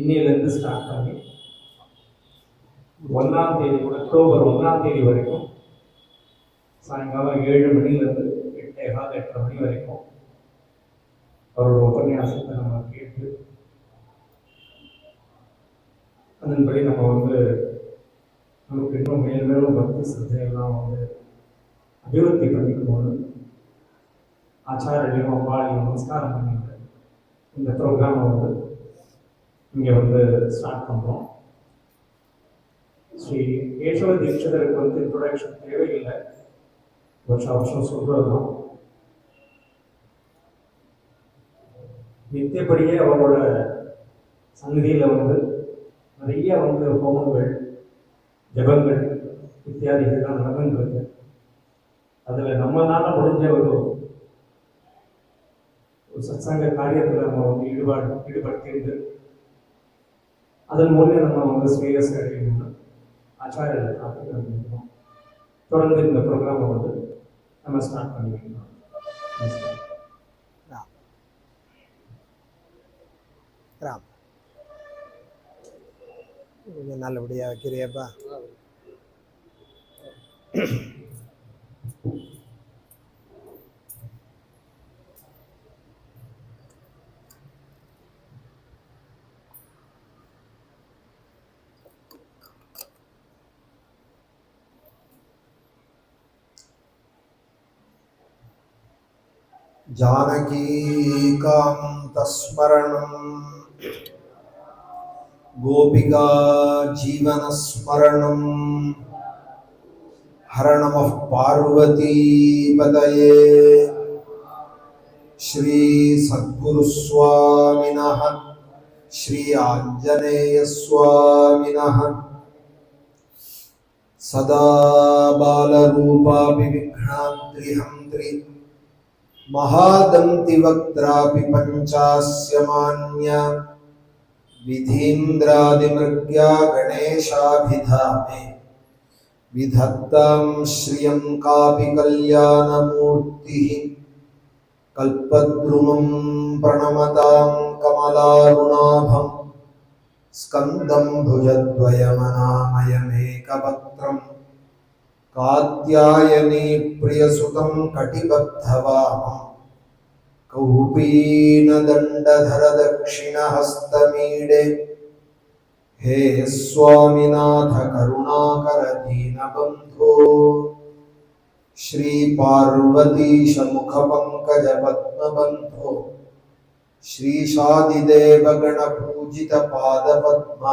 இன்னிலிருந்து ஸ்டார்ட் பண்ணி 1ஆம் தேதி கூட அக்டோபர் 1ஆம் தேதி வரைக்கும் சாயங்காலம் 7 மணிலேருந்து 8:15 8:30 மணி வரைக்கும் அவரோட உபன்யாசத்தை நம்ம கேட்டு அதன்படி நம்ம நமக்கு இன்னும் மேலும் மேலும் பக்தி சிரத்தையெல்லாம் அபிவிருத்தி பண்ணிக்கணும்னு ஆச்சாரியரையும் அம்பாளையும் நமஸ்காரம் பண்ணிட்டு இந்த ப்ரோக்ராமை இங்கே ஸ்டார்ட் பண்ணுறோம். ஸ்ரீ கேசவ தீட்சிதருக்கு இன்ட்ரோடக்ஷன் தேவையில்லை, வருஷம் சொல்கிறது தான். நித்தியப்படியே அவரோட சந்நிதியில் நிறைய ஹோமங்கள் ஜபங்கள் இத்தியாதிகள்லாம் நடந்துருக்கு. அதில் நம்மளால முடிஞ்ச ஒரு சத்சங்க காரியத்தில் நம்ம ஈடுபடுத்தியிருந்து அதன் மூலம் நம்ம ஸ்ரேயஸ் அடையணும்னு ஆச்சாரியர்கள் காத்துக்கிறோம். தொடர்ந்து இந்த ப்ரோக்ராமை நம்ம ஸ்டார்ட் பண்ணிக்கலாம். கொஞ்சம் நல்லபடியாக வைக்கிறியப்பா. जानकीकान्तस्मरणं गोपिका जीवनस्मरणं हर नमः पार्वतीपतये. श्री सद्गुरुस्वामिनः श्री आञ्जनेयस्वामिनः सदा बालरूपापि विघ्नाद्रिहन्त्रि महादन्तिवक्त्रापि पञ्चास्यमान्य विधीन्द्रादिमृग्या गणेशाभिधामे विधत्तां श्रियं कापि कल्याणमूर्तिः कल्पद्रुमं प्रणमतां कमलारुणाभं स्कन्दं भुजद्वयमनामयमेकपत्रं कात्यायनी प्रियसुतं कटिबद्धवामं कौपीनदण्डधर दक्षिणहस्तमीडे हे स्वामिनाथ करुणाकर दीनबन्धो श्री पार्वतीश मुखपङ्कज पद्मबन्धो श्रीशादिदेवगणपूजित पादपद्म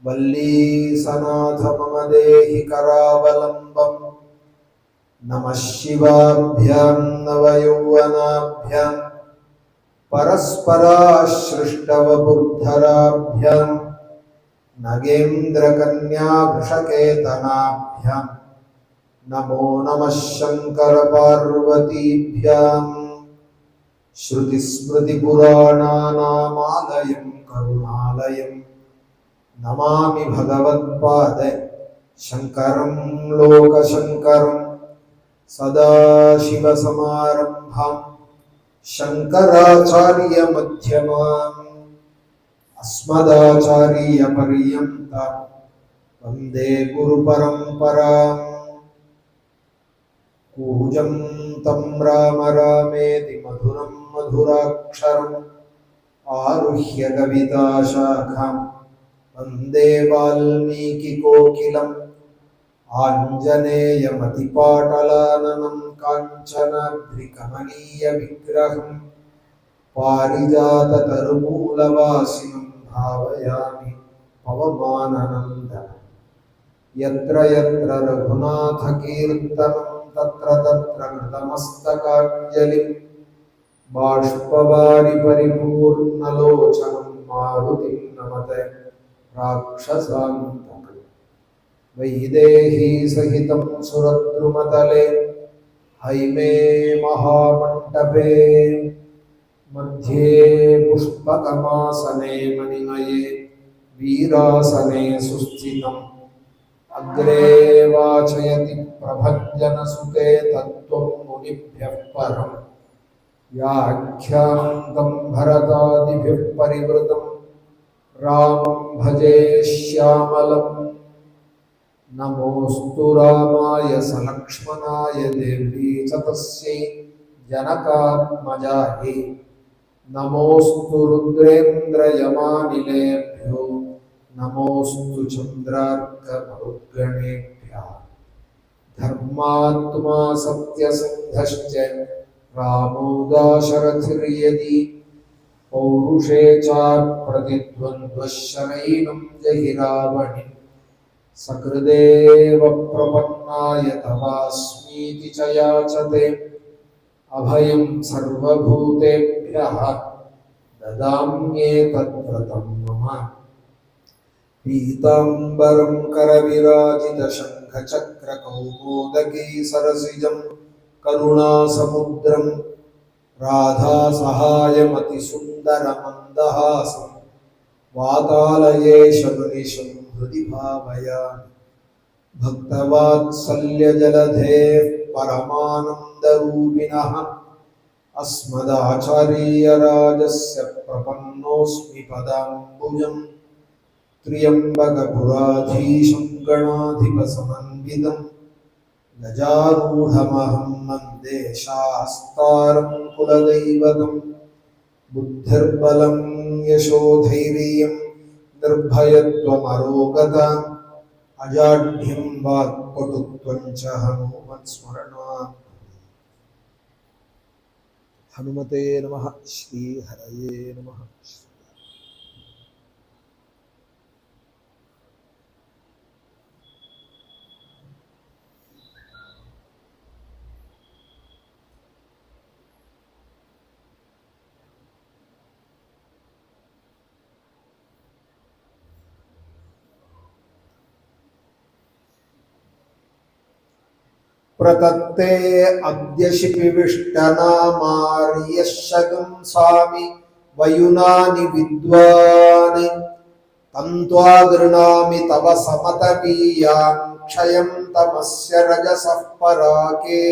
वल्लीसनाथ मम देहि करावलम्बम्. नमः शिवाभ्यां नवयौवनाभ्यां परस्पराश्लिष्टवपुर्धराभ्यां नगेन्द्रकन्यावृषकेतनाभ्यां नमो नमः शंकर पार्वतीभ्यां. श्रुतिस्मृतिपुराणानामालयं करुणालयं नमामि भगवत्पाद शंकरं लोकशंकरं. सदाशिवसमारम्भां शंकराचार्यमध्यमाम् अस्मदाचार्यपर्यन्तां वन्दे गुरुपरम्पराम्. कूजं तं राम रामेति मधुरं मधुराक्षरम् आरुह्य कविताशाखां वन्दे वाल्मीकिकोकिलम्. आञ्जनेयमतिपाटलाननं काञ्चनाद्रिकमनीयविग्रहं पारिजाततरुमूलवासिनं भावयामि पवमाननन्दनं. यत्र यत्र रघुनाथकीर्तनं तत्र तत्र कृतमस्तकाञ्जलिं बाष्पवारि परिपूर्णलोचनं मारुतिं नमते राक्षसान्तकम्. वैदेही सहितं सुरद्रुमतले हैमे महामण्डपे मध्ये पुष्पकमासने मणिमये वीरासने सुस्थितम्. अग्रे वाचयति प्रभञ्जनसुते तत्त्वं मुनिभ्यः परम्. व्याख्यान्तं भरतादिभिः परिवृतं रामं भजे श्यामलं नमोऽस्तु रामाय सलक्ष्मणाय देवी च तस्यै जनकात्मजायै नमोऽस्तु रुद्रेन्द्रयमानिलेभ्यो नमोऽस्तु चन्द्रार्कमरुद्गणेभ्यः धर्मात्मा सत्यसिन्धश्च रामो दाशरथिर्यदि पौरुषे चाप्रतिद्वन्द्वः शरैनं जहि रावणिं सकृदेव प्रपन्नाय तवास्मीति च याचते अभयं सर्वभूतेभ्यः ददाम्येतद्व्रतं मम पीताम्बरं करविराजितशङ्खचक्रकौमोदकी सरसिजं करुणासमुद्रं राधासहायमतिसुन्दरमन्दहासं वातालयेशमुनिशं हृदि भावयामि भक्तवात्सल्यजलधेः परमानन्दरूपिणः अस्मदाचार्यराजस्य प्रपन्नोऽस्मि पदाम्बुजं त्र्यम्बकपुराधीशं गणाधिपसमन्वितं गजारूढमहं वन्दे शास्तारं कुलदैवतं बुद्धिर्बलं यशोधैर्यं निर्भयत्वमरोगता अजाढ्यं वाक्पटुत्वं च हनुमत्स्मरणात् हनुमते नमः श्री हरये नमः। प्रतत्ते अद्य शिपिविष्टनामार्यशगं स्वामि वयुनानि विद्वान् तन्त्वा गृणामि तव समतवीयां क्षयं तमस्य रजसः पराके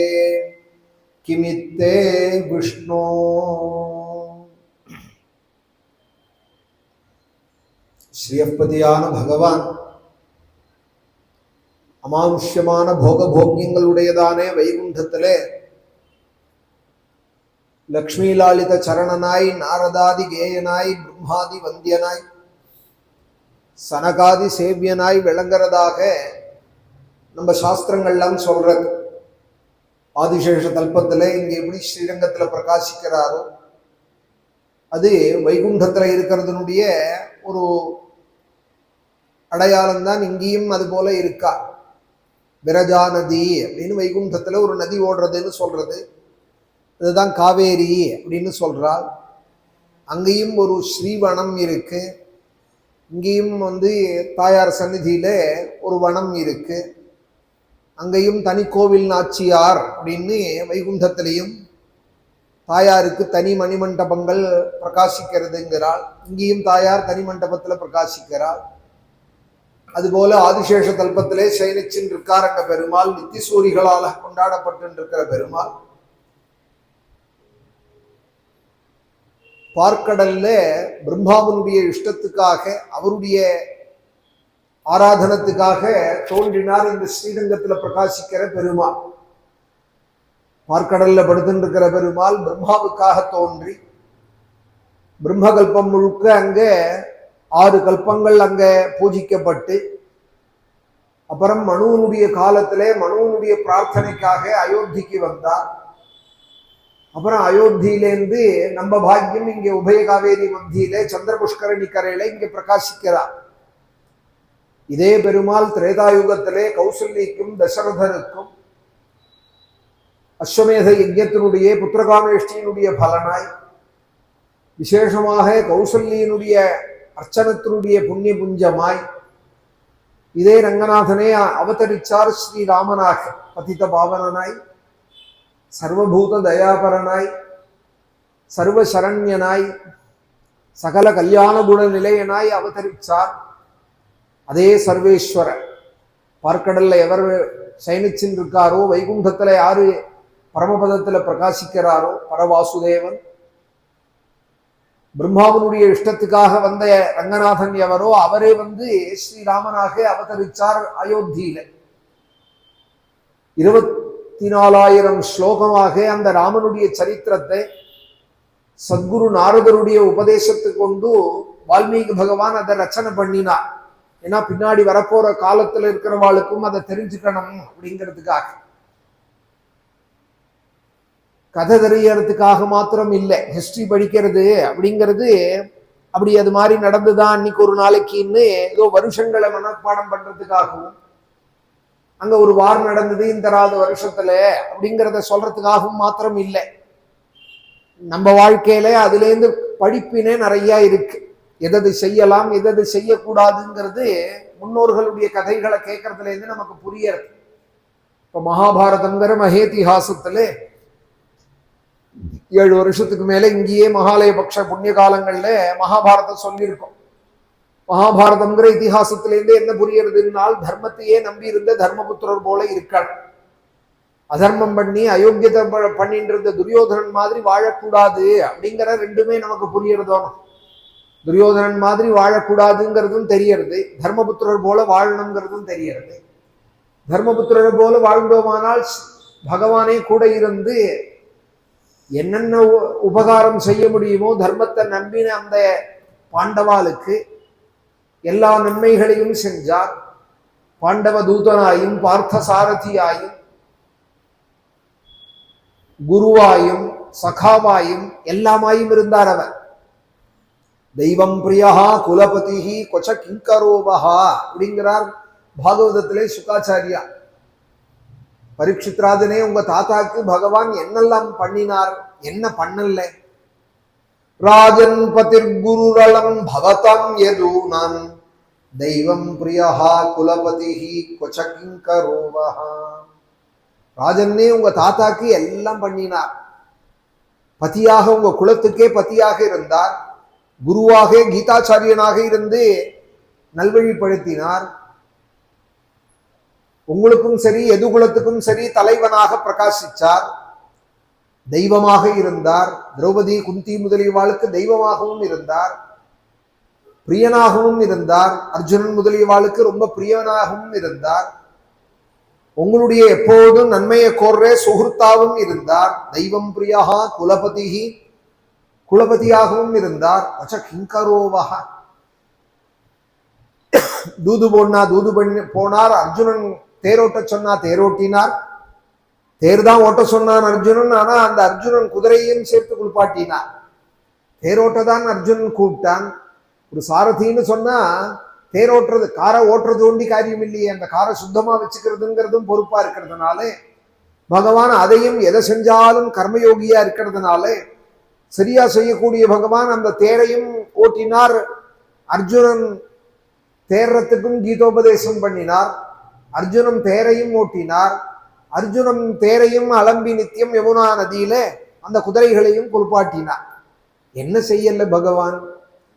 किमित्ते विष्णो। श्रीयपतियान भगवान அமானுஷ்யமான போகபோக்கியங்களுடையதானே வைகுண்டத்திலே லக்ஷ்மி லாலித சரணனாய் நாரதாதி கேயனாய் பிரம்மாதி வந்தியனாய் சனகாதி சேவியனாய் விளங்குறதாக நம்ம சாஸ்திரங்கள்லாம் சொல்றது. ஆதிசேஷ தல்பத்தில் இங்கே எப்படி ஸ்ரீரங்கத்தில் பிரகாசிக்கிறாரோ அது வைகுண்டத்தில் இருக்கிறதுனுடைய ஒரு அடையாளம் தான் இங்கேயும் அது போல இருக்கா. விரஜா நதி அப்படின்னு வைகுண்டத்தில் ஒரு நதி ஓடுறதுன்னு சொல்றது, அதுதான் காவேரி அப்படின்னு சொல்றாள். அங்கேயும் ஒரு ஸ்ரீவனம் இருக்கு, இங்கேயும் தாயார் சந்நிதியில ஒரு வனம் இருக்கு. அங்கேயும் தனி கோவில் நாச்சியார் அப்படின்னு வைகுண்டத்திலையும் தாயாருக்கு தனி மணிமண்டபங்கள் பிரகாசிக்கிறதுங்கிறாள். இங்கேயும் தாயார் தனி மண்டபத்தில் பிரகாசிக்கிறாள். அதுபோல ஆதிசேஷ தல்பத்திலே சயனிச்சின் இருக்காரங்க பெருமாள், நித்திசூரிகளால் கொண்டாடப்பட்டு இருக்கிற பெருமாள். பார்க்கடல்ல பிரம்மாவனுடைய இஷ்டத்துக்காக அவருடைய ஆராதனத்துக்காக தோன்றினார் இந்த ஸ்ரீரங்கத்துல பிரகாசிக்கிற பெருமாள். பார்க்கடல்ல படுத்துருக்கிற பெருமாள் பிரம்மாவுக்காக தோன்றி பிரம்மகல்பம் முழுக்க அங்க 6 கல்பங்கள் அங்க பூஜிக்கப்பட்டு அப்புறம் மனுவனுடைய காலத்திலே மனுவனுடைய பிரார்த்தனைக்காக அயோத்திக்கு வந்தார். அப்புறம் அயோத்தியிலேருந்து நம்ம பாக்கியம் இங்கே உபய காவேரி மத்தியிலே சந்திரபுஷ்கரணி கரையில இங்கே பிரகாசிக்கிறார். இதே பெருமாள் திரேதாயுகத்திலே கௌசல்யக்கும் தசரதனுக்கும் அஸ்வமேத யஜ்ஞத்தினுடைய புத்திரகாமேஷ்டியினுடைய பலனாய் விசேஷமாக கௌசல்யினுடைய அர்ச்சனத்தினுடைய புண்ணிய புஞ்சமாய் இதே ரங்கநாதனே அவதரிச்சார். ஸ்ரீராமனாக பதித பாவனனாய் சர்வபூத தயாபரனாய் சர்வசரண்யனாய் சகல கல்யாண குண நிலையனாய் அவதரிச்சார். அதே சர்வேஸ்வரர் பார்க்கடல்ல எவர் சயனிச்சின் இருக்காரோ, வைகுண்டத்துல யாரு பரமபதத்துல பிரகாசிக்கிறாரோ பரவாசுதேவன் பிரம்மாவனுடைய இஷ்டத்துக்காக வந்த ரங்கநாதன் எவரோ அவரே ஸ்ரீராமனாக அவதரிச்சார் அயோத்தியில. 24,000 ஸ்லோகமாக அந்த ராமனுடைய சரித்திரத்தை சத்குரு நாரதருடைய உபதேசத்தை கொண்டு வால்மீகி பகவான் அதை ரச்சனை பண்ணினார். ஏன்னா பின்னாடி வரப்போற காலத்துல இருக்கிறவாளுக்கும் அதை தெரிஞ்சுக்கணும் அப்படிங்கிறதுக்காக. கதை தெரியறதுக்காக மாத்திரம் இல்லை, ஹிஸ்டரி படிக்கிறது அப்படிங்கிறது அப்படி அது மாதிரி நடந்துதான் அன்னைக்கு ஒரு நாளைக்குன்னு ஏதோ வருஷங்களை மனப்பாடம் பண்றதுக்காகவும், அங்க ஒரு வார் நடந்தது இந்த வருஷத்துல அப்படிங்கிறத சொல்றதுக்காகவும் மாத்திரம் இல்லை. நம்ம வாழ்க்கையில அதுலேருந்து படிப்பினே நிறைய இருக்கு. எதது செய்யலாம் எதது செய்யக்கூடாதுங்கிறது முன்னோர்களுடைய கதைகளை கேட்கறதுல இருந்து நமக்கு புரியறது. இப்ப மகாபாரதங்கிற மகேதிஹாசத்துல 7 வருஷத்துக்கு மேல இங்கேயே மகாலயபக்ஷ புண்ணிய காலங்கள்ல மகாபாரதம் சொல்லியிருக்கோம். மகாபாரதம்ங்கிற இதிகாசத்திலேருந்து என்ன புரியறதுனால், தர்மத்தையே நம்பி இருந்த தர்மபுத்திரர் போல இருக்கணும். அதர்மம் பண்ணி அயோக்கியத்தை பண்ணிட்டு இருந்த துரியோதனன் மாதிரி வாழக்கூடாது அப்படிங்கிற ரெண்டுமே நமக்கு புரியறதோ. துரியோதனன் மாதிரி வாழக்கூடாதுங்கிறதும் தெரியறது, தர்மபுத்திரர் போல வாழணுங்கிறதும் தெரியறது. தர்மபுத்திரர் போல வாழ்ந்தோமானால் பகவானே கூட இருந்து என்னென்ன உபகாரம் செய்ய முடியுமோ தர்மத்தை நம்பின அந்த பாண்டவாளுக்கு எல்லா நன்மைகளையும் செஞ்சார். பாண்டவ தூதனாயும் பார்த்த சாரதியாயும் குருவாயும் சகாவாயும் எல்லாமாயும் இருந்தார் அவர். தெய்வம் பிரியா குலபதி கொச்ச கிங்கரோபஹா அப்படிங்கிறார் பாகவதத்திலே சுகாச்சாரியா. பரீட்சித்ராஜனே, உங்க தாத்தாக்கு பகவான் என்னெல்லாம் பண்ணினார், என்ன பண்ணல? ராஜன் பதிர் குருரளம் பவதம் யதூனாம் தெய்வம் பிரியா குலபதி கொச்ச கிங்கரோபஹா. ராஜன்னே, உங்க தாத்தாக்கு எல்லாம் பண்ணினார். பதியாக உங்க குலத்துக்கே பதியாக இருந்தார். குருவாக கீதாச்சாரியனாக இருந்து நல்வழிப்படுத்தினார். உங்களுக்கும் சரி எதுகுலத்துக்கும் சரி தலைவனாக பிரகாசிச்சார். தெய்வமாக இருந்தார். திரௌபதி குந்தி முதலியவாளுக்கு தெய்வமாகவும் இருந்தார், பிரியனாகவும் இருந்தார். அர்ஜுனன் முதலியவாளுக்கு ரொம்ப பிரியனாகவும் இருந்தார். உங்களுடைய எப்போதும் நன்மையை கோர்ற சுகிருத்தாவும் இருந்தார். தெய்வம் பிரியா குலபதி, குலபதியாகவும் இருந்தார். அச்ச கிங்கரோவஹ, தூது போனார். அர்ஜுனன் தேரோட்ட சொன்னா தேரோட்டினார். தேர் தான் ஓட்ட சொன்னான் அர்ஜுனன். ஆனா அந்த அர்ஜுனன் குதிரையும் சேர்த்து குளிப்பாட்டினார். தேரோட்ட தான் அர்ஜுனன் கூப்பிட்டான். ஒரு சாரதின்னு சொன்னா தேரோட்டுறது, காரை ஓட்டுறது ஒண்டி காரியம் இல்லையே, அந்த காரை சுத்தமா வச்சுக்கிறதுங்கிறதும் பொறுப்பா இருக்கிறதுனால பகவான் அதையும் எதை செஞ்சாலும் கர்மயோகியா இருக்கிறதுனால சரியா செய்யக்கூடிய பகவான் அந்த தேரையும் ஓட்டினார். அர்ஜுனன் தேர்றதுக்கும் கீதோபதேசம் பண்ணினார். அர்ஜுனன் தேரையும் ஓட்டினார். அர்ஜுனன் தேரையும் அலம்பி நித்தியம் யமுனா நதியில அந்த குதிரைகளையும் குளிப்பாட்டினார். என்ன செய்யல பகவான்?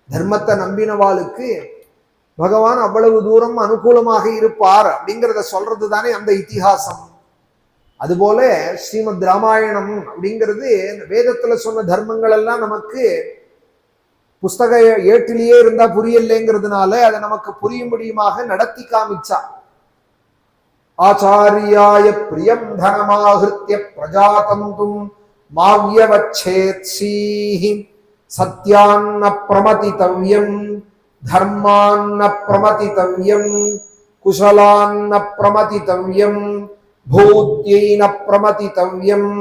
தர்மத்தை நம்பினவாளுக்கு பகவான் அவ்வளவு தூரம் அனுகூலமாக இருப்பார் அப்படிங்கிறத சொல்றது தானே அந்த இதிகாசம். அதுபோல ஸ்ரீமத் ராமாயணம் அப்படிங்கிறது வேதத்துல சொன்ன தர்மங்கள் எல்லாம் நமக்கு புஸ்தக ஏட்டிலேயே இருந்தா புரியலைங்கிறதுனால அதை நமக்கு புரியும்படியுமாக நடத்தி காமிச்சா. ஆச்சாரியாய பிரியம் தனமாஹிருத்ய பிரஜாதந்தும் மாவ்யவச்சேத்ஸீஹி சத்யான்ன பிரமதிதவ்யம் தர்மான்ன பிரமதிதவ்யம் குஷலான்ன பிரமதிதவ்யம் பூத்யைன பிரமதிதவ்யம்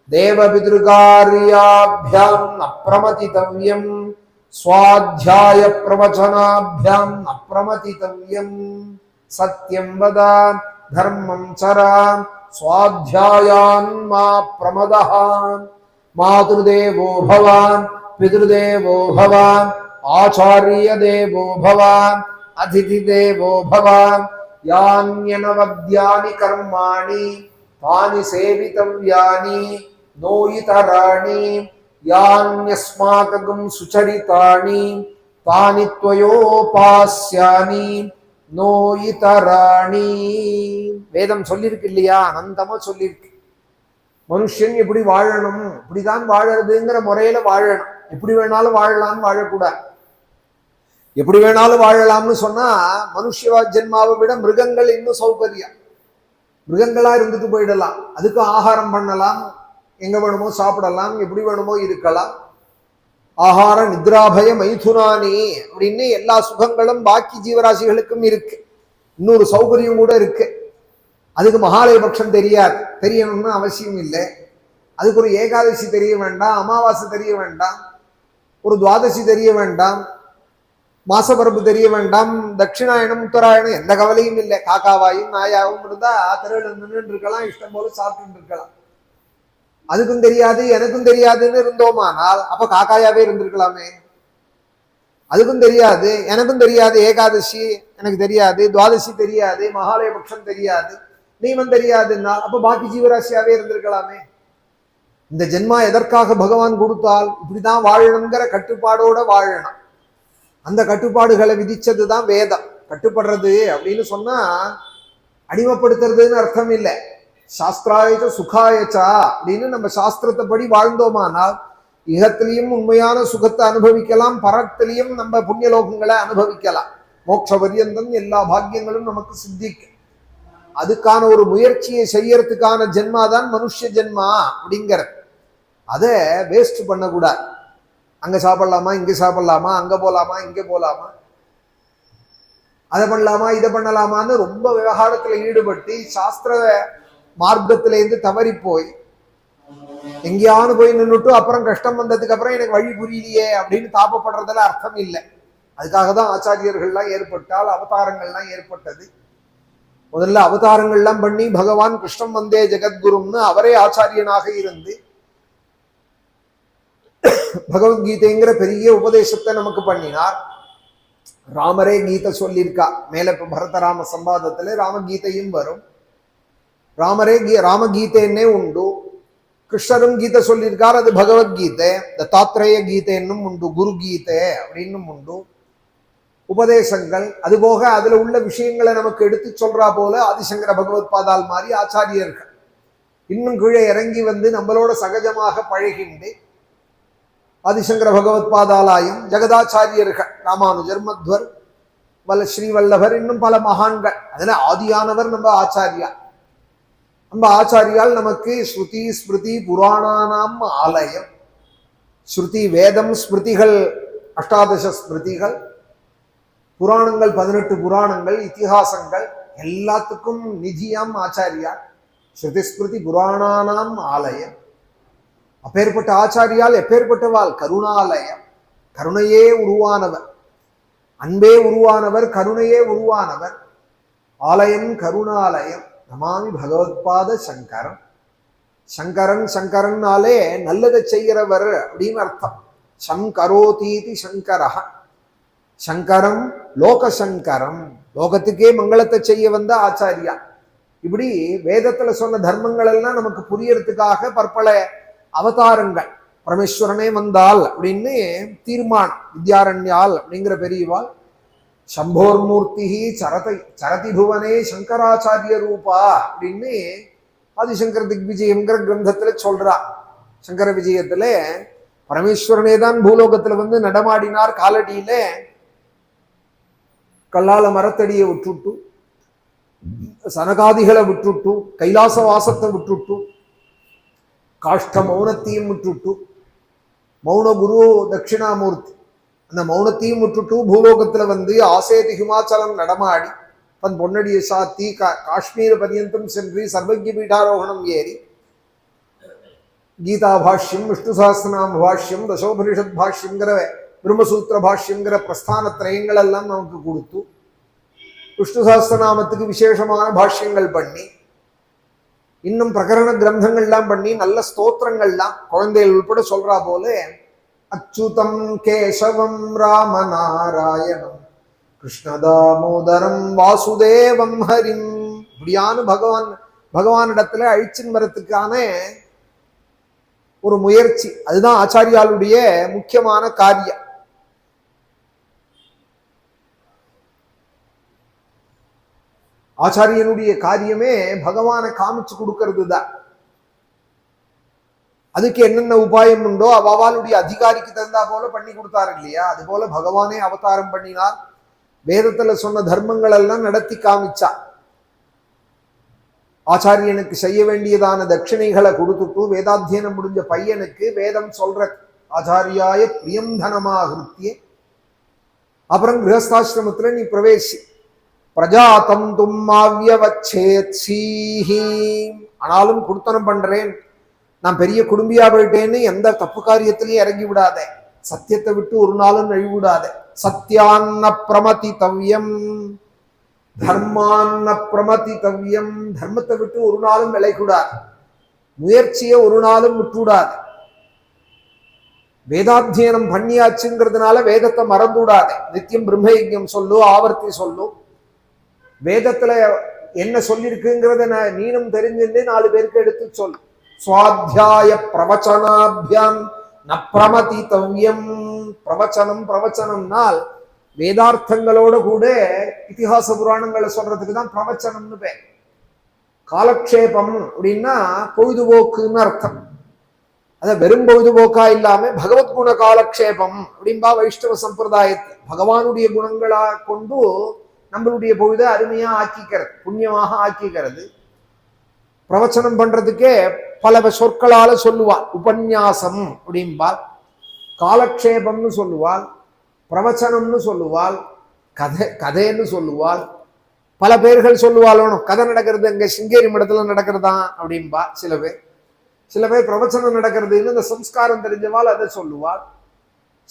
தேவபித்ருகார்யாப்யாம் அப்ரமதிதவ்யம் ஸ்வாத்யாய பிரவச்சனாப்யாம் அப்ரமதிதவ்யம் சத்யம் வத தர்மம் சரா ஸ்வாத்யாயான் மா பிரமதஹ மாத்ருதேவோ பவ பித்ருதேவோ பவ ஆச்சாரிய தேவோ பவ அதிதி தேவோ பவ யான்யனவத்யானி கர்மாணி தானி சேவிதவ்யானி நோயிதராணி யான்யஸ்மாகம் சுச்சரிதானி தானி த்வயோபாஸ்யானி நோயிதராணி. வேதம் சொல்லியிருக்கு இல்லையா? அனந்தமா சொல்லியிருக்கு. மனுஷன் எப்படி வாழணும், இப்படிதான் வாழறதுங்கிற முறையில வாழணும். எப்படி வேணாலும் வாழலாம்னு வாழக்கூடாது. எப்படி வேணாலும் வாழலாம்னு சொன்னா மனுஷ ஜென்மாவை விட மிருகங்கள் இன்னும் சௌகரியம். மிருகங்களா இருந்துட்டு போயிடலாம், அதுக்கு ஆகாரம் பண்ணலாம், எங்க வேணுமோ சாப்பிடலாம், எப்படி வேணுமோ இருக்கலாம். ஆகார நித்ராபய மைதுனானி அப்படின்னு எல்லா சுகங்களும் பாக்கி ஜீவராசிகளுக்கும் இருக்கு. இன்னொரு சௌகரியம் கூட இருக்கு. அதுக்கு மகாலயபக்ஷம் தெரியாது, தெரியணும்னு அவசியம் இல்லை. அதுக்கு ஒரு ஏகாதசி தெரிய வேண்டாம், அமாவாசை தெரிய வேண்டாம், ஒரு துவாதசி தெரிய வேண்டாம், மாசப்பரப்பு தெரிய வேண்டாம், தட்சிணாயனம் உத்தராயணம் எந்த கவலையும் இல்லை. காக்காவாயும் நாயாவும் இருந்தா தெருவில் நின்று இருக்கலாம், இஷ்டம் போல சாப்பிட்டு இருக்கலாம். அதுக்கும் தெரியாது எனக்கும் தெரியாதுன்னு இருந்தோமானால் அப்ப காக்காயாவே இருந்திருக்கலாமே. அதுக்கும் தெரியாது எனக்கும் தெரியாது, ஏகாதசி எனக்கு தெரியாது, துவாதசி தெரியாது, மகாலயபக்ஷம் தெரியாது, நியமம் தெரியாதுன்னா அப்ப பாக்கி ஜீவராசியாவே இருந்திருக்கலாமே. இந்த ஜென்மா எதற்காக பகவான் கொடுத்தால் இப்படிதான் வாழணுங்கிற கட்டுப்பாடோட வாழணும். அந்த கட்டுப்பாடுகளை விதிச்சதுதான் வேதம். கட்டுப்படுறது அப்படின்னு சொன்னா அடிமைப்படுத்துறதுன்னு அர்த்தம் இல்லை. சாஸ்திராயச்ச சுகாயச்சா அப்படின்னு நம்ம சாஸ்திரத்தை படி வாழ்ந்தோமானால் இகத்திலையும் உண்மையான சுகத்தை அனுபவிக்கலாம், பரத்திலையும் நம்ம புண்ணியலோகங்களை அனுபவிக்கலாம். மோட்ச பரியந்தம் எல்லா பாக்கியங்களும் நமக்கு சித்திக்கும். அதுக்கான ஒரு முயற்சியை செய்யறதுக்கான ஜென்மா தான் மனுஷ ஜென்மா அப்படிங்கிறது. அதை வேஸ்ட் பண்ணக்கூடாது. அங்க சாப்பிடலாமா, இங்க சாப்பிடலாமா, அங்க போலாமா, இங்க போலாமா, அதை பண்ணலாமா, இதை பண்ணலாமான்னு ரொம்ப விவகாரத்துல ஈடுபட்டு சாஸ்திர மார்க்கத்திலேருந்து தவறி போய் எங்கேயாவது போய் நின்றுட்டு அப்புறம் கஷ்டம் வந்ததுக்கு அப்புறம் எனக்கு வழி புரியலையே அப்படின்னு தாபப்படுறதுல அர்த்தம் இல்லை. அதுக்காக தான் ஆச்சாரியர்கள்லாம் ஏற்பட்டால், அவதாரங்கள்லாம் ஏற்பட்டது. முதல்ல அவதாரங்கள்லாம் பண்ணி பகவான் கிருஷ்ணம் வந்தே ஜெகத்குருன்னு அவரே ஆச்சாரியனாக இருந்து பகவத்கீதைங்கிற பெரிய உபதேசத்தை நமக்கு பண்ணினார். ராமரே கீதை சொல்லியிருக்கா. மேல இப்ப பரதராம சம்பாதத்துல ராமகீதையும் வரும். ராமரே ராமகீதைன்னே உண்டு. கிருஷ்ணரும் கீதை சொல்லியிருக்கார், அது பகவத்கீதை. தத்தாத்ரேய கீதைன்னும் உண்டு, குரு கீதை அப்படின்னும் உண்டு. உபதேசங்கள் அதுபோக அதுல உள்ள விஷயங்களை நமக்கு எடுத்து சொல்றா போல ஆதிசங்கர பகவத் பாதால் மாதிரி ஆச்சாரியர்கள் இன்னும் கீழே இறங்கி வந்து நம்மளோட சகஜமாக பழகிண்டு ஆதிசங்கர பகவத் பாதாலாயும் ஜெகதாச்சாரியர்கள் ராமானுஜர், மத்வர், ஸ்ரீவல்லவர், இன்னும் பல மகான்கள். அதுல ஆதியானவர் நம்ம ஆச்சாரியா. நம்ம ஆச்சாரியால் நமக்கு ஸ்ருதி ஸ்மிருதி புராணானாம் ஆலயம். ஸ்ருதி வேதம், ஸ்மிருதிகள் அஷ்டாதச ஸ்மிருதிகள், புராணங்கள் 18 புராணங்கள், இத்திஹாசங்கள் எல்லாத்துக்கும் நிதியாம் ஆச்சாரியா. ஸ்ருதி ஸ்மிருதி புராணானாம் ஆலயம். அப்பேற்பட்ட ஆச்சாரியால் எப்பேற்பட்டவாள் கருணாலயம். கருணையே உருவானவர், அன்பே உருவானவர், கருணையே உருவானவர். ஆலயம் கருணாலயம். நமாமி பகவத்பாத சங்கரம். சங்கரன் சங்கரன்னாலே நல்லதை செய்கிறவர் அப்படின்னு அர்த்தம். சங்கரோதீதி சங்கரஹ. சங்கரம் லோக சங்கரம், லோகத்துக்கே மங்களத்தை செய்ய வந்த ஆச்சாரியா. இப்படி வேதத்துல சொன்ன தர்மங்கள் எல்லாம் நமக்கு புரியறதுக்காக பற்பல அவதாரங்கள். பரமேஸ்வரனே வந்தால் அப்படின்னு தீர்மானம். வித்யாரண்யால் அப்படிங்கிற பெரியவாள் சம்போர்மூர்த்தி சரதி புவனே சங்கராச்சாரிய ரூபா அப்படின்னு ஆதிசங்கர திக்விஜயம்ங்கிற கிரந்தத்துல சொல்றா. சங்கர விஜயத்துல பரமேஸ்வரனே தான் பூலோகத்துல வந்து நடமாடினார். காலடியில கல்லால மரத்தடியை விட்டுட்டு, சனகாதிகளை விட்டுட்டு, கைலாச வாசத்தை விட்டுட்டு, காஷ்ட மௌனத்தையும் விட்டுட்டு, மௌன குரு தட்சிணாமூர்த்தி அந்த மௌனத்தையும் விட்டுட்டு பூலோகத்துல வந்து ஆசேதி ஹிமாச்சலம் நடமாடி தன் பொன்னடியை சாத்தி காஷ்மீர பரியந்தம் சென்று சர்வஜ்ய பீடாரோகணம் ஏறி கீதா பாஷ்யம், விஷ்ணு சஹஸ்ரநாம பாஷ்யம், தசோபனிஷத் பாஷ்யங்கிற பிரம்மசூத்திர பாஷ்யங்கிற பிரஸ்தான திரயங்கள் எல்லாம் நமக்கு கொடுத்து விஷ்ணு சஹஸ்ரநாமத்துக்கு விசேஷமான பாஷ்யங்கள் பண்ணி இன்னும் பிரகரண கிரந்தங்கள்லாம் பண்ணி நல்ல ஸ்தோத்திரங்கள்லாம் குழந்தைகள் உள்பட சொல்றா போல அச்சுதம் கேசவம் ராமநாராயணம் கிருஷ்ணதாமோதரம் வாசுதேவம் ஹரிம் இப்படியான பகவானிடத்துல அழிச்சின் வரத்துக்கான ஒரு முயற்சி. அதுதான் ஆச்சாரியாளுடைய முக்கியமான காரியம். ஆச்சாரியனுடைய காரியமே பகவானை காமிச்சு கொடுக்கறது தான். அதுக்கு என்னென்ன உபாயம் உண்டோ அவளுடைய அதிகாரிக்கு தகுந்தா போல பண்ணி கொடுத்தாரு இல்லையா? அது போல பகவானே அவதாரம் பண்ணினார். வேதத்துல சொன்ன தர்மங்கள் எல்லாம் நடத்தி காமிச்சா. ஆச்சாரியனுக்கு செய்ய வேண்டியதான தட்சிணைகளை கொடுத்துட்டு வேதாத்தியனம் முடிஞ்ச பையனுக்கு வேதம் சொல்ற ஆச்சாரியாய பிரியம் தனமாகிருத்திய அப்புறம் கிரகஸ்தாசிரமத்துல நீ பிரவேசி. பிரஜாதம் தும்மாவியவச்சேத்ஸீஹி, ஆனாலும் குடுத்தனம் பண்றேன், நான் பெரிய குடும்பியா போயிட்டேன்னு எந்த தப்பு காரியத்திலையும் இறங்கி விடாத. சத்தியத்தை விட்டு ஒரு நாளும் நழுவிடாத. சத்தியான்ன பிரமதிதவ்யம், தர்மான்ன பிரமதிதவ்யம், தர்மத்தை விட்டு ஒரு நாளும் விலை கூடாது. முயற்சியை ஒரு நாளும் விட்டுவிடாது. வேதாத்தியனம் பண்ணியாச்சுங்கிறதுனால வேதத்தை மறந்துவிடாது. நித்தியம் பிரம்ம யஜ்ஞம் சொல்லு, ஆவர்த்தி சொல்லு. வேதத்துல என்ன சொல்லியிருக்குங்கிறத நீனும் தெரிஞ்சுட்டு 4 பேருக்கு எடுத்து சொல்லு. சுவாத்தியாய பிரவச்சனாபியாம் ந பிரமதிதவ்யம். பிரவச்சனம்னால் வேதார்த்தங்களோட கூட இதிகாச புராணங்களை சொல்றதுக்கு தான் பிரவச்சனம்னு பேர். காலக்ஷேபம் அப்படின்னா பொழுதுபோக்குன்னு அர்த்தம். அத வெறும் பொழுதுபோக்கா இல்லாம பகவத்குண காலக்ஷேபம் அப்படின்பா வைஷ்ணவ சம்பிரதாயத்தில். பகவானுடைய குணங்களா கொண்டு நம்மளுடைய பொழுதை அருமையா ஆக்கிக்கிறது, புண்ணியமாக ஆக்கிக்கிறது. பிரவச்சனம் பண்றதுக்கே பல சொற்களால சொல்லுவாள். உபன்யாசம் அப்படின்பால், காலக்ஷேபம்னு சொல்லுவாள், பிரவச்சனம்னு சொல்லுவாள், கதைன்னு சொல்லுவாள். பல பேர்கள் சொல்லுவாளோ கதை நடக்கிறது அங்க சிங்கேரி மடத்துல நடக்கிறதா அப்படின்பா சில பேர். சில பேர் பிரவச்சனம் நடக்கிறதுன்னு இந்த சம்ஸ்காரம் தெரிஞ்சவாள் அதை சொல்லுவாள்.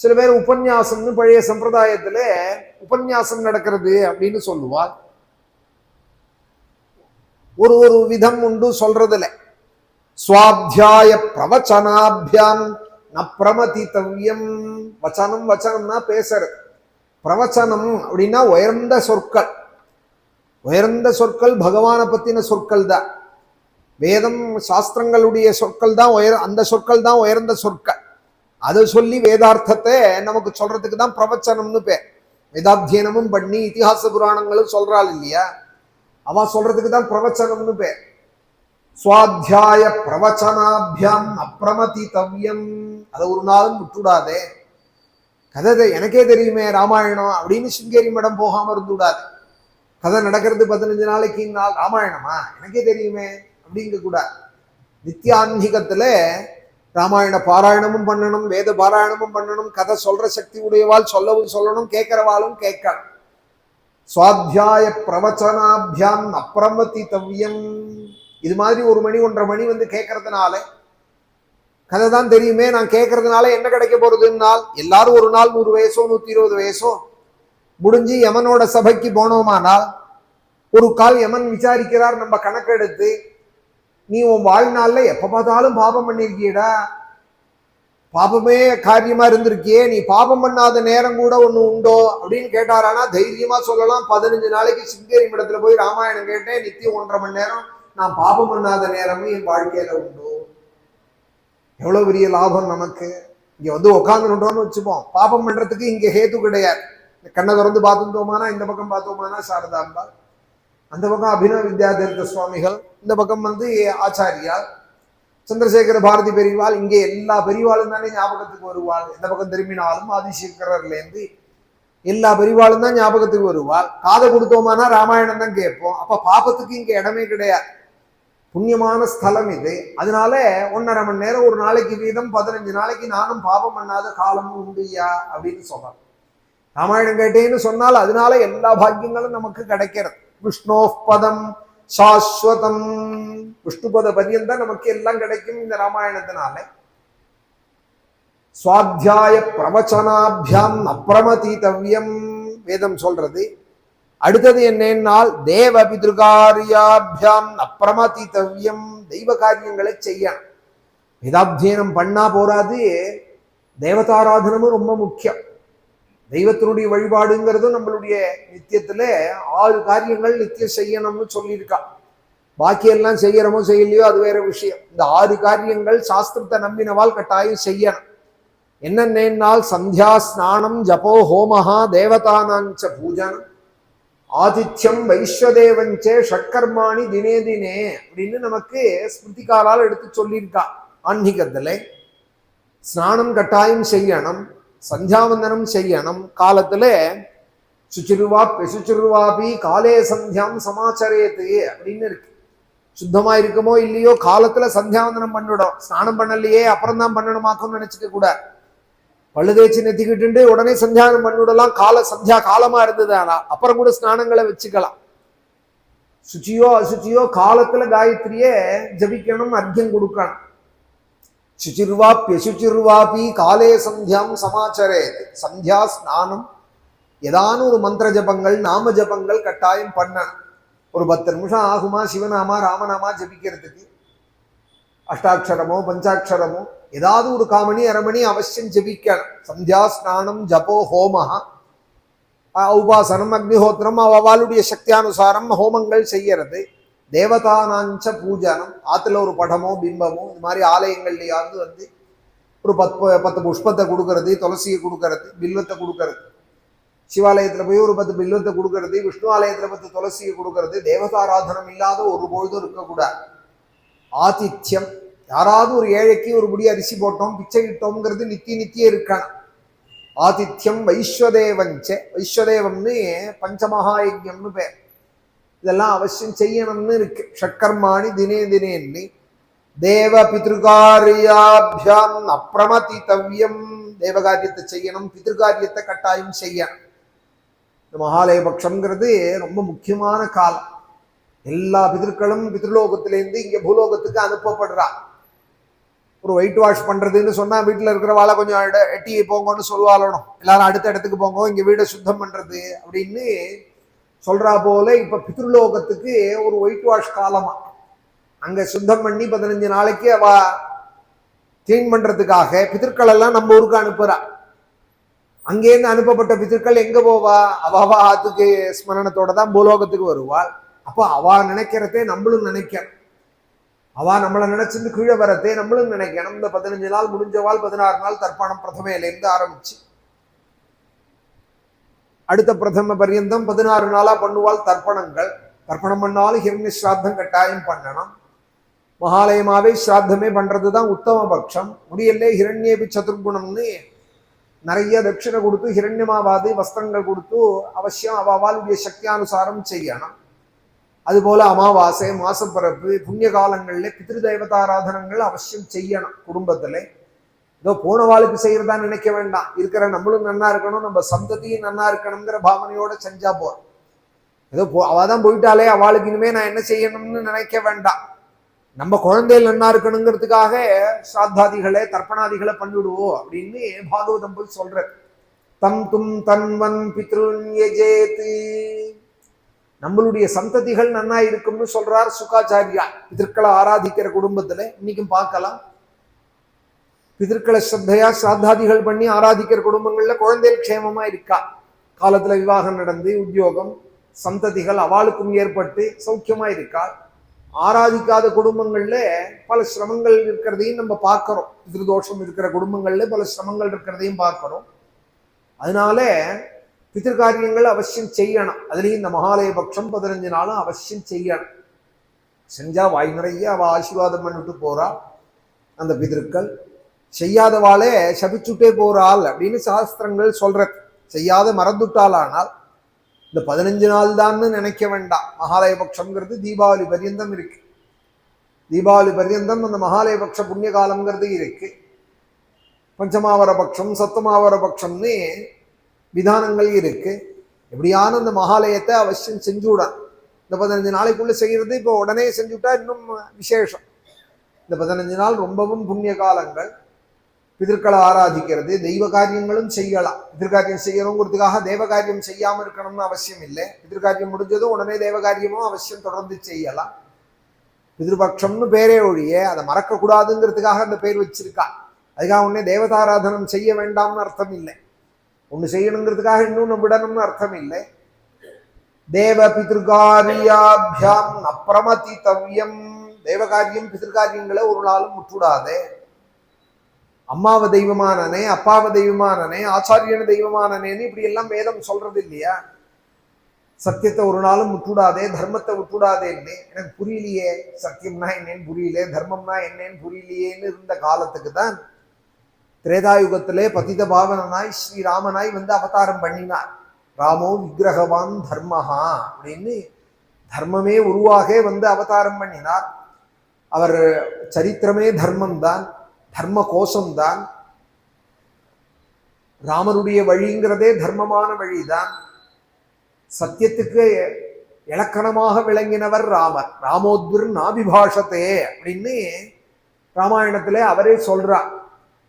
சில பேர் உபன்யாசம்னு பழைய சம்பிரதாயத்துல உபன்யாசம் நடக்கிறது அப்படின்னு சொல்லுவாள். ஒரு ஒரு விதம் உண்டு சொல்றதுல. சுவாத்தியாய பிரவச்சனாபியாம் ந பிரமதிதவ்யம். வச்சனம் வச்சனம்னா பேசுறது. பிரவச்சனம் அப்படின்னா உயர்ந்த சொற்கள். உயர்ந்த சொற்கள் பகவானை பத்தின சொற்கள் தான். வேதம் சாஸ்திரங்களுடைய சொற்கள் தான் அந்த சொற்கள் தான் உயர்ந்த சொற்கள். அதை சொல்லி வேதார்த்தத்தை நமக்கு சொல்றதுக்கு தான் பிரவச்சனம்னு பேர். வேதாத்தியனமும் பண்ணி இதிகாச புராணங்களும் சொல்றாள் இல்லையா, அவ சொல்றதுக்கு தான் பிரவச்சனம்னு பேர். சுவாத்தியாய பிரவச்சனாபியாம் அப்பிரமதிதவ்யம். அதை ஒரு நாளும் விட்டுடாதே. கதை எனக்கே தெரியுமே ராமாயணம் அப்படின்னு சிங்கேரி மடம் போகாம இருந்து விடாது. கதை நடக்கிறது 15 நாளைக்கு நாள் ராமாயணமா எனக்கே தெரியுமே அப்படிங்க கூடாது. நித்தியான்மிகத்துல ராமாயண பாராயணமும் பண்ணணும், வேத பாராயணமும் பண்ணணும். கதை சொல்ற சக்தி உடையவாள் சொல்லவும் சொல்லணும், கேட்கிறவாளும் கேட்கணும். சுவாத்தியாய பிரவச்சனாபியாம் அப்பிரமதிதவ்யம். இது மாதிரி 1 மணி 1:30 மணி வந்து கேட்கறதுனால கதை தான் தெரியுமே, நான் கேட்கறதுனால என்ன கிடைக்க போறதுன்னால், எல்லாரும் ஒரு நாள் 100 வயசோ 120 வயசோ முடிஞ்சு யமனோட சபைக்கு போனோமானால் ஒரு கால் யமன் விசாரிக்கிறார் நம்ம கணக்கெடுத்து, நீ உன் வாழ்நாள்ல எப்ப பார்த்தாலும் பாபம் பண்ணிருக்கியடா, பாபமே காரியமா இருந்திருக்கியே, நீ பாபம் பண்ணாத நேரம் கூட ஒண்ணு உண்டோ அப்படின்னு கேட்டாரானா தைரியமா சொல்லலாம், 15 நாளைக்கு சிங்கேரி மடத்துல போய் ராமாயணம் கேட்டேன், நித்தியம் 1.5 மணி நேரம் நான் பாபம் பண்ணாத நேரமும் என் வாழ்க்கையில உண்டோ. எவ்வளவு பெரிய லாபம் நமக்கு. இங்க வந்து உட்காந்துட்டோம்னு வச்சுப்போம், பாபம் பண்றதுக்கு இங்க ஹேத்து கிடையாது. கண்ணை திறந்து பார்த்துட்டோமானா இந்த பக்கம் பார்த்தோமானா சாரதாம்பா, அந்த பக்கம் அபினவ வித்யாதீர்த்த சுவாமிகள், இந்த பக்கம் வந்து ஆச்சாரியால் சந்திரசேகர பாரதி பெரியவாள். இங்கே எல்லா பெரியவாளும் தானே ஞாபகத்துக்கு வருவாள். எந்த பக்கம் திரும்பினாலும் ஆதிசேகரர்லேருந்து எல்லா பெரியவாளும் தான் ஞாபகத்துக்கு வருவாள். காதை கொடுத்தோமானா ராமாயணம் தான் கேட்போம். அப்ப பாபத்துக்கு இங்க இடமே கிடையாது, புண்ணியமான ஸ்தலம் இது. அதனால 1.5 மணி நேரம் ஒரு நாளைக்கு வீதம் 15 நாளைக்கு நானும் பாபம் பண்ணாத காலமும் உண்டுயா அப்படின்னு சொல்றாங்க. ராமாயணம் கேட்டேன்னு சொன்னால் அதனால எல்லா பாக்கியங்களும் நமக்கு கிடைக்கிறது. விஷ்ணோ பதம் சாஸ்வதம், விஷ்ணுபத பரியந்தான் நமக்கு எல்லாம் கிடைக்கும் இந்த ராமாயணத்தினால. சுவாத்தியாய பிரவச்சனாபியாம் அப்பிரமதிதவ்யம் வேதம் சொல்றது. அடுத்தது என்னென்னால் தேவ பித்ருகாரியாபியாம் அப்பிரமதிதவ்யம், தெய்வ காரியங்களை செய்யணும். வேதாத்தியனம் பண்ணா போராது, தேவதாராதனமும் ரொம்ப முக்கியம். தெய்வத்தினுடைய வழிபாடுங்கிறதும் நம்மளுடைய நித்தியத்துல 6 காரியங்கள் நித்தியம் செய்யணும்னு சொல்லியிருக்கா. பாக்கியெல்லாம் செய்யறமோ செய்யலையோ அது வேற விஷயம். இந்த 6 காரியங்கள் சாஸ்திரத்தை நம்பினவால் கட்டாயம் செய்யணும். என்னென்னால் சந்தியா ஸ்நானம் ஜபோ ஹோமஹா தேவதானாஞ்ச பூஜனம் ஆதித்யம் வைஸ்வதேவஞ்சே ஷட்கர்மாணி தினே தினே அப்படின்னு நமக்கு ஸ்மிருதிகாரால் எடுத்து சொல்லியிருக்கா. ஆன்மீகத்துல ஸ்நானம் கட்டாயம் செய்யணும், சந்தியாவந்தனம் செய்யணும். காலத்துல சுச்சிருவாபி காலே சந்தியாம் சமாச்சரேத்து அப்படின்னு இருக்கு. சுத்தமா இருக்குமோ இல்லையோ காலத்துல சந்தியாவந்தனம் பண்ணிடும். ஸ்நானம் பண்ணலையே அப்புறம் தான் பண்ணணுமாக்கும்னு நினைச்சுக்க கூடாது. பல்லு தேய்ச்சி நெத்திக்கிட்டு உடனே சந்தியாவந்தனம் பண்ணிவிடலாம். சந்தியா காலமா இருந்தது, ஆனா அப்புறம் கூட ஸ்நானங்களை வச்சுக்கலாம். சுச்சியோ அசுச்சியோ காலத்துல காயத்ரியே ஜபிக்கணும், அர்க்கியம் கொடுக்கணும். சுச்சிருவாபி காலே சந்தியாம் சமாச்சரேத். சந்தியா ஸ்நானம் ஏதான ஒரு மந்திர ஜபங்கள் நாம ஜபங்கள் கட்டாயம் பண்ணணும். ஒரு 10 நிமிஷம் ஆகுமா சிவநாமா ராமநாமா ஜபிக்கிறதுக்கு? அஷ்டாட்சரமோ பஞ்சாட்சரமோ ஏதாவது ஒரு காமணி அரைமணி அவசியம் ஜபிக்கணும். சந்தியா ஸ்நானம் ஜபோ ஹோமஹா உபாசனம் அக்னிஹோத்திரம் அவளுடைய சக்தியானுசாரம் ஹோமங்கள் செய்யறது. தேவதானாஞ்ச பூஜனம், ஆத்துல ஒரு படமோ பிம்பமோ இந்த மாதிரி ஆலயங்கள்லையாவது வந்து ஒரு 10 புஷ்பத்தை கொடுக்கறது, துளசியை கொடுக்கறது, பில்வத்தை கொடுக்கறது. சிவாலயத்துல போய் ஒரு 10 பில்வத்தை கொடுக்கறது, விஷ்ணு ஆலயத்துல 10 துளசியை கொடுக்கறது. தேவதாராதனம் இல்லாத ஒரு பொழுதும் இருக்கக்கூடாது. ஆதித்யம், யாராவது ஒரு ஏழைக்கு ஒரு முடி அரிசி போட்டோம் பிச்சை இட்டோம்ங்கிறது நித்திய இருக்கணும். ஆதித்யம் வைஸ்வதேவஞ்ச, வைஸ்வதேவம்னு பஞ்சமகாயஜம்னு பேர். இதெல்லாம் அவசியம் செய்யணும்னு இருக்கு. ஷட்கர்மாணி தினே தேவ பித்ருகாரியாபியாம் அப்பிரமதித்தவ்யம். தேவகாரியத்தை செய்யணும், பித்ருகாரியத்தை கட்டாயம் செய்யணும். இந்த மகாலயபக்ஷங்கிறது ரொம்ப முக்கியமான காலம். எல்லா பிதர்களும் பித்ருலோகத்திலேருந்து இங்க பூலோகத்துக்கு அனுப்பப்படுறா. ஒரு ஒயிட் வாஷ் பண்றதுன்னு சொன்னா வீட்டுல இருக்கிறவாளை கொஞ்சம் எட்டி போங்கன்னு சொல்லுவாளணும். எல்லாரும் அடுத்த இடத்துக்கு போங்க, இங்க வீடை சுத்தம் பண்றது அப்படின்னு சொல்றா போல இப்ப பித்ருலோகத்துக்கு ஒரு ஒயிட் வாஷ் காலமா. அங்க சுத்தம் பண்ணி 15 நாளைக்கு அவ கிளீன் பண்றதுக்காக பிதர்கள் எல்லாம் நம்ம ஊருக்கு அனுப்புறா. அங்கேருந்து அனுப்பப்பட்ட பிதர்கள் எங்க போவா? அவ ஆத்துக்கு ஸ்மரணத்தோட தான் பூலோகத்துக்கு வருவாள். அப்போ அவ நினைக்கிறதே நம்மளும் நினைக்கணும். அவ நம்மளை நினைச்சிருந்து கீழே வரத்தே நம்மளும் நினைக்கணும். இந்த 15 நாள் முடிஞ்சவாள் 16 நாள் தர்ப்பணம் பிரதமையிலேருந்து ஆரம்பிச்சு அடுத்த பிரதம பரியந்தம் 16 நாளா பண்ணுவாள் தர்ப்பணங்கள். தர்ப்பணம் பண்ணாலும் ஹிரண்ய ஸ்ராத்தம் கட்டாயம் பண்ணணும். மகாலயமாவே ஸ்ராத்தமே பண்றதுதான் உத்தம பட்சம். முடியலே ஹிரண்யேபி சதுர்குணம்னு நிறைய தட்சிணை கொடுத்து ஹிரண்யமாவாது வஸ்திரங்கள் கொடுத்து அவசியம் அவளுடைய சக்தியானுசாரம் செய்யணும். அதுபோல அமாவாசை மாசப்பிறப்பு புண்ணிய காலங்கள்ல பித்ரு தெய்வதாராதனங்கள் அவசியம் செய்யணும். குடும்பத்துல ஏதோ போனவாளுக்கு செய்யறதா நினைக்க வேண்டாம். இருக்கிற நம்மளும் நன்னா இருக்கணும், நம்ம சந்ததியும் நன்னா இருக்கணுங்கிற பாவனையோட செஞ்சா போறோம். ஏதோ அவதான் போயிட்டாலே அவளுக்கு இனிமே நான் என்ன செய்யணும்னு நினைக்க வேண்டாம். நம்ம குழந்தைகள் நன்னா இருக்கணுங்கிறதுக்காக ஸ்ராத்தாதிகளை தர்ப்பணாதிகளை பண்ணிவிடுவோம் அப்படின்னு பாகவதம் போய் சொல்ற. தம் தும் தன்வன் பித்ருன்யஜேதி, நம்மளுடைய சந்ததிகள் நன்னா இருக்கும்னு சொல்றார் சுகாச்சாரியா. பிதர்களை ஆராதிக்கிற குடும்பத்துல இன்னைக்கும் பார்க்கலாம். பிதர்களை ஸ்ரத்தையா ஸ்ராத்தாதிகள் பண்ணி ஆராதிக்கிற குடும்பங்கள்ல குழந்தைகள் க்ஷேமமா இருக்கா. காலத்துல விவாகம் நடந்து உத்தியோகம் சந்ததிகள் அவளுக்கும் ஏற்பட்டு சௌக்கியமா இருக்கா. ஆராதிக்காத குடும்பங்கள்ல பல சிரமங்கள் இருக்கிறதையும் நம்ம பார்க்கிறோம். பிதிருதோஷம் இருக்கிற குடும்பங்கள்ல பல சிரமங்கள் இருக்கிறதையும் பார்க்கிறோம். அதனால பிதிர்காரியங்கள் அவசியம் செய்யணும். அதுலேயும் இந்த மகாலயபக்ஷம் 15 நாளும் அவசியம் செய்யணும். செஞ்சா வாய் நிறைய அவ ஆசீர்வாதம் பண்ணிட்டு போறா. அந்த பிதர்கள் செய்யாதவாளே சபிச்சுட்டே போறாள் அப்படின்னு சாஸ்திரங்கள் சொல்ற. செய்யாத மறந்துட்டாளானால் இந்த 15 நாள் தான்னு நினைக்க வேண்டாம். மகாலயபக்ஷங்கிறது தீபாவளி பர்யந்தம் இருக்கு. தீபாவளி பர்யந்தம் அந்த மகாலயபக்ஷ புண்ணிய காலம்ங்கிறது இருக்கு. பஞ்சமாவர பட்சம் சத்தமாவர பட்சம்னு விதானங்கள் இருக்கு. எப்படியான அந்த மகாலயத்தை அவசியம் செஞ்சுவிடான். இந்த 15 நாளைக்குள்ள செய்யறது இப்போ உடனே செஞ்சுட்டா இன்னும் விசேஷம். இந்த 15 நாள் ரொம்பவும் புண்ணிய காலங்கள். பிதர்களை ஆராதிக்கிறது, தெய்வ காரியங்களும் செய்யலாம். பிதர்காரியம் செய்யணுங்கிறதுக்காக தேவ காரியம் செய்யாம இருக்கணும்னு அவசியம் இல்லை. பிதர்காரியம் முடிஞ்சதும் உடனே தேவ காரியமும் அவசியம் தொடர்ந்து செய்யலாம். பிதிருபக்ஷம்னு பேரே ஒழிய அதை மறக்க கூடாதுங்கிறதுக்காக அந்த பேர் வச்சிருக்கா. அதுக்காக உடனே தேவதாராதனம் செய்ய வேண்டாம்னு அர்த்தம் இல்லை. ஒண்ணு செய்யணுங்கிறதுக்காக இன்னொன்னு விடணும்னு அர்த்தம் இல்லை. தேவ பிதிருகாரியாபியாம் அப்பிரமதித்தவ்யம். தேவகாரியம் பிதிருக்காரியங்களை ஒரு நாளும் முற்றுடாதே. அம்மாவ தெய்வமானனே அப்பாவ தெய்வமானனே ஆச்சாரியன தெய்வமானனேன்னு இப்படி எல்லாம் வேதம் சொல்றது இல்லையா? சத்தியத்தை ஒரு நாளும் விட்டுடாதே, தர்மத்தை விட்டுடாதேன்னு. எனக்கு புரியலையே, சத்தியம்னா என்னன்னு புரியல, தர்மம்னா என்னன்னு புரியலையேன்னு இருந்த காலத்துக்கு தான் திரேதாயுகத்திலே பதித பாவனாய் ஸ்ரீராமனாய் வந்து அவதாரம் பண்ணினார். ராமோ விக்கிரகவான் தர்மஹா அப்படின்னு தர்மமே உருவாக வந்து அவதாரம் பண்ணினார். அவர் சரித்திரமே தர்மம்தான், தர்ம கோஷம்தான். ராமருடைய வழிங்கிறதே தர்மமான வழிதான். சத்தியத்துக்கு இலக்கணமாக விளங்கினவர் ராமர். ராமோத்விர் நாபிபாஷத்தே அப்படின்னு ராமாயணத்துல அவரே சொல்றார்.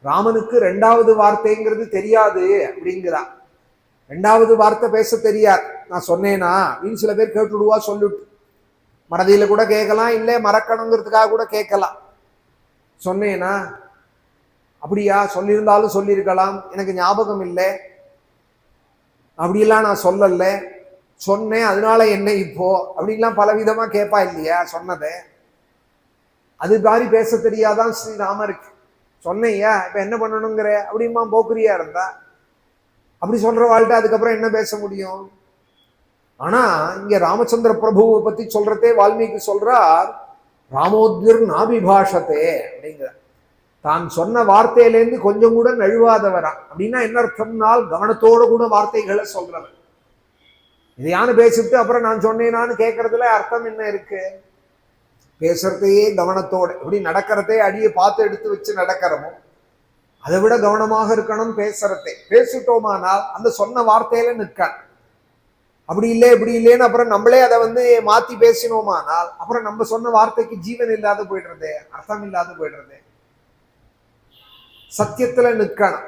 ராமனுக்கு ரெண்டாவது வார்த்தைங்கிறது தெரியாது அப்படிங்கிறார். ரெண்டாவது வார்த்தை பேச தெரியாது. நான் சொன்னேனா அப்படின்னு சில பேர் கேட்டுடுவா, சொல்லிட்டு மறதியில கூட கேட்கலாம், இல்லை மறக்கணுங்கிறதுக்காக கூட கேட்கலாம். சொன்னேனா, அப்படியா, சொல்லியிருந்தாலும் சொல்லியிருக்கலாம், எனக்கு ஞாபகம் இல்லை, அப்படிலாம் நான் சொல்லல, சொன்னேன் அதனால என்ன இப்போ அப்படின்லாம் பலவிதமா கேட்பா இல்லையா சொன்னதை. அது மாதிரி பேச தெரியாதான் ஸ்ரீராமருக்கு. சொன்னையா இப்ப என்ன பண்ணணுங்கிற அப்படிமா போக்குரியா இருந்தா அப்படி சொல்ற வாழ்க்கை அதுக்கப்புறம் என்ன பேச முடியும்? ஆனா இங்க ராமச்சந்திர பிரபுவை பத்தி சொல்றதே வால்மீகி சொல்றார், ராமோத்விர் நாபிபாஷத்தே அப்படிங்கிற. தான் சொன்ன வார்த்தையிலேருந்து கொஞ்சம் கூட நழுவாதவரா. அப்படின்னா என்ன அர்த்தம்னால் கவனத்தோட கூட வார்த்தைகளை சொல்றவர். இதையானு பேசிட்டு அப்புறம் நான் சொன்னேனான்னு கேட்கறதுல அர்த்தம் என்ன இருக்கு? பேசுறதையே கவனத்தோட, எப்படி நடக்கிறதே அடியை பார்த்து எடுத்து வச்சு நடக்கிறோமோ அதை விட கவனமாக இருக்கணும் பேசுறதே. பேசிட்டோமானால் அந்த சொன்ன வார்த்தையில நிற்கான். அப்படி இல்லை இப்படி இல்லைன்னு அப்புறம் நம்மளே அதை வந்து மாத்தி பேசினோமானால் அப்புறம் நம்ம சொன்ன வார்த்தைக்கு ஜீவன் இல்லாத போயிடுறது, அர்த்தம் இல்லாத போயிடுறது. சத்தியத்துல நிற்கணும்.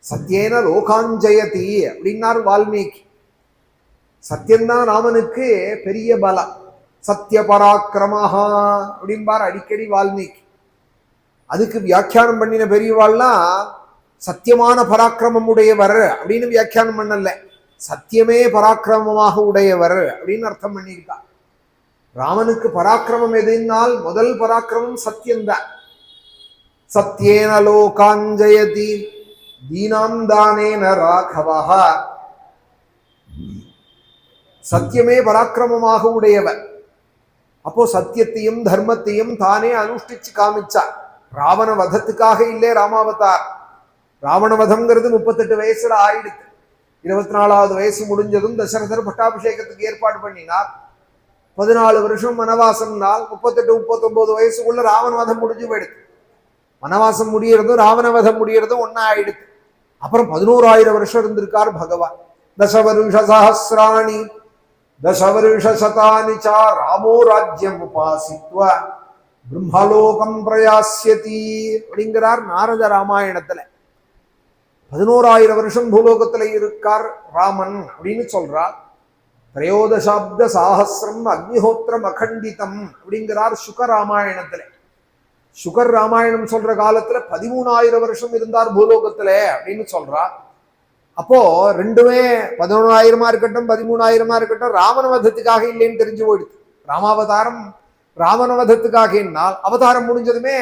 சத்தியேன லோகாஞ்சயதி அப்படின்னார் வால்மீகி. சத்தியம்தான் ராமனுக்கு பெரிய பலம். சத்திய பராக்கிரமஹா அப்படின்பார் அடிக்கடி வால்மீகி. அதுக்கு வியாக்கியானம் பண்ணின பெரியவாள்லாம் சத்தியமான பராக்கிரமம் உடையவர் அப்படின்னு வியாக்கியானம் பண்ணல, சத்தியமே பராக்கிரமமாக உடையவர் அப்படின்னு அர்த்தம் பண்ணியிருக்கா. ராமனுக்கு பராக்கிரமம் எதுனால் முதல் பராக்கிரமம் சத்தியம்தான். சத்தியேன லோகாஞ்சயதி தீனாம் தானேன ராகவஹா. சத்தியமே பராக்கிரமமாக உடையவர். அப்போ சத்தியத்தையும் தர்மத்தையும் தானே அனுஷ்டிச்சு காமிச்சார். ராவண வதத்துக்காக இல்லை ராமாவதார். ராவண வதம்ங்கிறது 38 வயசுல ஆயிடுது. 24வது வயசு முடிஞ்சதும் தசரதர் பட்டாபிஷேகத்துக்கு ஏற்பாடு பண்ணினார். 14 வருஷம் வனவாசம் நாள், 38-39 வயசுக்குள்ள ராவண வதம் முடிஞ்சு போயிடுது. வனவாசம் முடியறதும் ராவண வதம் முடியறதும் ஒன்னா ஆயிடுது. அப்புறம் 11,000 வருஷம் இருந்திருக்கார் பகவான். தசவருஷ சஹசிராணி தசவருஷ சதானி ச ராமோ ராஜ்யம் உபாசித்வ பிரம்மலோகம் பிரயாஸ்யதி அப்படிங்கிறார் நாரத ராமாயணத்துல. 11,000 வருஷம் பூலோகத்துல இருக்கார் ராமன் அப்படின்னு சொல்றார். திரையோதசாப்த சாஹசிரம் அக்னிஹோத்திரம் அகண்டிதம் அப்படிங்கிறார் சுக ராமாயணத்துல. சுகர் ராமாயணம் சொல்ற காலத்துல 13,000 வருஷம் இருந்தார் பூலோகத்துல அப்படின்னு சொல்றார். அப்போ ரெண்டுமே 11,000 இருக்கட்டும் 13,000 இருக்கட்டும் ராவணவதத்துக்காக இல்லைன்னு தெரிஞ்சு போயிடுது. ராமாவதாரம் ராவணவதத்துக்காக என்னால் அவதாரம் முடிஞ்சதுமே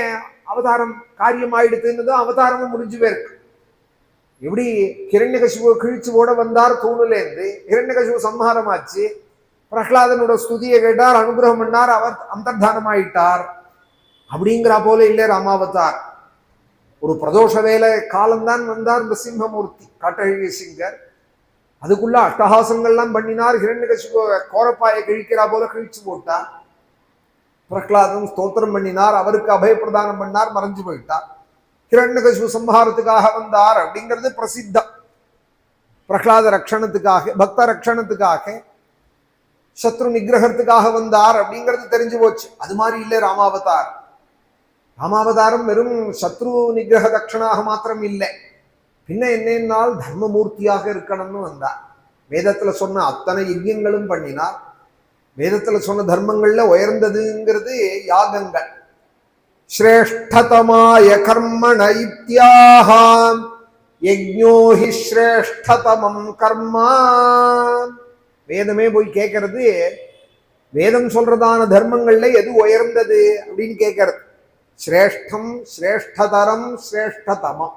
அவதாரம் காரியம் ஆயிடுதுன்னு அவதாரமும் முடிஞ்சு போயிருக்கு. எப்படி ஹிரண்யகசிபுவை கிழிச்சு போட வந்தார் தூணுலேருந்து, ஹிரண்யகசிபு சம்ஹாரம் ஆச்சு. பிரஹ்லாதனோட ஸ்துதியை கேட்டார், அனுகிரகம் பண்ணார், அவர் அந்தர்தானம் ஆயிட்டார். அப்படிங்கிற போல இல்லை ராமாவதார். ஒரு பிரதோஷ வேலை காலம்தான் வந்தார் நரசிம்மமூர்த்தி காட்டழகிய சிங்கர். அதுக்குள்ள அட்டகாசங்கள்லாம் பண்ணினார். ஹிரண்யகசிபுவை கோரப்பாயை கிழிக்கிறா போல கிழிச்சு போட்டார். பிரஹ்லாதன் ஸ்தோத்திரம் பண்ணினார், அவருக்கு அபயப்பிரதானம் பண்ணார், மறைஞ்சு போயிட்டார். ஹிரண்யகசிபு சம்ஹாரத்துக்காக வந்தார் அப்படிங்கிறது பிரசித்தம். பிரஹ்லாத ரக்ஷணத்துக்காக, பக்த ரக்ஷணத்துக்காக, சத்ரு நிகிரகத்துக்காக வந்தார் அப்படிங்கிறது தெரிஞ்சு போச்சு. அது மாதிரி இல்லை ராமாவதார். ராமாவதாரம் வெறும் சத்ரு நிகிரக தட்சணாக மாத்திரம் இல்லை, பின்ன என்னென்னால் தர்மமூர்த்தியாக இருக்கணும்னு வந்தார். வேதத்துல சொன்ன அத்தனை யஜ்யங்களும் பண்ணினார். வேதத்துல சொன்ன தர்மங்கள்ல உயர்ந்ததுங்கிறது யாகங்கள். ஸ்ரேஷ்டதமாய கர்மண இத்யாஹாம் யஜ்ஞோ ஹி ஸ்ரேஷ்டதமம் கர்மா. வேதமே போய் கேட்கறது, வேதம் சொல்றதான தர்மங்கள்ல எது உயர்ந்தது அப்படின்னு கேட்கறது. ஸ்ரேஷ்டம், ஸ்ரேஷ்டதரம், ஸ்ரேஷ்டதமம்,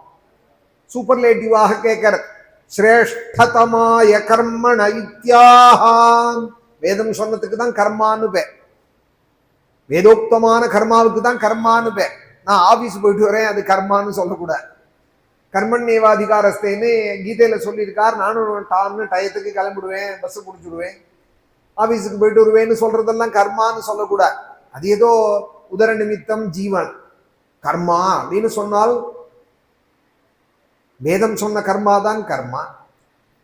சூப்பர்லேட்டிவாக கேட்கறது. சிரேஷ்டதமாய கர்மண இத்யாஹாம். வேதம் சொன்னதுக்கு தான் கர்மான்னு பேர். வேதோக்தமான கர்மாவுக்கு தான் கர்மான்னு பேர். நான் ஆபீஸ் போயிட்டு வரேன், அது கர்மான்னு சொல்லக்கூடாது. கர்மண்யேவாதிகாரஸ்தேன்னு கீதையில சொல்லியிருக்கார். நானும் டயத்துக்கு கிளம்பிடுவேன், பஸ் பிடிச்சிடுவேன், ஆபீஸுக்கு போயிட்டு வருவேன்னு சொல்றதெல்லாம் கர்மான்னு சொல்லக்கூடாது. அது ஏதோ உதர நிமித்தம் ஜீவன் கர்மா அப்படின்னு சொன்னால் வேதம் சொன்ன கர்மா தான் கர்மா.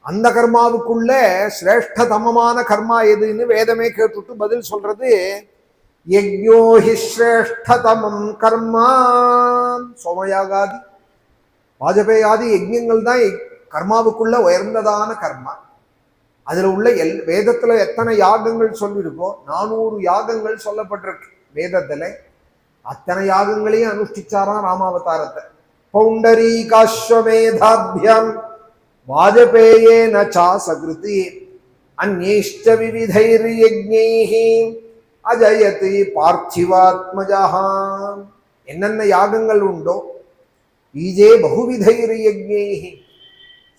அந்த கர்மாவுக்குள்ள சிரேஷ்டதமமான கர்மா எதுன்னு வேதமே கேட்டுட்டு பதில் சொல்றது யஜ்ஞோஹி சிரேஷ்டதமம் கர்மா. சோமயாகாதி வாஜபேயாதி யஜ்ஞங்கள் தான் கர்மாவுக்குள்ள உயர்ந்ததான கர்மா. அதுல உள்ள வேதத்துல எத்தனை யாகங்கள் சொல்லியிருக்கோ 400 யாகங்கள் சொல்லப்பட்டிருக்கு வேதத்துல. அத்தனை யாகங்களையும் அனுஷ்டிச்சாராம் ராமாவதாரத்தை. பௌண்டரீகாஸ்வமேதாபியம் வாஜபேயேன சாசகிருதி அந்யைஷ்ட விவிதைர் யஜ்ஞைஹி அஜயதி பார்த்திவாத்மஜா. என்னென்ன யாகங்கள் உண்டோ ஈஜே பகுவிதைர் யஜ்ஞைஹி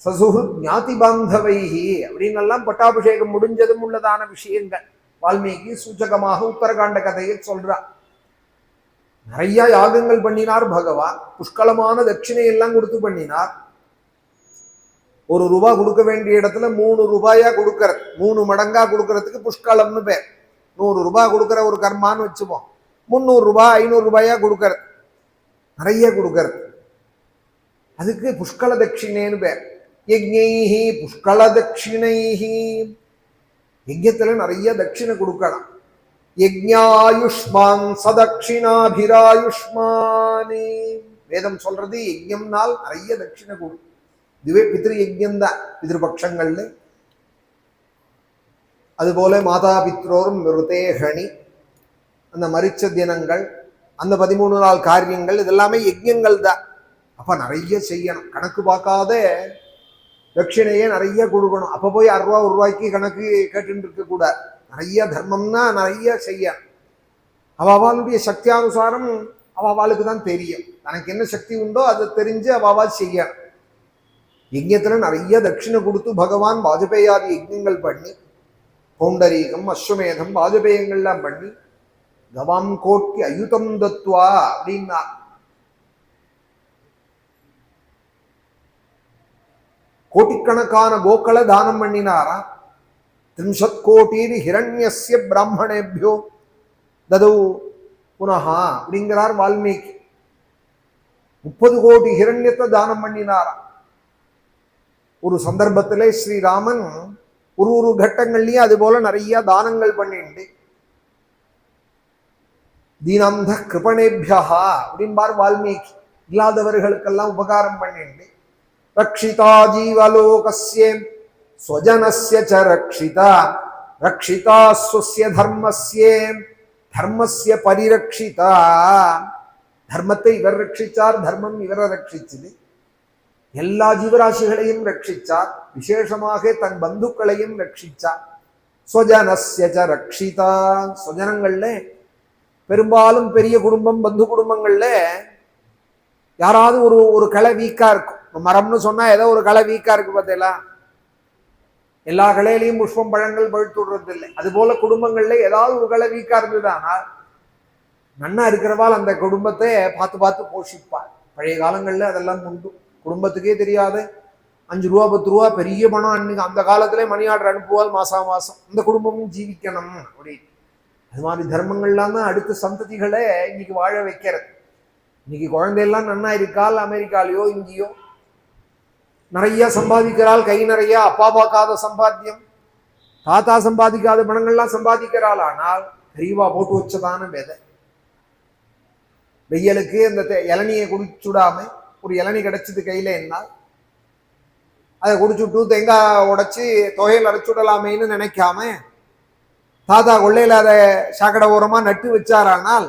சசுஹு ஞாதி பாந்தவைஹி அப்படின்னு எல்லாம் பட்டாபிஷேகம் முடிஞ்சதும் உள்ளதான விஷயங்கள் வால்மீகி சூச்சகமாக உத்தரகாண்ட கதையை சொல்றார். நிறைய யாகங்கள் பண்ணினார் பகவான். புஷ்கலமான தட்சிணை எல்லாம் கொடுத்து பண்ணினார். ₹1 கொடுக்க வேண்டிய இடத்துல 3 ரூபாயா கொடுக்கறது, 3 மடங்கா கொடுக்கறதுக்கு புஷ்கலம்னு பேர். ₹100 கொடுக்கற ஒரு கர்மான்னு வச்சுப்போம், 300 ரூபாய் 500 ரூபாயா கொடுக்கறது, நிறைய கொடுக்கறது. அதுக்கு புஷ்கல தட்சிணேன்னு பேர். யஜ்ஞைஹி புஷ்கல தட்சிணைஹி. யஜ்ஞத்துல நிறைய தட்சிணை கொடுக்கலாம். யஜ்ஞாயுஷ்மான் சதக்ஷிணாபிராயுஷ்மானி. வேதம் சொல்றது யஜ்ஞம்னால் நிறைய தட்சிணை கொடு. இதுவே பித்ரு யஜ்ஞம் தான் பிதிருபக்ஷங்கள்ல. அதுபோல மாதா பித்ரோரும் மிருதேகணி, அந்த மரிச்ச தினங்கள், அந்த 13 நாள் காரியங்கள், இதெல்லாமே யஜ்ஞங்கள் தான். அப்ப நிறைய செய்யணும். கணக்கு பார்க்காத தட்சிணையே நிறைய கொடுக்கணும். அப்ப போய் ₹6 1 ரூபாய்க்கு கணக்கு கேட்டுட்டு இருக்க கூடாது. நிறைய தர்மம்னா நிறைய செய்யணும். அவளுடைய சக்தியானுசாரம் அவளுக்கு தான் தெரியும். தனக்கு என்ன சக்தி உண்டோ அதை தெரிஞ்சு அவள் செய்யணும். யஜ்ஞத்துல நிறைய தட்சிணை கொடுத்து பகவான் வாஜபேயாதி யஜ்ஞங்கள் பண்ணி, பௌண்டரீகம் அஸ்வமேதம் வாஜபேயங்கள்லாம் பண்ணி கவாம் கோட்டி அயுதம் தத்வா அப்படின்னா கோட்டிக்கணக்கான கோக்களை தானம் பண்ணினாரா. 30 கோட்டீர் ஹிரண்யஸ்ய பிராமணேபியோ ததௌ புனஹா அப்படிங்கிறார் வால்மீகி. 30 கோடி ஹிரண்யத்தை தானம் பண்ணினாரா. ஒரு சந்தர்ப்பத்திலே ஸ்ரீராமன் ஒரு கட்டங்கள்லயும் அது போல நிறைய தானங்கள் பண்ணிண்டு தீனந்த கிருபணேபியா அப்படின்பார் வால்மீகி. இல்லாதவர்களுக்கெல்லாம் உபகாரம் பண்ணிண்டு ரக்ஷிதா ஜீவலோகஸ்ய ஸ்வஜனஸ்ய ச ரக்ஷிதா ரக்ஷிதா ஸ்வஸ்ய தர்மஸ்ய தர்மஸ்ய பரிரக்ஷிதா. தர்மத்தை இவர் ரட்சிச்சார், தர்மம் இவரை ரட்சிச்சது. எல்லா ஜீவராசிகளையும் ரட்சிச்சார், விசேஷமாக தன் பந்துக்களையும் ரட்சிச்சார். ஸ்வஜனஸ்ய ச ரக்ஷிதா. ஸ்வஜனங்கள்ல பெரும்பாலும் பெரிய குடும்பம், பந்து குடும்பங்கள்ல யாராவது ஒரு களை வீக்கா இருக்கும். மரம்னு சொன்னா ஏதோ ஒரு களை வீக்கா இருக்கு பார்த்தீங்களா. எல்லா கலையிலையும் புஷ்பம் பழங்கள் பழுத்து விடுறது இல்லை. அது போல குடும்பங்கள்ல ஏதாவது ஒரு களை வீக்கா இருந்ததுனால் நன்னா இருக்கிறவாள் அந்த குடும்பத்தை பார்த்து பார்த்து போஷிப்பார். பழைய காலங்கள்ல அதெல்லாம் உண்டு. குடும்பத்துக்கே தெரியாது. 5 ரூபா 10 ரூபா பெரிய பணம். அன்னைக்கு அந்த காலத்திலே மணி ஆர்டர் அனுப்புவாள் மாசம் மாசம். அந்த குடும்பமும் ஜீவிக்கணும் அப்படின்னு. அது மாதிரி தர்மங்கள்லாம் தான் அடுத்த சந்ததிகளை இன்னைக்கு வாழ வைக்கிறது. இன்னைக்கு குழந்தையெல்லாம் நன்னா இருக்கால், அமெரிக்காலேயோ இங்கேயோ நிறைய சம்பாதிக்கிறாள், கை நிறைய. அப்பா பார்க்காத சம்பாத்தியம், தாத்தா சம்பாதிக்காத பணங்கள்லாம் சம்பாதிக்கிறாள். ஆனால் பெரியவா போட்டு வச்சதான விதை. வெயிலுக்கு அந்த இளநியை குடிச்சுடாம ஒரு இளநி கிடைச்சது கையில என்னால் அதை குடிச்சுட்டு தேங்காய் உடைச்சி தொகையில் அரைச்சுடலாமேன்னு நினைக்காம தாத்தா கொள்ளையில அதை சாக்கடை ஓரமா நட்டு வச்சாரானால்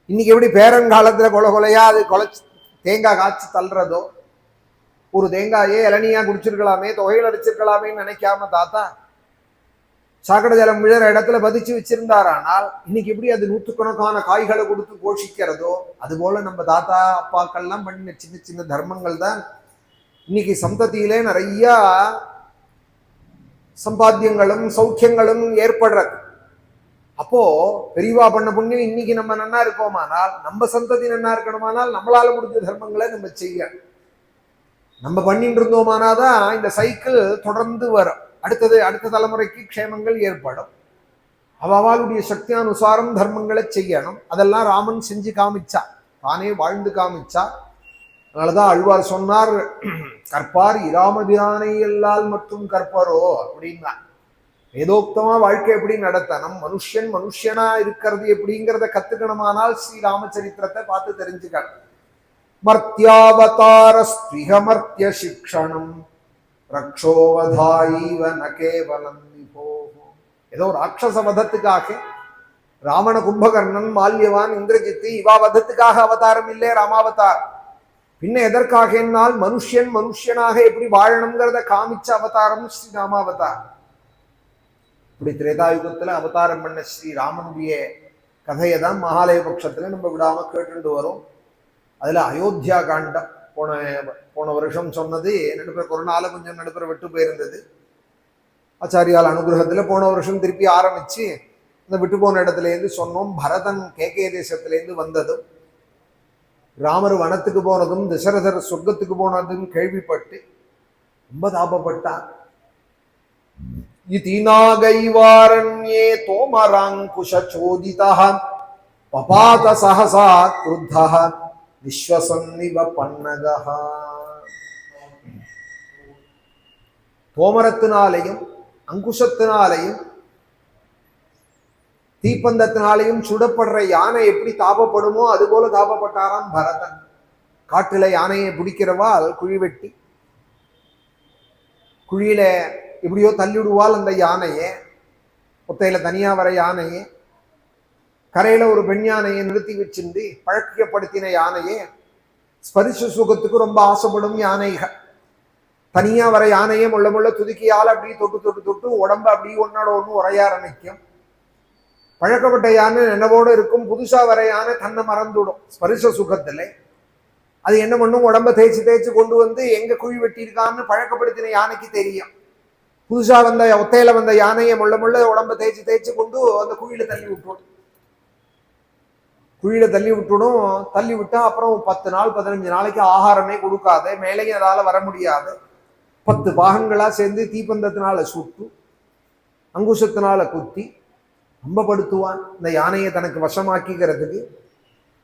இன்னைக்கு எப்படி பேரங்காலத்துல கொலையா அது தேங்காய் காய்ச்சி தள்ளுறதோ, ஒரு தேங்காயே இளநியா குடிச்சிருக்கலாமே, தொகையில் அடிச்சிருக்கலாமேன்னு நினைக்காம தாத்தா சாக்கடை ஜலம் விழுற இடத்துல பதிச்சு வச்சிருந்தாரானால் இன்னைக்கு எப்படி அது 100கணக்கான காய்களை கொடுத்து போஷிக்கிறதோ, அது போல நம்ம தாத்தா அப்பாக்கள்லாம் பண்ணின சின்ன சின்ன தர்மங்கள் தான் இன்னைக்கு சந்ததியிலே நிறைய சம்பாத்தியங்களும் சௌக்கியங்களும் ஏற்படுறது. அப்போ பெரியவா பண்ண புண்ணியம் இன்னைக்கு நம்ம நன்னா இருக்கோமானால், நம்ம சந்ததி நன்னா இருக்கணுமானால் நம்மளால முடிஞ்ச தர்மங்களை நம்ம செய்ய நம்ம பண்ணிட்டு இருந்தோமானாதான் இந்த சைக்கிள் தொடர்ந்து வரும். அடுத்த தலைமுறைக்கு க்ஷேமங்கள் ஏற்படும். அவளுடைய சக்தியானுசாரம் தர்மங்களை செய்யணும். அதெல்லாம் ராமன் செஞ்சு காமிச்சா, தானே வாழ்ந்து காமிச்சா. அதனாலதான் ஆழ்வார் சொன்னார், கற்பார் இராமபிரானை எல்லால் மட்டும் கற்பரோ அப்படின்னா. வேதோக்தமா வாழ்க்கை எப்படி நடத்தணும், மனுஷன் மனுஷனா இருக்கிறது எப்படிங்கிறத கத்துக்கணுமானால் ஸ்ரீ ராமச்சரித்திரத்தை பார்த்து தெரிஞ்சுக்கணும். மர்த்தியாவதார ஸ்ரீஹமர்த்திய சிக்ஷணம் ரக்ஷோவதாயிவ ந கேவலம் விபோ. ஏதோ ராட்சச வதத்துக்காக ராவண, கும்பகர்ணன், மால்யவான், இந்திரஜித்து இவா வதத்துக்காக அவதாரம் இல்லை ராமாவதாரம். பின்ன எதற்காக என்னால் மனுஷன் மனுஷனாக எப்படி வாழணுங்கிறத காமிச்ச அவதாரம் ஸ்ரீ ராமாவதாரம். இப்படி திரேதாயுகத்துல அவதாரம் பண்ண ஸ்ரீ ராமனுடைய கதையை தான் மகாலய பட்சத்துல நம்ம விடாம கேட்டுட்டு வரோம். அதுல அயோத்தியா காண்டம் போன வருஷம் சொன்னது நடுப்புற கொரோனால கொஞ்சம் நடுப்புற விட்டு போயிருந்தது. ஆச்சாரியால் அனுகிரகத்துல போன வருஷம் திருப்பி ஆரம்பிச்சு இந்த விட்டு போன இடத்துல இருந்து சொன்னோம். பரதன் கேகே தேசத்திலேருந்து வந்ததும், ராமர் வனத்துக்கு போனதும், தசரதர் சொர்க்கத்துக்கு போனதும் கேள்விப்பட்டு ரொம்ப தாபப்பட்டான். இதிநாகைவாரண்யே தோமராங்குஷோதிதः பபாத சஹசா க்ருத்தः விஸ்வசன்னிவ பன்னகः. தோமரத்தினாலையும் அங்குஷத்தினாலையும் தீப்பந்தத்தினாலையும் சுடப்படுற யானை எப்படி தாபப்படுமோ அதுபோல தாபப்பட்டாராம் பரதன். காட்டுல யானையை பிடிக்கிறவால் குழி வெட்டி குழியில எப்படியோ தள்ளிவிடுவாள் அந்த யானையை. ஒத்தையில தனியா வர யானையை கரையில ஒரு பெண் யானையை நிறுத்தி வச்சிருந்து பழக்கப்படுத்தின யானையே. ஸ்பரிச சுகத்துக்கு ரொம்ப ஆசைப்படும் யானைகள். தனியா வர யானையை முள்ள முள்ள துதுக்கியால் அப்படி தொட்டு தொட்டு தொட்டு உடம்பு அப்படி ஒன்னோட ஒன்று உரைய ஆரம்பிக்கும். பழக்கப்பட்ட யானை நினைவோடு இருக்கும். புதுசா வர யானை தன்னை மறந்துவிடும் ஸ்பரிச சுகத்துல. அது என்ன பண்ணும், உடம்ப தேய்ச்சி தேய்ச்சி கொண்டு வந்து எங்க குழி வெட்டியிருக்கான்னு பழக்கப்படுத்தின யானைக்கு தெரியும். புதுசா வந்த ஒத்தையில வந்த யானையை முள்ள முள்ள உடம்ப தேய்ச்சி தேய்ச்சி கொண்டு அந்த குழியில தள்ளி விட்டுடும். குழியில தள்ளி விட்டுடும். தள்ளி விட்டா அப்புறம் 10 நாள் 15 நாளைக்கு ஆகாரமே கொடுக்காது. மேலேயும் அதால வர முடியாது. 10 பாகங்களா சேர்ந்து தீப்பந்தத்தினால சுட்டு அங்குஷத்தினால குத்தி ரொம்ப படுத்துவான் இந்த யானையை தனக்கு வசமாக்கிக்கிறதுக்கு.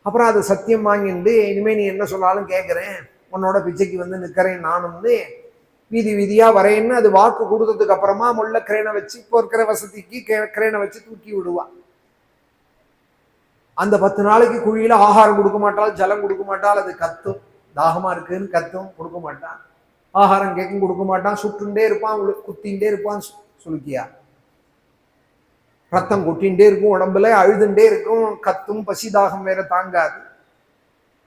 அப்புறம் அது சத்தியம் வாங்கிட்டு, இனிமே நீ என்ன சொன்னாலும் கேட்குறேன், உன்னோட பிச்சைக்கு வந்து நிற்கிறேன் நானும்னு வீதி வீதியா வரேன்னு அது வாக்கு கொடுத்ததுக்கு அப்புறமா முள்ள கிரேனை வச்சு, இப்போ இருக்கிற வசதிக்கு கிரேனை வச்சு தூக்கி விடுவான். அந்த 10 நாளைக்கு குழியில ஆகாரம் கொடுக்க மாட்டால், ஜலம் கொடுக்க மாட்டால். அது கத்தும், தாகமா இருக்குன்னு கத்தும், கொடுக்க மாட்டான். ஆகாரம் கேட்கும், கொடுக்க மாட்டான். சுட்டுண்டே இருப்பான், குத்தின்ண்டே இருப்பான். சுலுக்கியா ரத்தம் கொட்டின்ண்டே இருக்கும், உடம்புல அழுதுண்டே இருக்கும், கத்தும், பசி தாகம் வேற தாங்காது.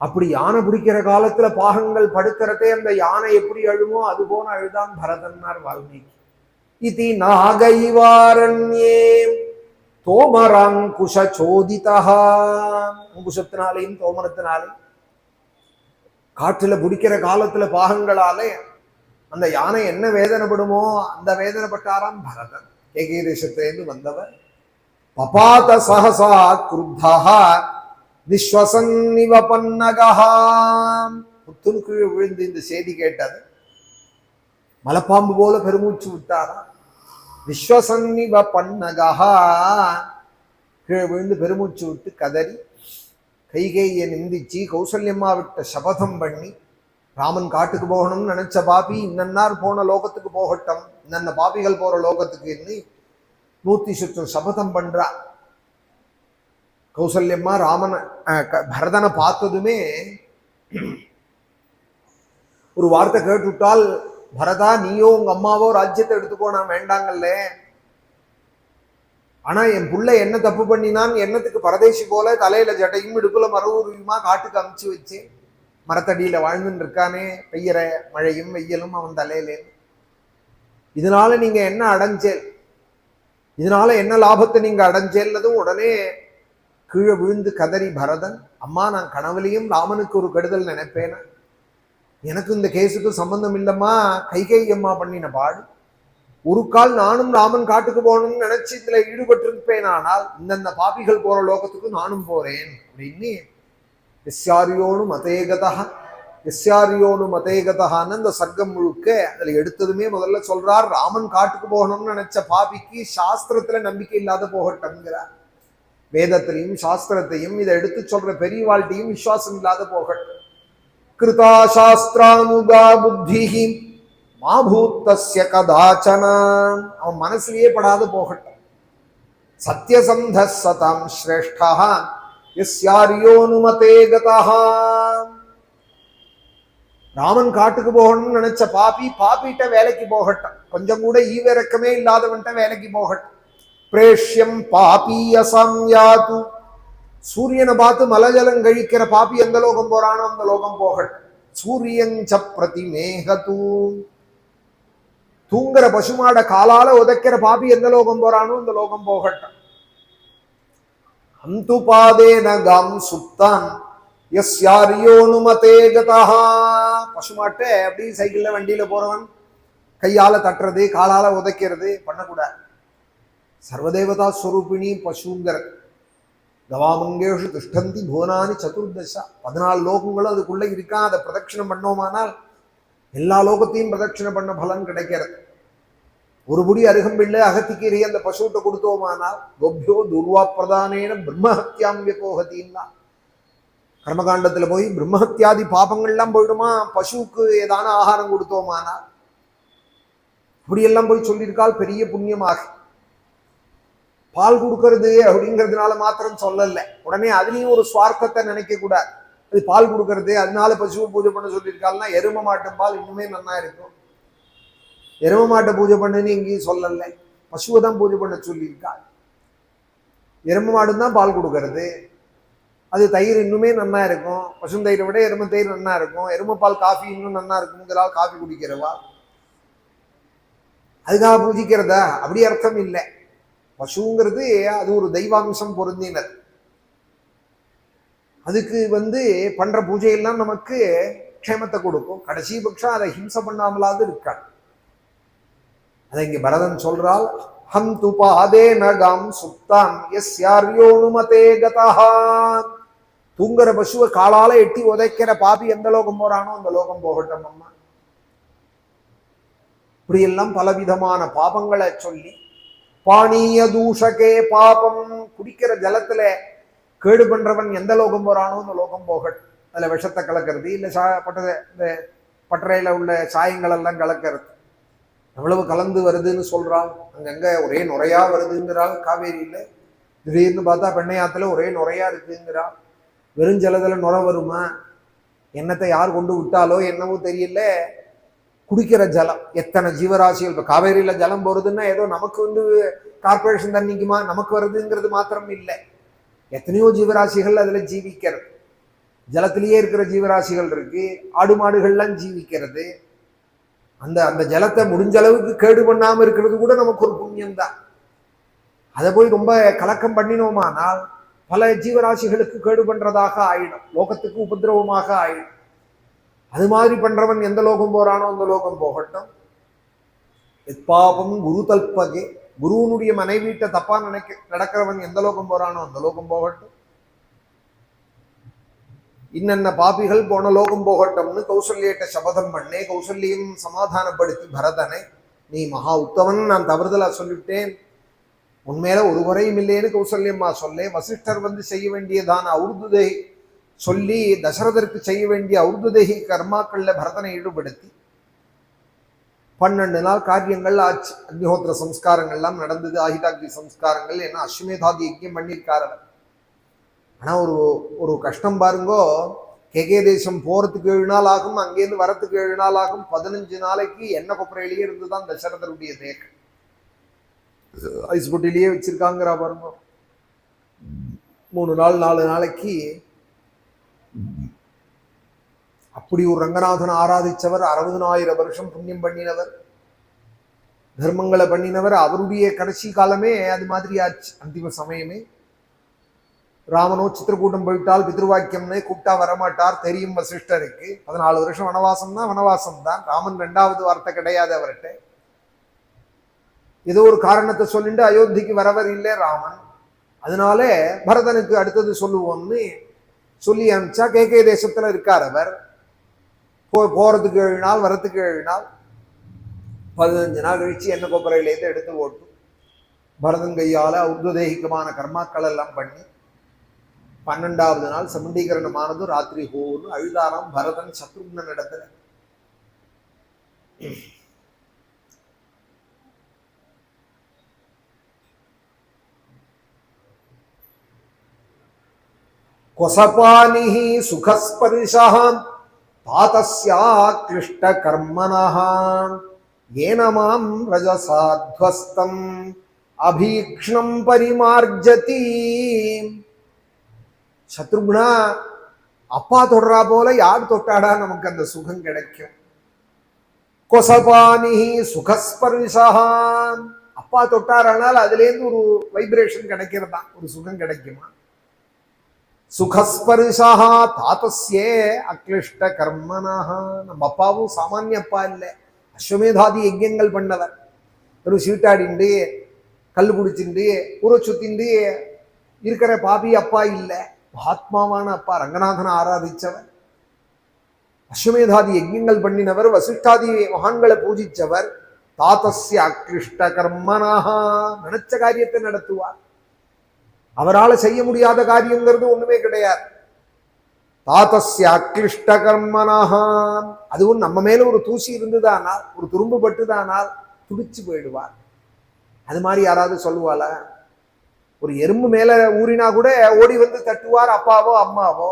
அப்படி யானை பிடிக்கிற காலத்துல பாகங்கள் படுக்கிறதே அந்த யானை எப்படி அழுமோ அது போன அழுதான் பரதன்னார் வால்மீகி. இதி நாகைவாரண்யே தோமராங்குஷோதிதா. அங்குஷத்தினாலையும் தோமரத்தினாலையும் காட்டுல பிடிக்கிற காலத்துல பாகங்களாலே அந்த யானை என்ன வேதனைப்படுமோ அந்த வேதனைப்பட்டாராம் பரதன். கேகே தேசத்திலிருந்து வந்தவர். பபாத சஹசா க்ருத்தः விஸ்வசன்னிவ பன்னகः. புத்துன் கீழே விழுந்து இந்த செய்தி கேட்டது. மலைப்பாம்பு போல பெருமூச்சு விட்டாரா. விஸ்வசன்னிவ பன்னகः கீழே விழுந்து பெருமூச்சு விட்டு கதறி கைகேயை நிந்திச்சு கௌசல்யம்மா விட்ட சபதம் பண்ணி, ராமன் காட்டுக்கு போகணும்னு நினைச்ச பாபி இன்னன்னார் போன லோகத்துக்கு போகட்டும், இன்னன்ன பாபிகள் போற லோகத்துக்கு இன்னி 100 சுற்றம் சபதம் பண்றா. கௌசல்யம்மா ராமன் பரதனை பார்த்ததுமே ஒரு வார்த்தை கேட்டுவிட்டால், பரதா நீயோ உங்க அம்மாவோ ராஜ்யத்தை எடுத்துக்கோ, நான் வேண்டாங்கல்ல. ஆனா என் புள்ள என்ன தப்பு பண்ணினான், என்னத்துக்கு பரதேசி போல தலையில ஜட்டையும் இடுப்புல மரவுருவியுமா காட்டுக்கு அமுச்சு வச்சு மரத்தடியில வாழ்ந்துன்னு இருக்கானே, பெய்யற மழையும் வெயிலும் அவன் தலையில. இதனால நீங்க என்ன அடைஞ்சேல், இதனால என்ன லாபத்தை நீங்க அடைஞ்சேல்லதும் உடனே கீழே விழுந்து கதறி பரதன், அம்மா நான் கனவுலையும் ராமனுக்கு ஒரு கெடுதல் நினைப்பேன, எனக்கு இந்த கேஸுக்கு சம்பந்தம் இல்லம்மா, கைகேயி அம்மா பண்ணின பாடு. ஒரு கால் நானும் ராமன் காட்டுக்கு போகணும்னு நினைச்சு இதுல ஈடுபட்டிருப்பேன், ஆனால் இந்தந்த பாப்பிகள் போற லோகத்துக்கு நானும் போறேன் அப்படின்னு எஸ்யாரியோனு மதேகதா எஸ்யாரியோனு மதேகதான்னு அந்த சர்க்கம் முழுக்க அதுல எடுத்ததுமே முதல்ல சொல்றார், ராமன் காட்டுக்கு போகணும்னு நினைச்ச பாப்பிக்கு சாஸ்திரத்துல நம்பிக்கை இல்லாத போகட்டும்ங்கிறார். வேதத்திலையும் சாஸ்திரத்தையும் இதை எடுத்து சொல்ற பெரியவாழ்த்தையும் விசுவாசம் இல்லாத போகட்டும். கிருதா சாஸ்திரானுகா புத்திஹி மாபூத்தஸ்ய கதாச்சன, அவன் மனசுலயே படாத போகட்டும். சத்யசந்த சதம் ஸ்ரேஷ்டா யஸ்யாரியோனுமதே கதஹ. ராமன் காட்டுக்கு போகணும்னு நினைச்ச பாப்பிட்ட வேலைக்கு போகட்டும். கொஞ்சம் கூட ஈவிரக்கமே இல்லாதவன்ட்ட வேலைக்கு போகட்டும். பிரேஷ்யம் பாபீயசம் யாது, சூரியனை பார்த்து மலஜலம் கழிக்கிற பாப்பி எந்த லோகம் போறானோ அந்த லோகம் போகட்டும். சூரியஞ்ச பிரதிமேகதூ, தூங்குற பசுமாட காலால உதைக்கிற பாப்பி எந்த லோகம் போறானோ அந்த லோகம் போகட்டும். அந்து பாதேன கம் சுத்தம் யஸ்யாரியோனுமதே கதஹ. பசுமாட்ட அப்படி சைக்கிள்ல வண்டியில போறவன் கையால தட்டுறது காலால உதைக்கிறது பண்ணக்கூடாது. சர்வதேவதா ஸ்வரூபிணி பசுங்கிற கவாமங்கேஷு திஷ்டந்தி புவனானி சதுர்தசா, 14 லோகங்களும் அதுக்குள்ள இருக்கா. அதை பிரதட்சிணம் பண்ணோமானால் எல்லா லோகத்தையும் பிரதட்சிணம் பண்ண பலன் கிடைக்கிறது. ஒரு புடி அருகம்பிள்ளை அகத்திக்கீரை அந்த பசுவிட்ட கொடுத்தோமானால் கோபியோ துர்வா பிரதானேன பிரம்மஹத்தியாம் வியபோகத்தின்னா, கர்மகாண்டத்துல போய் பிரம்மஹத்தியாதி பாபங்கள்லாம் போயிடுமா பசுவுக்கு ஏதான ஆகாரம் கொடுத்தோமானால். இப்படியெல்லாம் போய் சொல்லியிருக்கால் பெரிய புண்ணியமாக. பால் கொடுக்கறது அப்படிங்கிறதுனால மாத்திரம் சொல்லல, உடனே அதுலயும் ஒரு சுவார்த்தத்தை நினைக்க கூடாது. அது பால் கொடுக்கறது அதனால பசுவை பூஜை பண்ண சொல்லியிருக்காள்னா எரும மாட்டும் பால் இன்னுமே நல்லா இருக்கும். எரும மாட்டை பூஜை பண்ணுன்னு எங்கேயும் சொல்லலை, பசுவை தான் பூஜை பண்ண சொல்லியிருக்காள். எரும மாடு தான் பால் கொடுக்கறது, அது தயிர் இன்னுமே நல்லா இருக்கும். பசுந்தயிரை விட எரும தயிர் நல்லா இருக்கும். எரும பால் காஃபி இன்னும் நல்லா இருக்குங்கிறா காஃபி குடிக்கிறவா அதுக்காக பூஜிக்கிறதா? அப்படி அர்த்தம் இல்லை. பசுங்கிறது அது ஒரு தெய்வாம்சம் பொருந்தினர். அதுக்கு பண்ற பூஜையெல்லாம் நமக்கு க்ஷேமத்தை கொடுக்கும். கடைசி பட்சம் அதை ஹிம்சை பண்ணாமலாவது இருக்காள். அதை இங்க பரதன் சொல்றால், ஹம் து பாதே நகம் சுத்தாம் யஸ்யார்யோனுமதே கதஹ. தூங்குற பசுவை காலால எட்டி உதைக்கிற பாப்பி எந்த லோகம் போறானோ அந்த லோகம் போகட்டும் அம்மா. இப்படியெல்லாம் பலவிதமான பாபங்களை சொல்லி, பானீய தூஷகே பாபம், குடிக்கிற ஜலத்துல கேடு பண்றவன் எந்த லோகம் போறானோ அந்த லோகம் போகட்டும். அதுல விஷத்தை கலக்கிறது, இல்ல இந்த பட்டறையில உள்ள சாயங்கள் எல்லாம் கலக்கிறது, எவ்வளவு கலந்து வருதுன்னு சொல்றாள். அங்கங்க ஒரே நுரையா வருதுங்கிறாள். காவேரியில திடீர்னு பார்த்தா பெண்ணையாத்துல ஒரே நுரையா இருக்குங்கிறாள். வெறுஞ்சலத்துல நுரை வருமா? எண்ணத்தை யார் கொண்டு விட்டாலோ என்னவோ தெரியல. குடிக்கிற ஜலம் எத்தனை ஜீவராசிகள். இப்ப காவேரியில ஜலம் போறதுன்னா ஏதோ நமக்கு கார்பரேஷன் தண்ணிக்குமா நமக்கு வருதுங்கிறது மாத்திரம் இல்லை. எத்தனையோ ஜீவராசிகள் அதுல ஜீவிக்கிறது. ஜலத்திலேயே இருக்கிற ஜீவராசிகள் இருக்கு. ஆடு மாடுகள்லாம் ஜீவிக்கிறது. அந்த அந்த ஜலத்தை முடிஞ்ச அளவுக்கு கேடு பண்ணாம இருக்கிறது கூட நமக்கு ஒரு புண்ணியம்தான். அதை போய் ரொம்ப கலக்கம் பண்ணினோமானால் பல ஜீவராசிகளுக்கு கேடு பண்றதாக ஆயிடும், லோகத்துக்கு உபதிரவமாக ஆயிடும். அது மாதிரி பண்றவன் எந்த லோகம் போறானோ அந்த லோகம் போகட்டும். பாபம் குரு தல்பகே, குருவனுடைய மனைவிட்ட தப்பா நடக்கிறவன் எந்த லோகம் போறானோ அந்த லோகம் போகட்டும். இன்னென்ன பாபிகள் போன லோகம் போகட்டும்னு கௌசல்யிட்ட சபதம் பண்ணே. கௌசல்யம் சமாதானப்படுத்தி பரதனை, நீ மகா உத்தவன், நான் தவறுதலா சொல்லிவிட்டேன், உண்மையில ஒரு குறையும் இல்லைன்னு கௌசல்யம்மா சொல்லே. வசிஷ்டர் செய்ய வேண்டியதான அவுர்துதை சொல்லி தசரதற்கு செய்ய வேண்டிய அவுர்துதேகி கர்மாக்கள்ல பரதனை ஈடுபடுத்தி 12 நாள் காரியங்கள் ஆச்சு. அக்னிஹோத்திர சம்ஸ்காரங்கள்லாம் நடந்தது, ஆஹிதாக்னி சம்ஸ்காரங்கள், ஏன்னா அஸ்வமேதாதி யஜ்யம் பண்ணியிருக்காரு. ஆனா ஒரு கஷ்டம் பாருங்கோ. கேகே தேசம் போறதுக்கு 7 நாள் ஆகும், அங்கேருந்து வரத்துக்கு 7 நாள் ஆகும். 15 நாளைக்கு எண்ணெய் கொப்பரையிலேயே இருந்துதான் தசரதருடைய தேக்கம். ஐஸ் பொட்டிலேயே வச்சிருக்காங்கிறா பாருங்க. 3 நாள் 4 நாளைக்கு அப்படி ஒரு ரங்கநாதன் ஆராதிச்சவர், 60,000 வருஷம் புண்ணியம் பண்ணினவர், தர்மங்களை பண்ணினவர். அவருடைய கடைசி காலமே அது மாதிரி ஆச்சு. அந்திம சமயமே ராமனோ சித்திரக்கூட்டம் போயிட்டால் பித்ருவாக்கியம்னு கூப்பிட்டா வரமாட்டார், தெரியும் வசிஷ்டருக்கு. 14 வருஷம் வனவாசம் தான், வனவாசம் தான். ராமன் 2வது வார்த்தை கிடையாது அவர்கிட்ட. ஏதோ ஒரு காரணத்தை சொல்லிட்டு அயோத்திக்கு வரவர் இல்லை ராமன். அதனால பரதனுக்கு அடுத்தது சொல்லுவோம்னு சொல்லி அனுப்பிச்சா, கேகே தேசத்துல இருக்கார் அவர். போறதுக்கு 7 நாள், வரத்துக்கு 7 நாள், 15 நாள் கழிச்சு என்ன கொப்பரையிலேருந்து எடுத்து ஓட்டு பரதன் கையால உத்வேகிகமான கர்மாக்கள் எல்லாம் பண்ணி 12வது நாள் சமண்டீகரணமானது. ராத்திரி ஹோன்னு அழுதாராம் பரதன் சத்ருக்னன் இடத்துல. கொசபானிஹி சுகஸ்பரிஷாம் தாதஸ்யா கிருஷ்ட கர்மனஹ ஏனமாம் ரஜசாத்வஸ்தம் அபீக்ஷ்ணம் பரிமார்ஜதி. சத்ருக்னா, அப்பா தொடுறா போல யார் தொட்டாடா நமக்கு அந்த சுகம் கிடைக்கும். கொசபானிஹி சுகஸ்பரிஷா, அப்பா தொட்டாரானால் அதுல இருந்து ஒரு வைப்ரேஷன் கிடைக்கிறதா, ஒரு சுகம் கிடைக்குமா. சுகஸ்பரிஷா தாத்தஸ்யே அக்லிஷ்ட கர்மனஹ, நம்ம அப்பாவும் சாமானிய அப்பா இல்லை, அஸ்வமேதாதி யஜ்யங்கள் பண்ணவர். ஒரு சீட்டாடிண்டு கல் குடிச்சுண்டு ஊரை சுத்திண்டு இருக்கிற பாபி அப்பா இல்லை, ஆத்மாவான அப்பா. ரங்கநாதனை ஆராதிச்சவர், அஸ்வமேதாதி யஜ்யங்கள் பண்ணினவர், வசிஷ்டாதி மகான்களை பூஜிச்சவர். தாத்தஸ்ய அக்லிஷ்ட கர்மனஹ, நினைச்ச காரியத்தை நடத்துவார். அவரால் செய்ய முடியாத காரியங்கிறது ஒண்ணுமே கிடையாது. தாத்தஸ்ய அக்லிஷ்ட கர்மனஹ, அதுவும் நம்ம மேல ஒரு தூசி இருந்துதானால், ஒரு துரும்பு பட்டுதானால் துடிச்சு போயிடுவார். அது மாதிரி யாராவது சொல்லுவாளா? ஒரு எறும்பு மேல ஊறினா கூட ஓடி வந்து தட்டுவார் அப்பாவோ அம்மாவோ.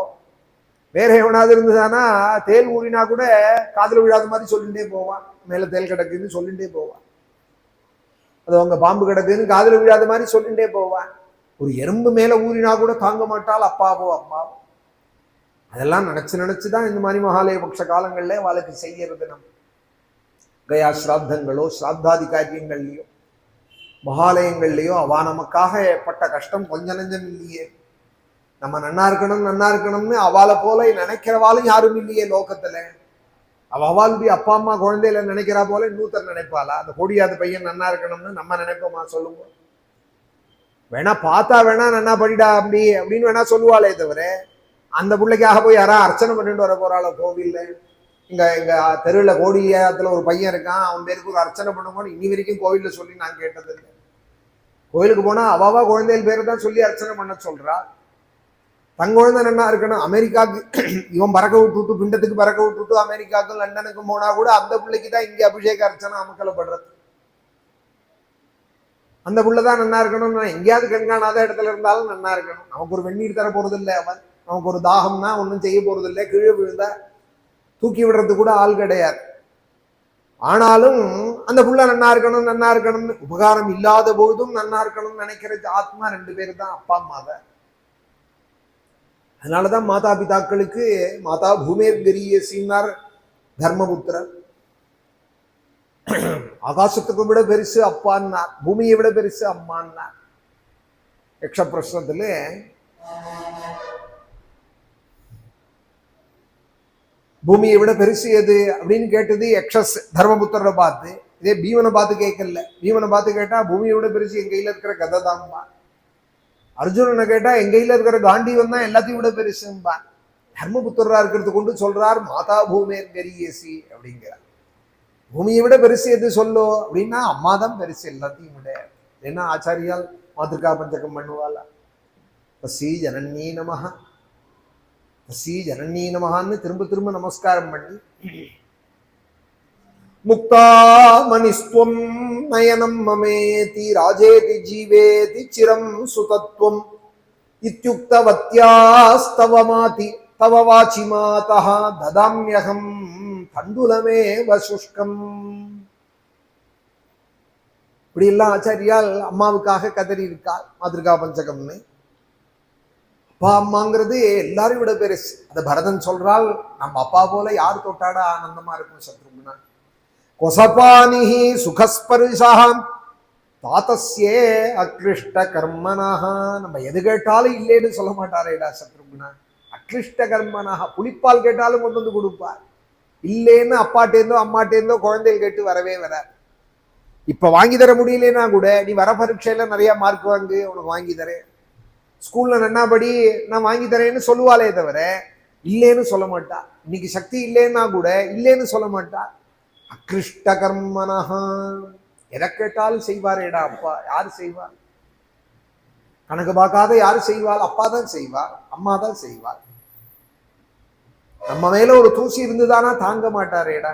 வேற எவனாவது இருந்ததானா தேல் ஊறினா கூட காதுல விழாத மாதிரி சொல்லிட்டே போவான், மேல தேல் கிடக்குன்னு சொல்லிட்டே போவான். அது அவங்க பாம்பு கிடக்குன்னு காதுல விழாத மாதிரி சொல்லிட்டே போவான். ஒரு எறும்பு மேல ஊறினா கூட தாங்க மாட்டால் அப்பாவோ அம்மாவோ. அதெல்லாம் நினைச்சுதான் இந்த மாதிரி மகாலய பட்ச காலங்கள்ல வாழ்க்கை செய்யறது. நம்ம கயா ஸ்ராத்தங்களோ ஸ்ராத்தாதி காரியங்கள்லையோ மகாலயங்கள்லையோ அவ நமக்காக பட்ட கஷ்டம் கொஞ்ச நெஞ்சம் இல்லையே. நம்ம நன்னா இருக்கணும்னு அவளை போல நினைக்கிறவாலும் யாரும் இல்லையே லோகத்துல. அவளுடைய அப்பா அம்மா குழந்தையில நினைக்கிறா போல இன்னொருத்தர் நினைப்பாளா? அந்த கொடியாத பையன் நன்னா இருக்கணும்னு நம்ம நினைப்போமா சொல்லுங்க? வேணா பார்த்தா வேணா நன்னா படிடா அப்படின்னு வேணா சொல்லுவாளே தவிர, அந்த பிள்ளைக்காக போய் யாரா அர்ச்சனை பண்ணிட்டு வர போறாளோ கோவில்ல? எங்க தெருவில் கோடியாத்துல ஒரு பையன் இருக்கான், அவன் பேருக்கு ஒரு அர்ச்சனை பண்ணுவோம்னு இனி வரைக்கும் கோவில்ல சொல்லி நான் கேட்டதில்லை. கோயிலுக்கு போனா அவாவா குழந்தைகள் பேரை தான் சொல்லி அர்ச்சனை பண்ண சொல்றா. தன் குழந்தை நன்னா இருக்கணும். அமெரிக்காவுக்கு இவன் பறக்க விட்டுட்டு, பிண்டத்துக்கு பறக்க விட்டுட்டு அமெரிக்காவுக்கும் லண்டனுக்கும் போனா கூட அந்த பிள்ளைக்கு தான் இங்க அபிஷேக அர்ச்சனை அமக்கலப்படுறது. அந்த பிள்ளைதான் நன்னா இருக்கணும். எங்கேயாவது கண்காணாத இடத்துல இருந்தாலும் நன்னா இருக்கணும். நமக்கு ஒரு வெந்நீர் தர போறது இல்லை அவன். நமக்கு ஒரு தாகம்னா ஒன்றும் செய்ய போறது இல்லை. கீழே விழுந்தா தூக்கி விடுறது கூட ஆள் கிடையாது. ஆனாலும் அந்த புள்ள நன்னா இருக்கணும்னு உபகாரம் இல்லாத போதும் நன்னா இருக்கணும்னு நினைக்கிறது ஆத்மா 2 பேர் தான், அப்பா அம்மா தான். அதனாலதான் மாதா பிதாக்களுக்கு மாதா பூமேர் கரியசின்னார் தர்மபுத்திரர். ஆகாசத்துக்கு விட பெருசு அப்பான்னார், பூமியை விட பெருசு அம்மான்னார். யக்ஷ பிரஷ்னத்துல பூமியை விட பெருசு எது அப்படின்னு கேட்டது யக்ஷஸ் தர்மபுத்திரரை பார்த்து. இதே பீமனை பார்த்து கேட்கல. பீமனை பார்த்து கேட்டா பூமியை விட பெருசு என் கையில இருக்கிற கதை தான்பா. அர்ஜுனனை கேட்டா என் கையில இருக்கிற காண்டீவன் தான் எல்லாத்தையும் விட பெருசும்பா. தர்மபுத்திரரா இருக்கிறது கொண்டு சொல்றார் மாதா பூமேர் கரியசி அப்படிங்கிறார். பூமியை விட பெருசு எது சொல்லோ அப்படின்னா அம்மா தான் பெருசு எல்லாத்தையும் விட. ஏன்னா ஆச்சாரியால் மாத்திருக்கா பஞ்சகம் பண்ணுவாளா? பசி ஜனநீ நமஹ, பசி ஜனநீ நமஹான்னு திரும்ப நமஸ்காரம் பண்ணி, முக்தா மணிஸ்துவம் நயனம் மமேதி ராஜேதி ஜீவேதி சிரம் சுதத்வம் இத்யுக்தவத்யாஸ்தவமாதி தவ வாசி மாதஹ ததாம்யகம் தண்டுலமேவ சுஷ்கம். இப்படி எல்லாம் ஆச்சாரியால் அம்மாவுக்காக கதறி இருக்காள். மாத்திருக்கா பஞ்சகம்னு அப்பா அம்மாங்கிறது எல்லாரும் விட பெருசு. அதை பரதன் சொல்றால், நம்ம அப்பா போல யார் தொட்டாடா ஆனந்தமா இருக்கும் சத்ருகுணா. கொசபானிஹி சுகஸ்பரிஷாம் தாத்தஸ்யே அக்லிஷ்ட கர்மனாக, நம்ம எது கேட்டாலும் இல்லைன்னு சொல்ல மாட்டாரேடா சத்ருகுணா. அக்லிஷ்ட கர்மனாக, புளிப்பால் கேட்டாலும் கொண்டு வந்து கொடுப்பார். இல்லைன்னு அப்பாட்டேருந்தோ அம்மாட்டேருந்தோ குழந்தைகள் கேட்டு வரவே வராது. இப்ப வாங்கி தர முடியலன்னா கூட நீ வர பரீட்சையில நிறைய மார்க் வாங்கு, உனக்கு வாங்கி தரேன், ஸ்கூல்ல நன்னாபடி நான் வாங்கி தரேன்னு சொல்லுவாளே தவிர இல்லைன்னு சொல்ல மாட்டா. இன்னைக்கு சக்தி இல்லைன்னா கூட இல்லைன்னு சொல்ல மாட்டா. அக்லிஷ்ட கர்மனஹா, எதை கேட்டாலும் செய்வாரேடா அப்பா. யாரு செய்வார்? கணக்கு பார்க்காத யாரு செய்வாள்? அப்பா தான் செய்வார், அம்மா தான் செய்வார். நம்ம மேல ஒரு தூசி இருந்துதானா தாங்க மாட்டாரேடா.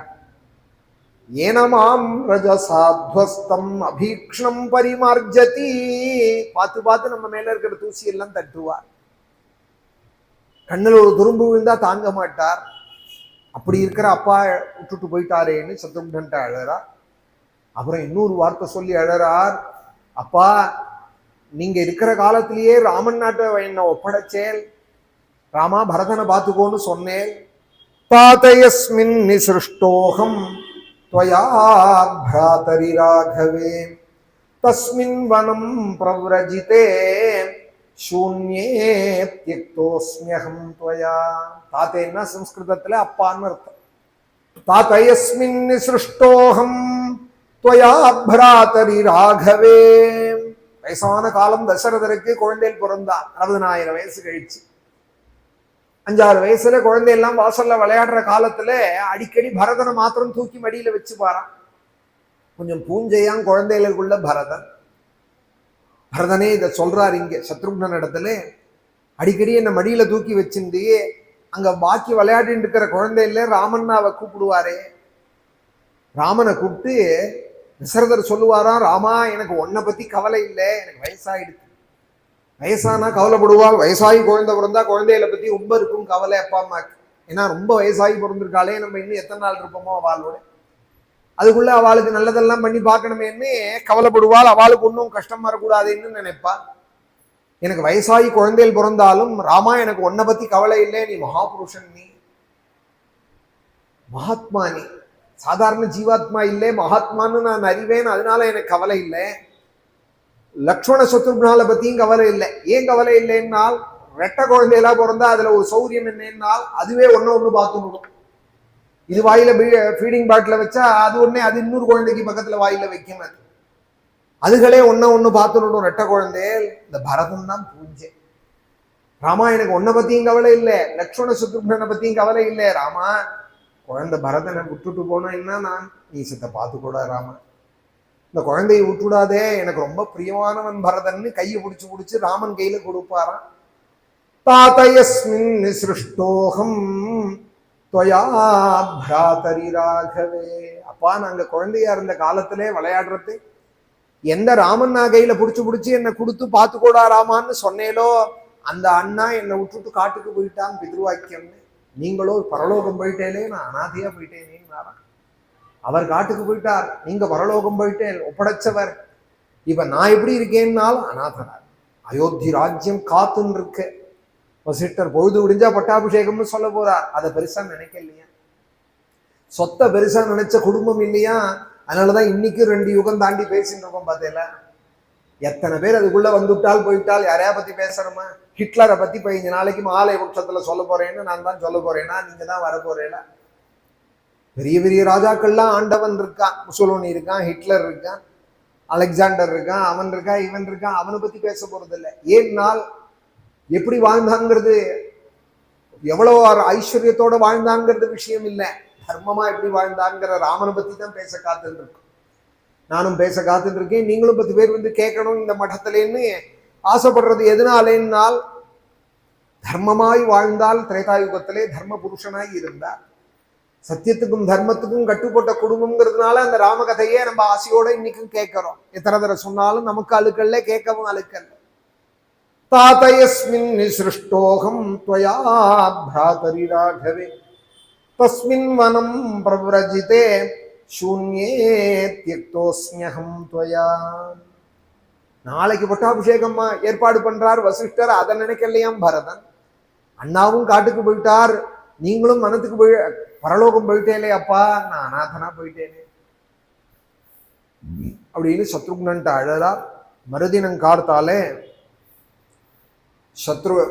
ஏனமாம் ரஜசாத்வஸ்தம் அபீக்ஷ்ணம் பரிமார்ஜதி, பார்த்து பார்த்து நம்ம மேல இருக்கிற தூசி எல்லாம் தட்டுவார். கண்ணில் ஒரு துரும்பு விழுந்தா தாங்க மாட்டார். அப்படி இருக்கிற அப்பா விட்டுட்டு போயிட்டாரேன்னு சத்ருக்னன்ட்ட அழறார். அப்புறம் இன்னொரு வார்த்தை சொல்லி அழறார். அப்பா, நீங்க இருக்கிற காலத்திலேயே ராமன் நாட்டை என்ன ஒப்படைச்சேன், ராமா பரதனை பார்த்துக்கோன்னு சொன்னேன். தாத்தயஸ்மின் நிசிருஷ்டோகம் त्वया भ्रातरि राघवे तस्मिन् वनं प्रव्रजिते शून्ये त्यक्तोऽस्म्यहं त्वया. தாத்தேன்னா சம்ஸ்கிருதத்துல அப்பான்னு அர்த்தம். தாத்தயஸ்மின் நிசிருஷ்டோகம் त्वया भ्रातरि राघवे. வயசான காலம் தசரதருக்கு குழந்தைகள் பிறந்தா 60,000 வயசு கழிச்சு. 5-6 வயசுல குழந்தையெல்லாம் வாசல்ல விளையாடுற காலத்துல அடிக்கடி பரதனை மாத்திரம் தூக்கி மடியில வச்சு பாரான். கொஞ்சம் பூஞ்சையான் குழந்தைகளுக்குள்ள பரதன். பரதனே இதை சொல்றாரு இங்க சத்ருக்னன் இடத்துல. அடிக்கடி என்ன மடியில தூக்கி வச்சிருந்து அங்க பாக்கி விளையாடிட்டு இருக்கிற குழந்தையில ராமன்னாவை கூப்பிடுவாரே. ராமனை கூப்பிட்டு தசரதர் சொல்லுவாராம், ராமா எனக்கு உன்னை பத்தி கவலை இல்லை, எனக்கு வயசாயிடுச்சு. வயசானா கவலைப்படுவாள். வயசாகி குழந்தை பிறந்தா குழந்தைகளை பத்தி ரொம்ப இருக்கும் கவலை அப்பா அம்மாக்கு. ஏன்னா ரொம்ப வயசாகி பிறந்திருக்காளே, நம்ம இன்னும் எத்தனை நாள் இருப்போமோ அவளோட, அதுக்குள்ள அவளுக்கு நல்லதெல்லாம் பண்ணி பார்க்கணுமேன்னு கவலைப்படுவாள். அவளுக்கு ஒன்றும் கஷ்டம் வரக்கூடாதுன்னு நினைப்பா. எனக்கு வயசாகி குழந்தைகள் பிறந்தாலும் ராமா எனக்கு உன்னை பத்தி கவலை இல்லை, நீ மகாபுருஷன், நீ மகாத்மா, நீ சாதாரண ஜீவாத்மா இல்லை, மகாத்மான்னு நான் அறிவேன், அதனால எனக்கு கவலை இல்லை. லக்ஷ்மண சத்ருக்னால பத்தியும் கவலை இல்லை. ஏன் கவலை இல்லைன்னால், ரெட்ட குழந்தையெல்லாம் பிறந்தா அதுல ஒரு சௌரியம் என்னன்னால் அதுவே ஒன்னு பார்த்துடும். இது வாயில ஃபீடிங் பாட்டில வச்சா அது ஒன்னே அது இன்னொரு குழந்தைக்கு பக்கத்துல வாயில வைக்கும். அதுகளே ஒன்னு பார்த்துடும் ரெட்ட குழந்தைகள். இந்த பரதம் தான் பூஜை. ராமா எனக்கு உன்னை பத்தியும் கவலை இல்லை, லக்ஷ்மண சத்ருக்னனை பத்தியும் கவலை இல்லை. ராமா குழந்தை பரதனை விட்டுட்டு போனேன்னா நான் நீ சித்த பார்த்துக்கூட ராமா, இந்த குழந்தையை விட்டுடாதே, எனக்கு ரொம்ப பிரியமானவன் பரதன்னு கையை பிடிச்சு ராமன் கையில கொடுப்பாராம். தாத்தயஸ்மின் நிசிருஷ்டோகம் त्वया भ्रातरि राघवे. அப்பா, நாங்க குழந்தையா இருந்த காலத்திலே விளையாடுறது எந்த ராமன் நான் கையில பிடிச்சு என்னை கொடுத்து பார்த்துக்கூடா ராமான்னு சொன்னேலோ, அந்த அண்ணா என்னை விட்டுட்டு காட்டுக்கு போயிட்டான் பித்ருவாக்கியம்னு. நீங்களோ பரலோகம் போயிட்டேலே, நான் அனாதையா போயிட்டேனே. அவர் காட்டுக்கு போயிட்டார், நீங்க பரலோகம் போயிட்டேன், ஒப்படைச்சவர். இப்ப நான் எப்படி இருக்கேன்னாலும் அநாதனார். அயோத்தி ராஜ்யம் காத்துன்னு இருக்கு. வசிஷ்டர் பொழுது விடிஞ்சா பட்டாபிஷேகம்னு சொல்ல போறார். அதை பெருசா நினைக்கலையா, சொத்தை பெருசா நினைச்ச குடும்பம் இல்லையா. அதனாலதான் இன்னைக்கும் 2 யுகம் தாண்டி பேசிட்டு இருக்கோம். பார்த்தேல எத்தனை பேர் அதுக்குள்ள வந்துட்டால் போயிட்டால். யாரையா பத்தி பேசுறோமா? ஹிட்லரை பத்தி 15 நாளைக்கு மாலை பட்சத்துல சொல்ல போறேன்னு நான் தான் சொல்ல போறேன்னா நீங்க தான் வர போறேல. பெரிய பெரிய ராஜாக்கள்லாம் ஆண்டவன் இருக்கான், முசோலினி இருக்கான், ஹிட்லர் இருக்கான், அலெக்சாண்டர் இருக்கான், அவன் இருக்கான், இவன் இருக்கான். அவனை பத்தி பேச போறது இல்லை. ஏன்னால் எப்படி வாழ்ந்தாங்கிறது, எவ்வளவு ஐஸ்வர்யத்தோட வாழ்ந்தாங்கிறது விஷயம் இல்லை. தர்மமா எப்படி வாழ்ந்தாங்கிற ராமனை பத்தி தான் பேச காத்துட்டு இருக்கோம். நானும் பேச காத்துட்டு இருக்கேன். நீங்களும் 10 பேர் வந்து கேட்கணும் இந்த மட்டத்திலேன்னு ஆசைப்படுறது எதனாலேன்னால், தர்மமாய் வாழ்ந்தால் திரேதாயுகத்திலே தர்ம புருஷனாய் இருந்தார். சத்தியத்துக்கும் தர்மத்துக்கும் கட்டுப்பட்ட குடும்பம்ங்கிறதுனால அந்த ராமகதையே நம்ம ஆசையோட இன்னைக்கும் கேட்கிறோம். எத்தனை தடவை சொன்னாலும் நமக்கு அழுக்கல்ல, கேட்கவும் அழுக்கல்ல. தாத்தயஸ்மின் நிசிருஷ்டோகம் त्वया भ्रातरि राघवे तस्मिन् वनं प्रव्रजिते शून्ये त्यक्तोऽस्म्यहं त्वया. நாளைக்கு பட்டாபிஷேகம் ஏற்பாடு பண்றார் வசிஷ்டர். அதை நினைக்கலையாம் பரதன். அண்ணாவும் காட்டுக்கு போயிட்டார், நீங்களும் மனத்துக்கு போய் பரலோகம் போயிட்டேலே அப்பா, நான் அநாதனா போயிட்டேனே. அப்படின்னு சத்ருக்னன்ட்ட அழறார். மறுதினம் கார்த்தாலே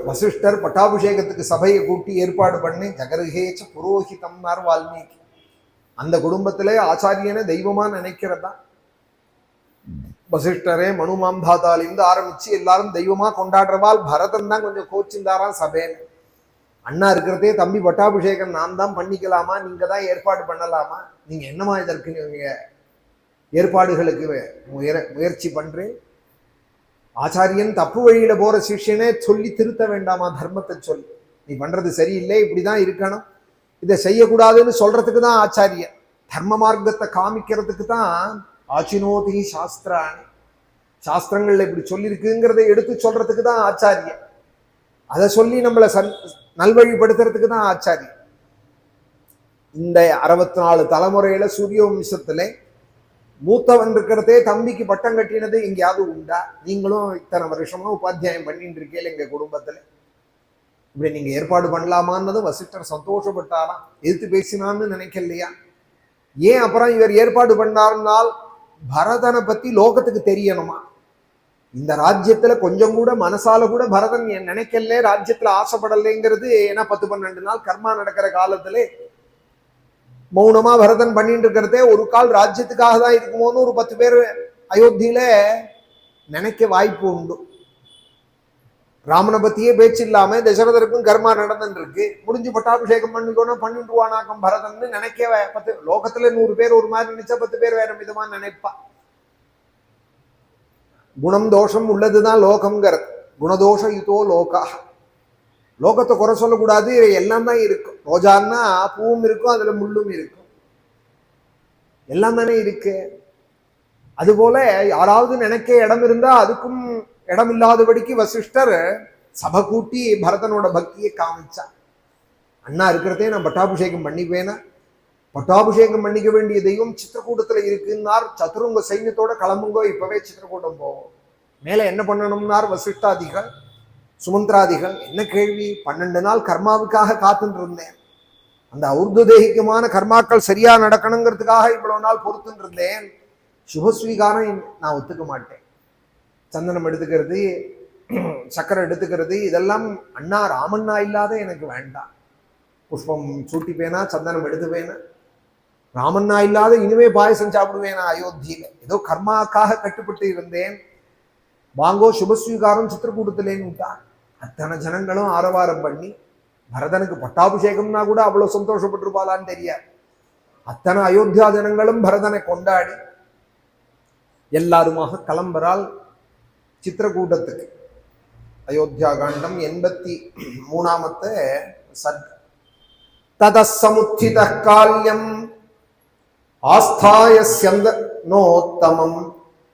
வசிஷ்டர் பட்டாபிஷேகத்துக்கு சபையை கூட்டி ஏற்பாடு பண்ணி ஜகருகேச்ச புரோஹிதம்னார் வால்மீகி. அந்த குடும்பத்திலே ஆச்சாரியனை தெய்வமா நினைக்கிறதா. வசிஷ்டரே மனு மாம்பாத்தாலிருந்து ஆரம்பிச்சு எல்லாரும் தெய்வமா கொண்டாடுறவாள். பரதன் தான் கொஞ்சம் கோச்சிந்தாராம் சபைன்னு. அண்ணா இருக்கிறதே தம்பி பட்டாபிஷேகம் நான் தான் பண்ணிக்கலாமா, நீங்க தான் ஏற்பாடு பண்ணலாமா, நீங்க என்னமா இதற்கு நீங்க ஏற்பாடுகளுக்கு முயற்சி பண்றேன். ஆச்சாரியன் தப்பு வழியில போற சிஷ்யனே சொல்லி திருத்த வேண்டாமா, தர்மத்தை சொல்லி நீ பண்றது சரியில்லை, இப்படிதான் இருக்கணும், இதை செய்யக்கூடாதுன்னு சொல்றதுக்கு தான் ஆச்சாரியன். தர்ம மார்க்கத்தை காமிக்கிறதுக்கு தான் ஆச்சினோதி சாஸ்திராணி, சாஸ்திரங்கள்ல இப்படி சொல்லியிருக்குங்கிறத எடுத்து சொல்றதுக்கு தான் ஆச்சாரியன். அதை சொல்லி நம்மளை நல்வழிப்படுத்துறதுக்கு தான் ஆச்சாரியன். இந்த 64 தலைமுறையில சூரிய வம்சத்துல மூத்தவன் இருக்கிறதே தம்பிக்கு பட்டம் கட்டினது எங்கேயாவது உண்டா? நீங்களும் இத்தனை வருஷமா உபாத்தியாயம் பண்ணிட்டு இருக்கீங்க எங்க குடும்பத்துல, இப்படி நீங்க ஏற்பாடு பண்ணலாமான்னு வசிஷ்டர் சந்தோஷப்பட்டாராம். எதிர்த்து பேசினான்னு நினைக்கலையா? ஏன் அப்புறம் இவர் ஏற்பாடு பண்ணார்னால் பரதனை பத்தி லோகத்துக்கு தெரியணுமா. இந்த ராஜ்யத்துல கொஞ்சம் கூட மனசால கூட பரதன் நினைக்கல, ராஜ்யத்துல ஆசைப்படலைங்கிறது. ஏன்னா 10-12 நாள் கர்மா நடக்கிற காலத்துல மௌனமா பரதன் பண்ணிட்டு இருக்கிறதே ஒரு கால் ராஜ்யத்துக்காக தான் இருக்குமோன்னு ஒரு 10 பேர் அயோத்தியில நினைக்க வாய்ப்பு உண்டு. ராமனை பத்தியே பேச்சு இல்லாம தசரதருக்கும் கர்மா நடந்துட்டு இருக்கு, முடிஞ்சு பட்டாபிஷேகம் பண்ணிக்கணும் பண்ணிட்டுவானாக்கம் பரதன் நினைக்க லோகத்துல 100 பேர் ஒரு மாதிரி நினைச்சா 10 பேர் வேற விதமா நினைப்பா. குணம் தோஷம் உள்ளதுதான் லோகம்ங்கிறது. குணதோஷ யுதோ லோகா. லோகத்தை குறை சொல்லக்கூடாது, எல்லாம் தான் இருக்கும். ரோஜான்னா பூவும் இருக்கும், அதுல முள்ளும் இருக்கும், எல்லாம் தானே இருக்கு. அதுபோல யாராவது நினைக்க இடம் இருந்தா அதுக்கும் இடம் இல்லாதபடிக்கு வசிஷ்டர் சபை கூட்டி பரதனோட பக்தியை காமிச்சா. அண்ணா இருக்கிறதே நான் பட்டாபிஷேகம் பண்ணிப்பேனா, பட்டாபிஷேகம் பண்ணிக்க வேண்டிய தெய்வம் சித்திரக்கூட்டத்துல இருக்குன்னார். சதுருங்க சைன்யத்தோட கிளம்புங்கோ, இப்பவே சித்திரக்கூட்டம் போவோம். மேல என்ன பண்ணணும்னார் வசிஷ்டாதிகள் சுமந்திராதிகள். என்ன கேள்வி, 12 நாள் கர்மாவுக்காக காத்துட்டு இருந்தேன், அந்த ஔர்துதேகிகமான கர்மாக்கள் சரியா நடக்கணுங்கிறதுக்காக இவ்வளவு நாள் பொறுத்துட்டு இருந்தேன். சுபஸ்வீகாரம் நான் ஒத்துக்க மாட்டேன். சந்தனம் எடுத்துக்கிறது, சக்கரை எடுத்துக்கிறது, இதெல்லாம் அண்ணா ராமண்ணா இல்லாத எனக்கு வேண்டாம். புஷ்பம் சூட்டிப்பேனா, சந்தனம் எடுத்துப்பேனா, ராமண்ணா இல்லாத இனிமே பாயசம் சாப்பிடுவேனா அயோத்தியில. ஏதோ கர்மாக்காக கட்டுப்பட்டு இருந்தேன், வாங்கோ சுபஸ்வீகாரம் சித்திரக்கூட்டத்திலேன்னு விட்டான். அத்தனை ஜனங்களும் ஆரவாரம் பண்ணி பரதனுக்கு பட்டாபிஷேகம்னா கூட அவ்வளவு சந்தோஷப்பட்டிருப்பாளான்னு தெரியாது. அத்தனை அயோத்தியா ஜனங்களும் பரதனை கொண்டாடி எல்லாருமாக கிளம்புறாள் சித்திரக்கூட்டத்துக்கு. அயோத்தியா காண்டம் 83வது சர்க்கம். ததசமுத்தித கால்யம் ஆஸ்தாய ஸ்யந்தனோத்தமம்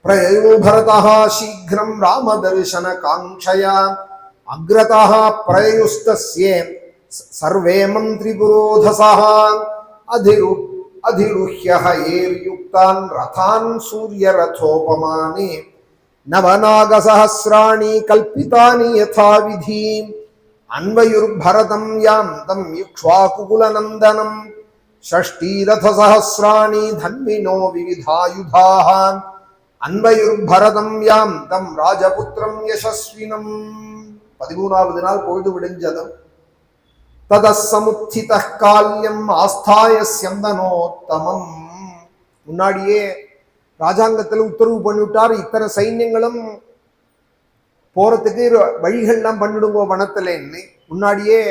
பிரயோ பரதः சீக்கிரம் ராமதர்சன காங்க்ஷயா அக்ரதः பிரயுஸ்தஸ்யே சர்வே மந்திரிபுரோதசः அதிருஹ்யः ஏர்யுக்தான் ரதான் சூரியரதோபமானி நவநாகசஹஸ்ராணி கல்பிதானி யதா விதி அன்வயுர்பரதம் யாந்தம் யுக்ஷ்வாகுகுலநந்தனம் ஷஷ்டீரதசஹஸ்ராணி தன்வினோ விவிதாயுதாः அன்வயுர்பரதம் யாந்தம் ராஜபுத்திரம் யசஸ்வினம். 13வது நாள் பொழுது விடிஞ்சதும் ததசமுத்தித கால்யம் ஆஸ்தாய ஸ்யந்தனோத்தமம். முன்னாடியே ராஜாங்கத்துல உத்தரவு பண்ணிவிட்டார், இத்தனை சைன்யங்களும் போறதுக்கு வழிகள்லாம் பண்ணிடுங்கோ வனத்துலன்னு. முன்னாடியே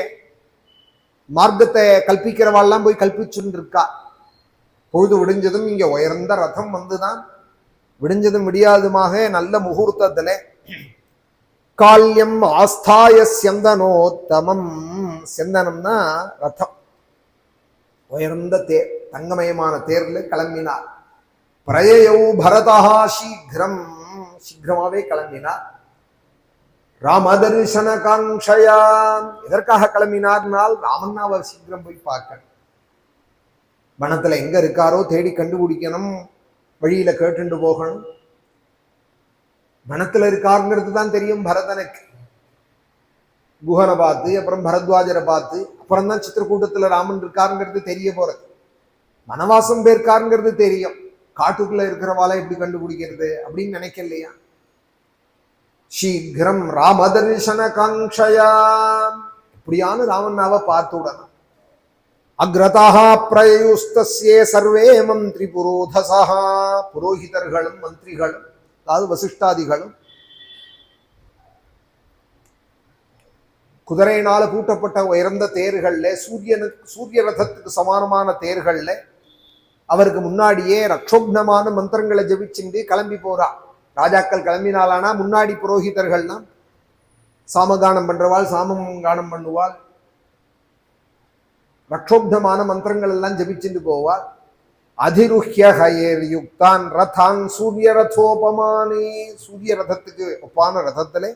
மார்க்கத்தை கல்பிக்கிறவாள்லாம் போய் கல்பிச்சுட்டு இருக்கா. பொழுது விடிஞ்சதும் இங்க உயர்ந்த ரதம் வந்துதான் விடிஞ்சதும் விடியாதுமாக நல்ல முகூர்த்தத்துல கால்யம் ஆஸ்தாய ஸ்யந்தனோத்தமம். சந்தனம்னா ரதம், உயர்ந்த தேர், தங்கமயமான தேர்ல கிளம்பினார். பிரயயௌ பரதா சீக்கிரம், சீக்கிரமாவே கிளம்பினார். ராமதர்சன காங்க்ஷயா, எதற்காக கிளம்பினார்னால் ராமண்ணாவை சீக்கிரம் போய் பார்க்கணும், வனத்துல எங்க இருக்காரோ தேடி கண்டுபிடிக்கணும், வழியில கேட்டுண்டு போகணும். வனத்துல இருக்காருங்கிறது தான் தெரியும் பரதனுக்கு. குஹனை பார்த்து அப்புறம் பரத்வாஜரை பார்த்து அப்புறம் தான் சித்திரக்கூட்டத்துல ராமன் இருக்காருங்கிறது தெரிய போறது. வனவாசம் போயிருக்காருங்கிறது தெரியும். காட்டுக்குள்ள இருக்கிறவாளை எப்படி கண்டுபிடிக்கிறது அப்படின்னு நினைக்கலையா? சீக்கிரம் ராமதர்ஷன காங்ஷயா, இப்படியான ராமண்ணாவை பார்த்து விடணும். அக்ரதாக பிரயுஸ்தஸ்யே சர்வே மந்திரி புரோதசா, புரோஹிதர்களும் மந்திரிகளும் அதாவது வசிஷ்டாதிகளும் குதிரையினால பூட்டப்பட்ட உயர்ந்த தேர்கள்ல சூரிய ரதத்துக்கு சமானமான தேர்கள்ல அவருக்கு முன்னாடியே ரக்ஷோக்னமான மந்திரங்களை ஜபிச்சுட்டு கிளம்பி போறா. ராஜாக்கள் கிளம்பினாலானா முன்னாடி புரோஹிதர்கள்னா சாமகானம் பண்றவாள் சாமம் கானம் பண்ணுவாள், ரக்ஷோக்தமான மந்திரங்கள் எல்லாம் ஜபிச்சுட்டு போவாள். அதிருஹ்ய ஹயேர் யுக்தான் ரதான் சூரிய ரதோபமானே, சூரிய ரதத்துக்கு ஒப்பான ரதத்திலே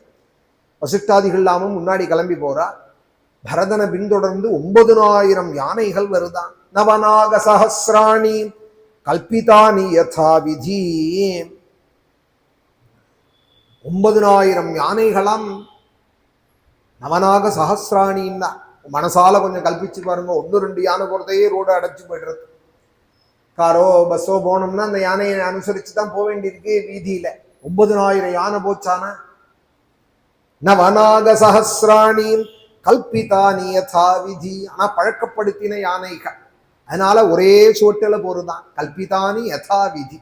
வசிஷ்டாதிகள் எல்லாமும் முன்னாடி கிளம்பி போறா. பரதனை பின்தொடர்ந்து 9000 யானைகள் வருதான். நவநாக சஹஸ்ராணி கல்பிதானி யதா விதி, 9000 யானைகளாம் நவநாக சஹஸ்ராணின்னா மனசால கொஞ்சம் கல்பிச்சு பாருங்க. 1-2 யானை போறதையே ரோடு அடைச்சு போயிடுறது. காரோ பஸ்ஸோ போனோம்னா அந்த யானையை அனுசரிச்சு தான் போக வேண்டியிருக்கு வீதியில. 9000 யானை போச்சானா நவநாக சஹஸ்ராணி கல்பிதானி யதா விதி, ஆனா பழக்கப்படுத்தின யானைகள், அதனால ஒரே சோட்டில போறதுதான். கல்பிதானி யதா விதி,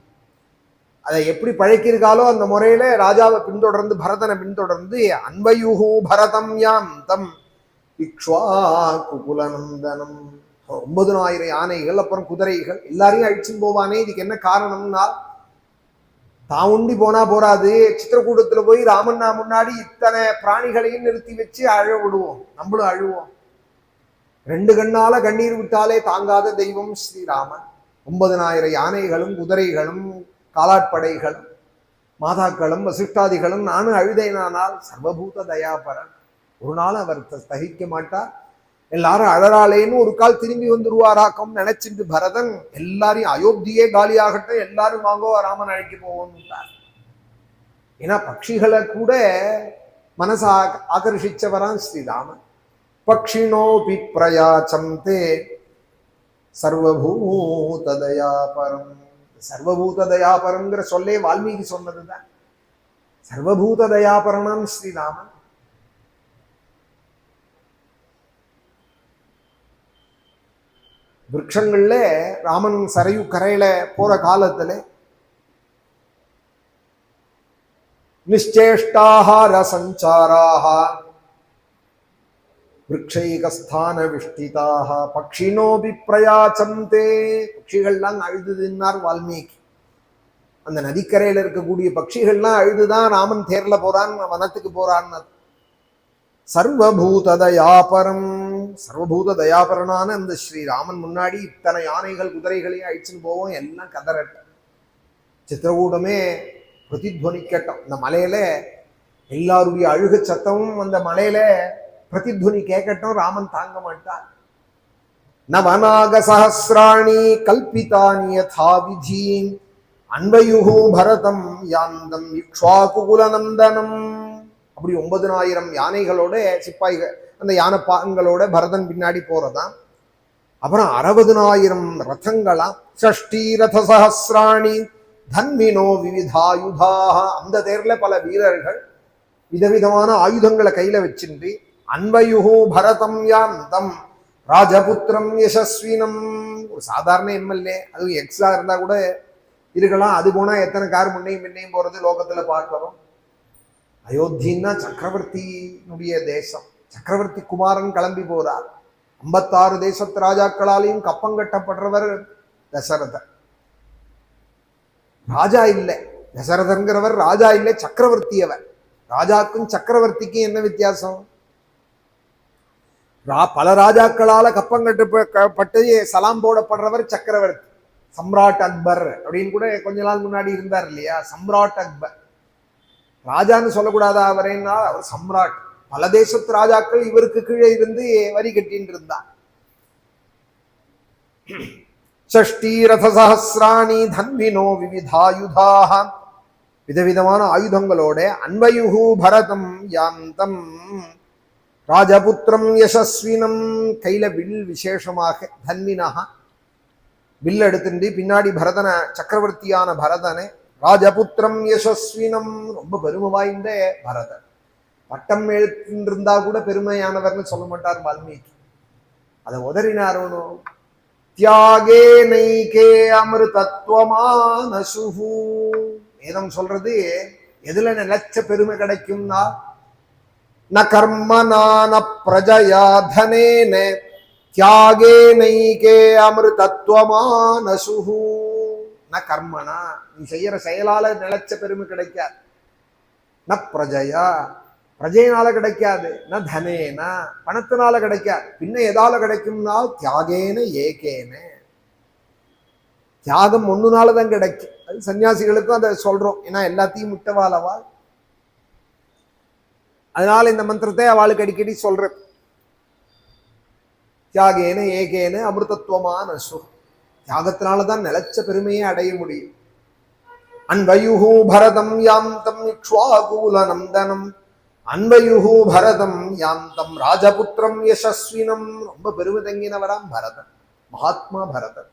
அதை எப்படி பழக்கியிருக்காலோ அந்த முறையில ராஜாவை பின்தொடர்ந்து பரதனை பின்தொடர்ந்து அன்பயுஹு பரதம் யாம் தம் இக்ஷ்வாகுகுலநந்தனம், 9000 யானைகள் அப்புறம் குதிரைகள் எல்லாரையும் அழிச்சுன்னு போவானே. இதுக்கு என்ன காரணம்னா தான் உண்டி போனா போறாது, சித்திரக்கூடத்துல போய் ராமண்ணா முன்னாடி இத்தனை பிராணிகளையும் நிறுத்தி வச்சு அழ விடுவோம், நம்மளும் அழுவோம். 2 கண்ணால கண்ணீர் விட்டாலே தாங்காத தெய்வம் ஸ்ரீராமன். 9000 யானைகளும் குதிரைகளும் காலாட்படைகளும் மாதாக்களும் வசிஷ்டாதிகளும் நானும் அழுதைனானால் சர்வபூத தயாபரன், ஒரு நாள் அவர் தகிக்க மாட்டார். எல்லாரும் அழறாளேன்னு ஒரு கால் திரும்பி வந்துருவாராக்கம் நினைச்சிட்டு பரதன் எல்லாரையும் அயோத்தியே காலியாகட்டும் எல்லாரும் வாங்கோ ராமன் அழைக்க போவோம்ட்டார். ஏன்னா பட்சிகளை கூட மனசை ஆகர்ஷிச்சவரான் ஸ்ரீராமன். பக்ஷினோபி பிரயாச்சந்தே சர்வபூத தயாபரம், சர்வபூத தயாபரம்ங்கிற சொல்லே வால்மீகி சொன்னதுதான். சர்வபூத தயாபரனான் ஸ்ரீராமன். விருட்சங்கள்ல ராமன் சரையு கரையில போற காலத்துல நிச்சேஷ்டாஹார சஞ்சாராஹ விருட்சைகஸ்தான விஷ்டிதாக பக்ஷினோபி பிரயாச்சந்தே, பட்சிகள்லாம் அழுதுன்னார் வால்மீகி. அந்த நதிக்கரையில இருக்கக்கூடிய பட்சிகள்லாம் அழுதுதான் ராமன் தேர்ல போறான், வனத்துக்கு போறான்னு. சர்வபூத தயாபரம், சர்வபூத தயாபரனான அந்த ஸ்ரீராமன் முன்னாடி இத்தனை யானைகள் குதிரைகளையும் அழிச்சுன்னு போவோம், எல்லாம் கதறட்டும், சித்திரகூடமே பிரதித்வனிக்கட்டும். அந்த மலையில எல்லாருடைய அழுக சத்தமும் அந்த மலையில பிரதித்வனி கேட்கட்டும், ராமன் தாங்க மாட்டார். நவநாக சஹஸ்ராணி கல்பிதானி யதா விதி அன்பயுஹு பரதம் யாந்தம் இக்ஷ்வாகுகுலநந்தனம். அப்படி 9000 யானைகளோட சிப்பாய்கள் அந்த யானை பாகங்களோட பரதன் பின்னாடி போறதான். அப்புறம் 60,000 ரதங்களாம். ஷஷ்டி ரத சஹஸ்ராணி தன்வினோ விவிதாயுதாக, அந்த தேர்ல பல வீரர்கள் விதவிதமான ஆயுதங்களை கையில வச்சிருந்து அன்பயுஹு பரதம் யாந்தம் ராஜபுத்திரம் யசஸ்வினம். ஒரு சாதாரண எம்எல்ஏ, அது எக்ஸா இருந்தா கூட இருக்கலாம், அது போனா எத்தனை கார் முன்னையும் பின்னையும் போறது லோகத்துல பார்க்கிறோம். அயோத்தின்னா சக்கரவர்த்தியினுடைய தேசம், சக்கரவர்த்தி குமாரன் கிளம்பி போறார். 56 தேசத்து ராஜாக்களாலையும் கப்பங்கட்டப்படுறவர் தசரதர். ராஜா இல்லை, தசரதங்கிறவர் ராஜா இல்லை, சக்கரவர்த்தி அவர். ராஜாக்கும் சக்கரவர்த்திக்கும் என்ன வித்தியாசம்? பல ராஜாக்களால கப்பங்கட்டப்பட்டு சலாம் போடப்படுறவர் சக்கரவர்த்தி. சம்ராட் அக்பர் அப்படின்னு கூட கொஞ்ச நாள் முன்னாடி இருந்தார் இல்லையா, சம்ராட் அக்பர். ராஜான்னு சொல்லக்கூடாதா அவரேன்னா, அவர் சம்ராட். பல தேசத்து ராஜாக்கள் இவருக்கு கீழே இருந்து வரி கட்டின்னு இருந்தார். ஷஷ்டி ரத சஹஸ்ராணி தன்வினோ விவிதாயுதாக, விதவிதமான ஆயுதங்களோட அன்பயுஹு பரதம் யாந்தம் ராஜபுத்திரம் யசஸ்வினம், கையில வில் விசேஷமாக தன்வினஹா வில் எடுத்துட்டு பின்னாடி பரதனை, சக்கரவர்த்தியான பரதனை, ராஜபுத்திரம் யசஸ்வினம், ரொம்ப பெருமை வாய்ந்த பரதன். பட்டம் எழுத்திருந்தா கூட பெருமையானவர்னு சொல்ல மாட்டார் வால்மீகி. அதை உதறினாரோனோ. தியாகே நைகே அமிர்தத்வமானசுஹு. வேதம் சொல்றது எதுல நிலச்ச பெருமை கிடைக்கும்னா, ந கர்மனான பிரஜயா தனேன தியாகே நைகே அமிர்தத்வமானசுஹு. ந கர்மனா, நீ செய்யற செயலால நிலச்ச பெருமை கிடைக்காது. ந பிரஜயா, பிரஜையினால கிடைக்காது. ந தனேன, பணத்தினால கிடைக்காது. பின்ன எதால கிடைக்கும்னா தியாகேன ஏகேன, தியாகம் ஒண்ணுனாலதான் கிடைக்கும். அது சன்னியாசிகளுக்கும் அதை சொல்றோம், ஏன்னா எல்லாத்தையும் விட்டவாளவா. அதனால இந்த மந்திரத்தை அவளுக்கு அடிக்கடி சொல்ற. தியாகேன ஏகேன அமிர்தத்துவமான சு, தியாகத்தினாலதான் நிலச்ச பெருமையை அடைய முடியும். அன்வயுஹு பரதம் யாந்தம் இக்ஷ்வாகுல நந்தனம், அன்வயுஹு பரதம் யாந்தம் ராஜபுத்திரம் யசஸ்வினம். ரொம்ப பெருமை தங்கினவராம் பரதன், மகாத்மா பரதன்.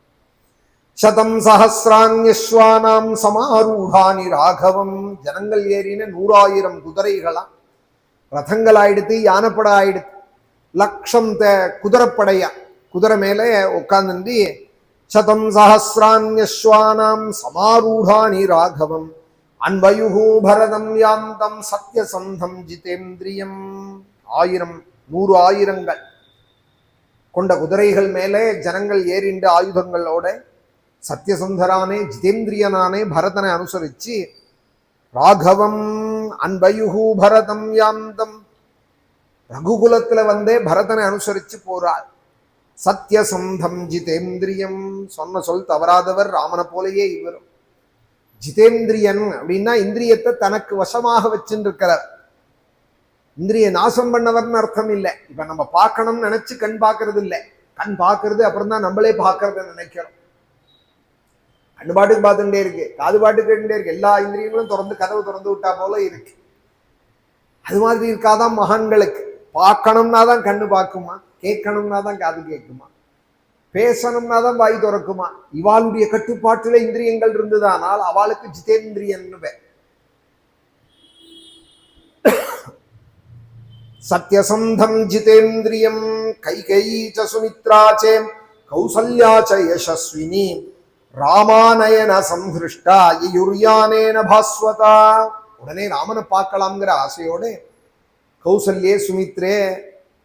சதம் சஹசிராண்யஸ்வானாம் சமாரூடானி ராகவம். ஜனங்கள் ஏறின 100,000 குதிரைகளாம், ரதங்கள் ஆயிடுத்து, யானைப்பட ஆயிடுத்து. லட்சம் குதிரைப்படையா, குதிரை மேல உட்கார்ந்து. சதம் சஹசிராண்யஸ்வானாம் சமாரூடானி ராகவம், அன்வயுஹு பரதம் யாந்தம் சத்யசந்தம் ஜிதேந்திரியம். 100,000 கொண்ட குதிரைகள் மேலே ஜனங்கள் ஏறிண்டு ஆயுதங்களோட சத்யசந்தரானே ஜிதேந்திரியனானே பரதனை அனுசரிச்சு ராகவம் அன்வயுஹு பரதம் யாந்தம், ரகுகுலத்துல வந்தே பரதனை அனுசரிச்சு போறாள். சத்யசந்தம் ஜிதேந்திரியம், சொன்ன சொல் தவறாதவர், ராமனை போலேயே இவரும். ஜிதேந்திரியன் அப்படின்னா இந்திரியத்தை தனக்கு வசமாக வச்சுருக்கிறார். இந்திரிய நாசம் பண்ணவர்னு அர்த்தம் இல்லை. இப்ப நம்ம பார்க்கணும்னு நினைச்சு கண் பார்க்கறது இல்லை, கண் பார்க்கறது அப்புறம் தான் நம்மளே பார்க்கறத நினைக்கிறோம். கண்ணு பாட்டுக்கு பார்த்துட்டே இருக்கு, காது பாட்டுக்கு கேட்டுட்டே இருக்கு, எல்லா இந்திரியங்களும் திறந்து கதவு திறந்து விட்டா போல இருக்கு. அது மாதிரி இருக்காதான் மகான்களுக்கு. பார்க்கணும்னா தான் கண்ணு பார்க்குமா, கேட்கணும்னா தான் காது கேட்குமா, பேசணும்னா தான் வாய் திறக்குமா. இவாளுடைய கட்டுப்பாட்டுல இந்திரியங்கள் இருந்ததானால் அவளுக்கு ஜிதேந்திரியன். சத்யசந்தம் ஜிதேந்திரியம் கைகேயீ ச சுமித்ரா ச கௌசல்யா ச யசஸ்வினி ராமானயன சம்ஹிருஷ்டா யுர்யானேன பாஸ்வதா. உடனே ராமனை பார்க்கலாம்ங்கிற ஆசையோடு கௌசல்யே சுமித்ரே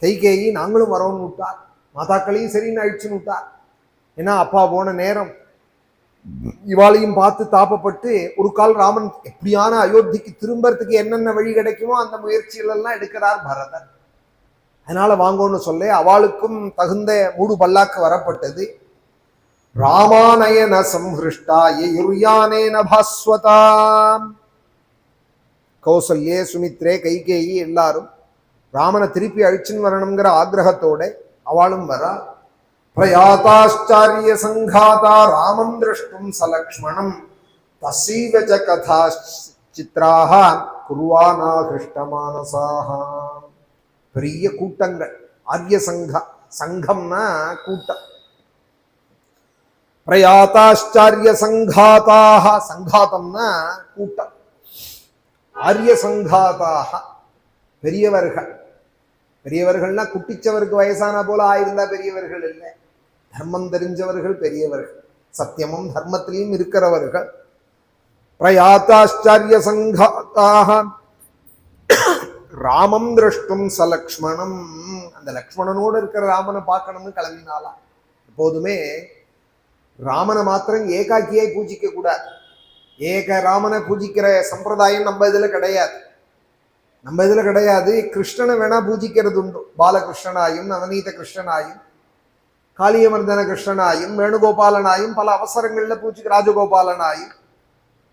கைகேயி நாங்களும் வரோம்னு விட்டார். மாதாக்களையும் சரின்னு அழிச்சுன்னு விட்டார். ஏன்னா அப்பா போன நேரம் இவாளையும் பார்த்து தாப்பப்பட்டு ஒரு கால் ராமன் எப்படியான அயோத்திக்கு திரும்பறதுக்கு என்னென்ன வழி கிடைக்குமோ அந்த முயற்சிகளெல்லாம் எடுக்கிறார் பரதன். அதனால வாங்கோன்னு சொல்ல அவளுக்கும் தகுந்த மூடு பல்லாக்கு வரப்பட்டது. ராமானயன சம்ஹிருஷ்டா யுர்யானேன பாஸ்வதா. கௌசல்யே சுமித்ரே கைகேயி எல்லாரும் ராமனை திருப்பி அழிச்சுன்னு வரணுங்கிற ஆக்ரகத்தோட அவளும் வரா. பிரயாதாச்சாரிய சங்காதா ராமம் திரஷ்டும் சலக்ஷ்மணம் தசீவ ச கதா சித்ராஹ குர்வானா கிருஷ்டமானசாஹ. பெரிய கூட்டங்கள், ஆரிய சங்கம்னா கூட்டம். பிரயாதாச்சாரிய சங்காதாக, சங்காதம்னா கூட்டம். ஆரிய சங்காதாக பெரியவர்கள். பெரியவர்கள்னா குட்டிச்சவருக்கு வயசான போல ஆயிருந்தா பெரியவர்கள் இல்லை, தர்மம் தெரிஞ்சவர்கள் பெரியவர்கள், சத்தியமும் தர்மத்திலையும் இருக்கிறவர்கள். பிரயாதாச்சாரிய சங்காதாக ராமம் திரஷ்டும் சலக்ஷ்மணம். அந்த லக்ஷ்மணனோடு இருக்கிற ராமனை பார்க்கணும்னு கிளம்பினாலா. எப்போதுமே ராமனை மாத்திரம் ஏகாக்கியை பூஜிக்க கூடாது. ஏக ராமனை பூஜிக்கிற சம்பிரதாயம் நம்ம இதுல கிடையாது. கிருஷ்ணனை வேணா பூஜிக்கிறது உண்டு. பாலகிருஷ்ணனாயும் நவநீத கிருஷ்ணனாயும் காளியமர்தன கிருஷ்ணனாயும் வேணுகோபாலனாயும் பல அவசரங்கள்ல ராஜகோபாலனாயும்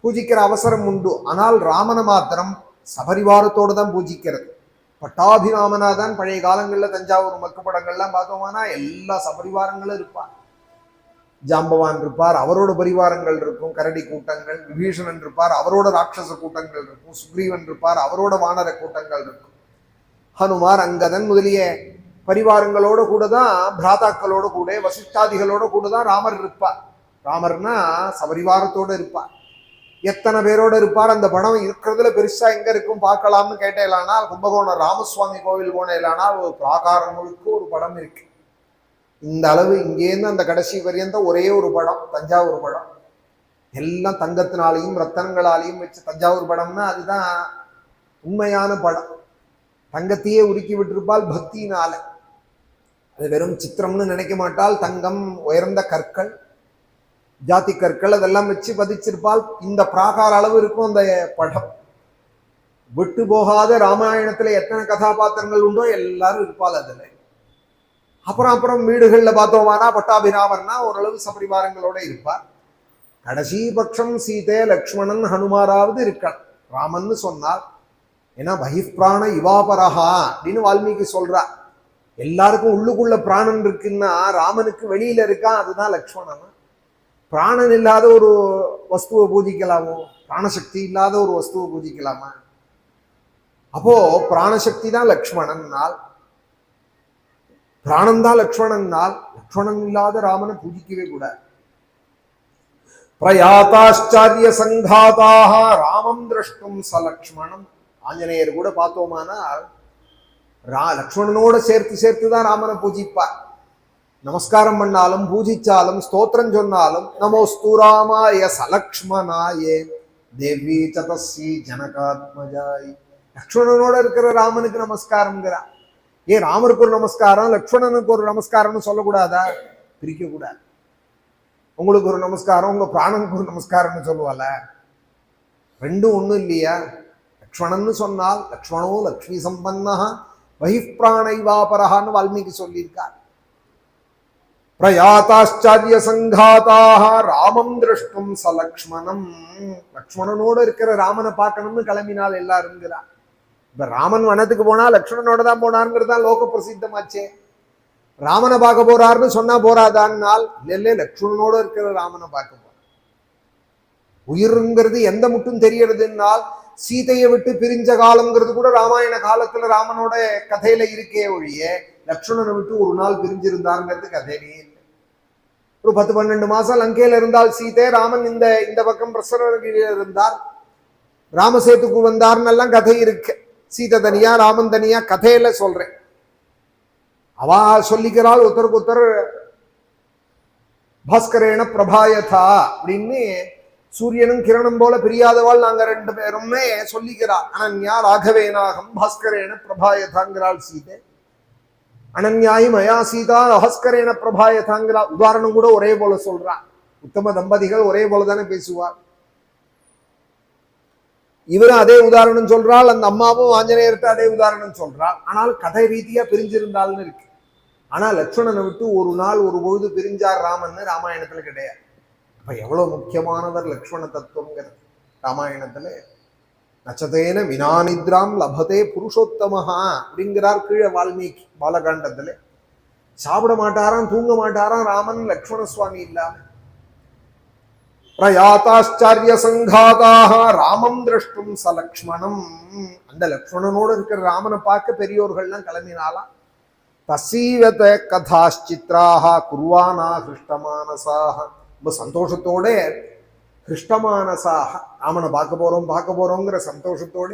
பூஜிக்கிற அவசரம் உண்டு. ஆனால் ராமனை மாத்திரம் சபரிவாரத்தோடு தான் பூஜிக்கிறது. பட்டாபிராமனாதான் பழைய காலங்களில் தஞ்சாவூர் மக்கு படங்கள்லாம் பார்த்தோம்னா எல்லா சபரிவாரங்களும் இருப்பார். ஜாம்பவான் இருப்பார், அவரோட பரிவாரங்கள் இருக்கும், கரடி கூட்டங்கள். விபீஷணன் இருப்பார், அவரோட ராட்சச கூட்டங்கள் இருக்கும். சுக்ரீவன் இருப்பார், அவரோட வானர கூட்டங்கள் இருக்கும். ஹனுமார், அங்கதன் முதலிய பரிவாரங்களோட கூட தான், பிராதாக்களோட கூட, வசிஷ்டாதிகளோட கூட தான் ராமர் இருப்பார். ராமர்னா சபரிவாரத்தோட இருப்பார். எத்தனை பேரோட இருப்பார்? அந்த படம் இருக்கிறதுல பெருசா எங்க இருக்கும் பார்க்கலாம்னு கேட்டேலானா கும்பகோணம் ராமசுவாமி கோவில் போனேலானா ஒரு பிராகாரம் முழுக்க ஒரு படம் இருக்கு. இந்த அளவு இங்கேருந்து அந்த கடைசி வரையந்த ஒரே ஒரு படம், தஞ்சாவூர் படம். எல்லாம் தங்கத்தினாலையும் ரத்தனங்களாலையும் வச்சு தஞ்சாவூர் படம்னா அதுதான் உண்மையான படம். தங்கத்தையே உருக்கி விட்டிருப்பால் பக்தியினால. அது வெறும் சித்திரம்னு நினைக்க மாட்டால். தங்கம், உயர்ந்த கற்கள், ஜாதி கற்கள் அதெல்லாம் வச்சு பதிச்சிருப்பால். இந்த பிராகார அளவு இருக்கும் அந்த படம். விட்டு போகாத ராமாயணத்துல எத்தனை கதாபாத்திரங்கள் உண்டோ எல்லாரும் இருப்பாள் அதுல. அப்புறம் வீடுகள்ல பார்த்தோமானா பட்டாபிராமர்னா ஓரளவு சபரிவாரங்களோட இருப்பார். கடைசி பட்சம் சீதை, லக்ஷ்மணன், ஹனுமாராவது இருக்கான். ராமன்னு சொன்னார். ஏன்னா பகிப்பிராண இவாபரஹா அப்படின்னு வால்மீகி சொல்றார். எல்லாருக்கும் உள்ளுக்குள்ள பிராணன் இருக்குன்னா ராமனுக்கு வெளியில இருக்கான், அதுதான் லக்ஷ்மணன். பிராணன் இல்லாத ஒரு வஸ்துவை பூஜிக்கலாமோ? பிராணசக்தி இல்லாத ஒரு வஸ்துவை பூஜிக்கலாமா? அப்போ பிராணசக்தி தான் லக்ஷ்மணன்னால், பிராணன் தான் லக்ஷ்மணன்னால் லக்ஷ்மணன் இல்லாத ராமனை பூஜிக்கவே கூடாது. பிரயாதாச்சாரிய சங்காதாக ராமம் திரஷ்டும் ச லக்ஷ்மணம். ஆஞ்சநேயர் கூட பார்த்தோமானால் லக்ஷ்மணனோட சேர்த்து தான் ராமனை பூஜிப்பார். நமஸ்காரம் பண்ணாலும் பூஜிச்சாலும் ஸ்தோத்திரம் சொன்னாலும் நமோஸ்து ராமாய சலக்ஷ்மணாயே தேவி சதஸ்ரீ ஜனகாத்மஜாய். லக்ஷ்மணனோட இருக்கிற ராமனுக்கு நமஸ்காரம்ங்கிறார். ஏன் ராமருக்கு ஒரு நமஸ்காரம், லக்ஷ்மணனுக்கு ஒரு நமஸ்காரம்னு சொல்லக்கூடாதா? பிரிக்க கூடாது. உங்களுக்கு ஒரு நமஸ்காரம், உங்க பிராணனுக்கு ஒரு நமஸ்காரம்னு சொல்லுவால. ரெண்டும் ஒண்ணும் இல்லையா? லக்ஷ்மணன்னு சொன்னால் லக்ஷ்மணோ லக்ஷ்மி சம்பன்னா பகிப்பிராணைவாபரஹான்னு வால்மீகி சொல்லியிருக்கார். பிரயாதாச்சாரிய சங்காதாக ராமம் திரஷ்டும் ச லக்ஷ்மணம். லக்ஷ்மணனோட இருக்கிற ராமனை பார்க்கணும்னு கிளம்பினால் எல்லாருங்கிறார். இப்ப ராமன் வனத்துக்கு போனா லக்ஷ்மணனோட தான் போனாருங்கிறது தான் லோக பிரசித்தமாச்சே. ராமனை பார்க்க போறாருன்னு சொன்னா போறாதான்னால் இல்ல, லக்ஷ்மணனோட இருக்கிற ராமனை பார்க்க போற. உயிருங்கிறது எந்த மட்டும் தெரியறதுனால் சீதையை விட்டு பிரிஞ்ச காலம்ங்கிறது கூட ராமாயண காலத்துல ராமனோட கதையில இருக்கே ஒழிய லக்ஷ்மணனை விட்டு ஒரு நாள் பிரிஞ்சிருந்தாருங்கிறது கதையிலேயே இல்லை. ஒரு 10-12 மாசம் லங்கையில இருந்தால் சீதை, ராமன் இந்த பக்கம் பிரசரகிரியில இருந்தார், ராமசேத்துக்கு வந்தார்னு எல்லாம் கதை இருக்கு. சீதை தனியா ராமன் தனியா கதையில சொல்றேன். அவா சொல்லிக்கிறாள் ஒருத்தருக்கு ஒருத்தர் பாஸ்கரேன பிரபாயதா அப்படின்னு. சூரியனும் கிரணம் போல பிரியாதவாள் நாங்க 2 பேருமே சொல்லிக்கிறார். அனன்யா ராகவேனாகம் பாஸ்கரேன பிரபாயதாங்கிறாள் சீதை. அனன்யாயி மயா சீதா பாஸ்கரேன பிரபாயதாங்கிறாள். உதாரணம் கூட ஒரே போல சொல்றா. உத்தம தம்பதிகள் ஒரே போலதானே பேசுவார். இவரும் அதே உதாரணம் சொல்றாள், அந்த அம்மாவும் ஆஞ்சநேயர்கிட்ட அதே உதாரணம் சொல்றாள். ஆனால் கதை ரீதியா பிரிஞ்சிருந்தாள்னு இருக்கு. ஆனா லக்ஷ்மணனை விட்டு ஒரு நாள் ஒரு பொழுது பிரிஞ்சார் ராமன்னு ராமாயணத்துல கிடையாது. அப்ப எவ்வளவு முக்கியமானவர் லக்ஷ்மண தத்துவங்கிறது ராமாயணத்துல. நச்சதேன வினானித்ராம் லபதே புருஷோத்தமஹா அப்படிங்கிறார் கீழே வால்மீகி பாலகாண்டத்துல. சாப்பிட மாட்டாராம், தூங்க மாட்டாராம் ராமன் லக்ஷ்மண சுவாமி இல்லாம. பிரயாதாச்சாரிய சங்காதாக ராமம் திரஷ்டும் ச லக்ஷ்மணம். அந்த லக்ஷ்மணனோட இருக்கிற ராமனை பார்க்க பெரியோர்கள்லாம் கிளம்பினாலாம். தசீவத கதாச்சித்ராக குர்வானா ஹிருஷ்டமானசாக. ரொம்ப சந்தோஷத்தோட ஹிருஷ்டமானசாக ராமனை பார்க்க போறோங்கிற சந்தோஷத்தோட,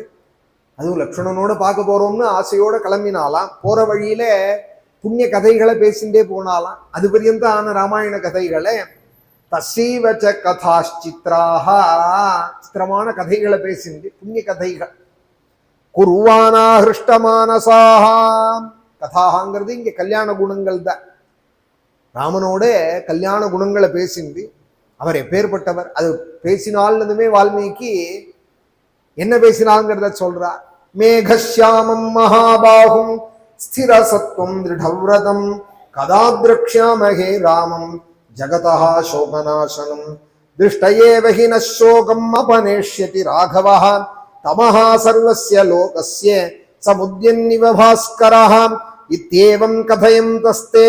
அதுவும் லக்ஷ்மணனோட பார்க்க போறோம்னு ஆசையோட கிளம்பினாலாம். போற வழியில புண்ணிய கதைகளை பேசிண்டே போனாலாம். அது பரியந்த ஆன ராமாயண கதைகளை தசீவச்ச கதாச்சித்ராக, சித்திரமான கதைகளை பேசிண்டு புண்ணிய கதைகள். குர்வானா ஹிருஷ்டமானசாக. கதாங்கிறது இங்க கல்யாண குணங்கள் தான். ராமனோட கல்யாண குணங்களை பேசிண்டு அவர் எப்பேற்பட்டவர் அது பேசினால்னதுமே வால்மீகி என்ன பேசினாங்கிறத சொல்றார். மேகஷ்யாமம் மகாபாகும் ஸ்திர சத்வம் திருடவ்ரதம் கதா திரக்ஷ்யாமஹே ராமம் ஜகதா சோகநாசனம் திருஷ்டயேவ ஹி ந சோகம் அபநேஷ்யதி ராகவः தமஹ சர்வஸ்ய லோகஸ்ய சமுத்யன்னிவ பாஸ்கரः இத்யேவம் கதயந்தஸ்தே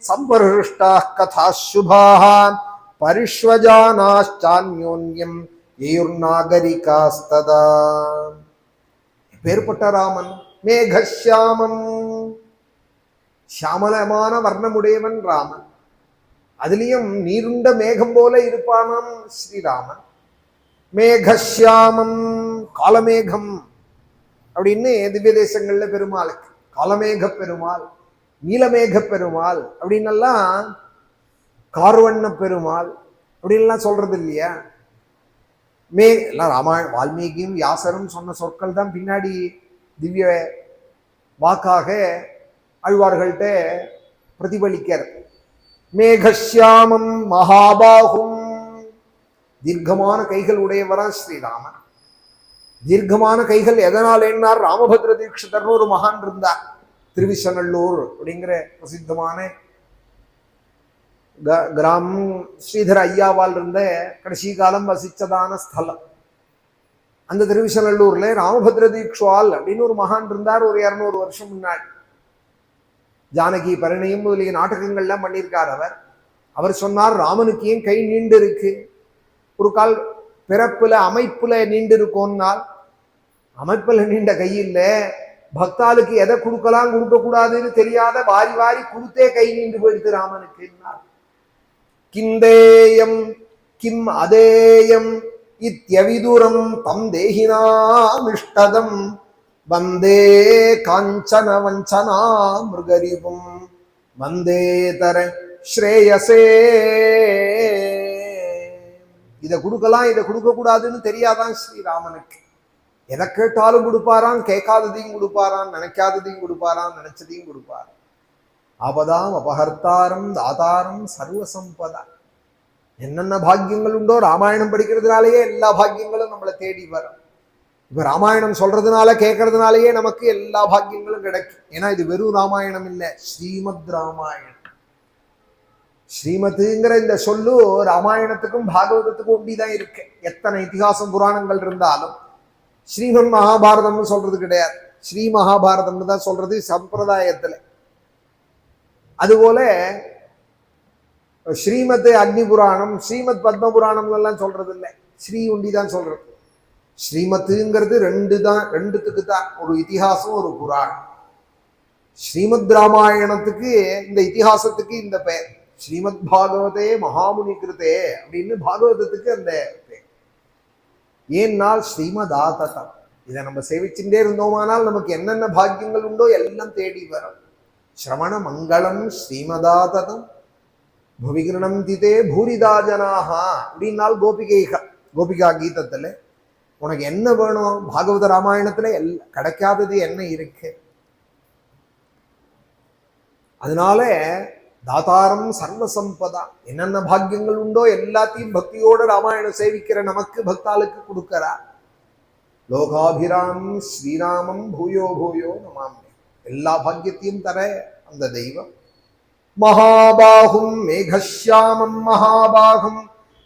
சம்பர்ஹிஷ்டாः கதாः சுபாः பரிஷ்வஜானாச்சான்யோன்யம் ஏயுர்நாகரிகாஸ்ததா. பேர்பட்ட ராமன் மேகஷ்யாமம், சியாமலமான வர்ணமுடையவன் ராமன். அதுலயும் நீருண்ட மேகம் போல இருப்பானாம் ஸ்ரீராமன். மேகஷ்யாமம், காலமேகம் அப்படின்னு திவ்ய தேசங்கள்ல பெருமாளுக்கு காலமேக பெருமாள், நீலமேக பெருமாள் அப்படின்னெல்லாம், கார்வண்ண பெருமாள் அப்படின்லாம் சொல்றது இல்லையா? எல்லாம் ராமாயண வால்மீகியும் வியாசரும் சொன்ன சொற்கள் தான் பின்னாடி திவ்ய வாக்காக ஆழ்வார்கள்ட்ட பிரதிபலிக்கிறது. மேகஷ்யாமம் மகாபாகும், தீர்க்கமான கைகள் உடையவரா ஸ்ரீராமன். தீர்க்கமான கைகள் எதனால் என்னார்? ராமபத்ர தீட்சிதர்னு ஒரு மகான் இருந்தார் திருவிசநல்லூர் அப்படிங்கிற பிரசித்தமான கிராமம். ஸ்ரீதர ஐயாவால் இருந்த கடைசி காலம் வசிச்சதான ஸ்தலம். அந்த திருவிசநல்லூர்ல ராமபத்ர தீக்ஷுவால் அப்படின்னு ஒரு மகான் இருந்தார். ஒரு 200 வருஷம் முன்னாடி ஜானகி பரிணயம் முதலிய நாடகங்கள்லாம் பண்ணியிருக்கார் அவர். அவர் சொன்னார், ராமனுக்கு ஏன் கை நீண்டு இருக்கு? ஒரு கால் பிறப்புல அமைப்புல நீண்டு இருக்கும்னால், அமைப்புல நீண்ட கை இல்ல, பக்தாளுக்கு எதை கொடுக்கலாம் கொடுக்க கூடாதுன்னு தெரியாத வாரி வாரி கொடுத்தே கை நீண்டு போயிடுது ராமனுக்கு. கிந்தேயம் கிம் அதேயம் இத்யவிதுரம் தம் தேகினாமிஷ்டதம் வந்தே காஞ்சன வஞ்சனா மிருகரிபும் வந்தே தர ஸ்ரேயசே. இதை கொடுக்கலாம் இதை கொடுக்க கூடாதுன்னு தெரியாதான் ஸ்ரீராமனுக்கு. எதை கேட்டாலும் கொடுப்பாரான், கேட்காததையும் கொடுப்பாரான், நினைக்காததையும் கொடுப்பாரான், நினைச்சதையும் கொடுப்பார். ஆபதாம் அபஹர்த்தாரம் தாதாரம் சர்வசம்பதா. என்னென்ன பாக்கியங்கள் உண்டோ ராமாயணம் படிக்கிறதுனாலேயே எல்லா பாக்கியங்களும் நம்மளை தேடி வரும். இப்ப ராமாயணம் சொல்றதுனால கேட்கறதுனாலேயே நமக்கு எல்லா பாக்கியங்களும் கிடைக்கும். ஏன்னா இது வெறும் ராமாயணம் இல்லை, ஸ்ரீமத் ராமாயணம். ஸ்ரீமத்துங்கிற இந்த சொல்லு ராமாயணத்துக்கும் பாகவதத்துக்கும் ஒண்டிதான் இருக்கு. எத்தனை இதிகாசம் புராணங்கள் இருந்தாலும் ஸ்ரீமன் மகாபாரதம்னு சொல்றது கிடையாது, ஸ்ரீ மகாபாரதம்னு தான் சொல்றது சம்பிரதாயத்துல. அதுபோல ஸ்ரீமத் அக்னி புராணம், ஸ்ரீமத் பத்ம புராணம் எல்லாம் சொல்றது இல்லை, ஸ்ரீ ஒண்டி தான் சொல்றது. ஸ்ரீமத்துங்கிறது ரெண்டுத்துக்கு தான், ஒரு இதிகாசம் ஒரு புராணம். ஸ்ரீமத் ராமாயணத்துக்கு இந்த இதிகாசத்துக்கு இந்த பெயர், ஸ்ரீமத் பாகவதே மகாமுனி கிருதே அப்படின்னு பாகவதத்துக்கு அந்த பெயர். ஏன்னால் ஸ்ரீமதாததம். இதை நம்ம சேவிச்சுட்டே இருந்தோமானால் நமக்கு என்னென்ன பாக்கியங்கள் உண்டோ எல்லாம் தேடி வரும். ஸ்ரவண மங்களம் ஸ்ரீமதாததம் புவிகிரணம் திதே பூரிதா ஜனாக அப்படின்னால் கோபிகா கீதத்துல உனக்கு என்ன வேணும்? பாகவத ராமாயணத்துல கிடைக்காதது என்ன இருக்கு? அதனால தாதாரம் சர்வசம்பதா, என்னென்ன பாக்கியங்கள் உண்டோ எல்லாத்தையும் பக்தியோட ராமாயணம் சேவிக்கிற நமக்கு பக்தாளுக்கு கொடுக்கறா. லோகாபிராம் ஸ்ரீராமம் பூயோ பூயோ நமாமி. எல்லா பாக்கியத்தையும் தர அந்த தெய்வம். மகாபாகும் மேகஷ்யாமம் மகாபாகும்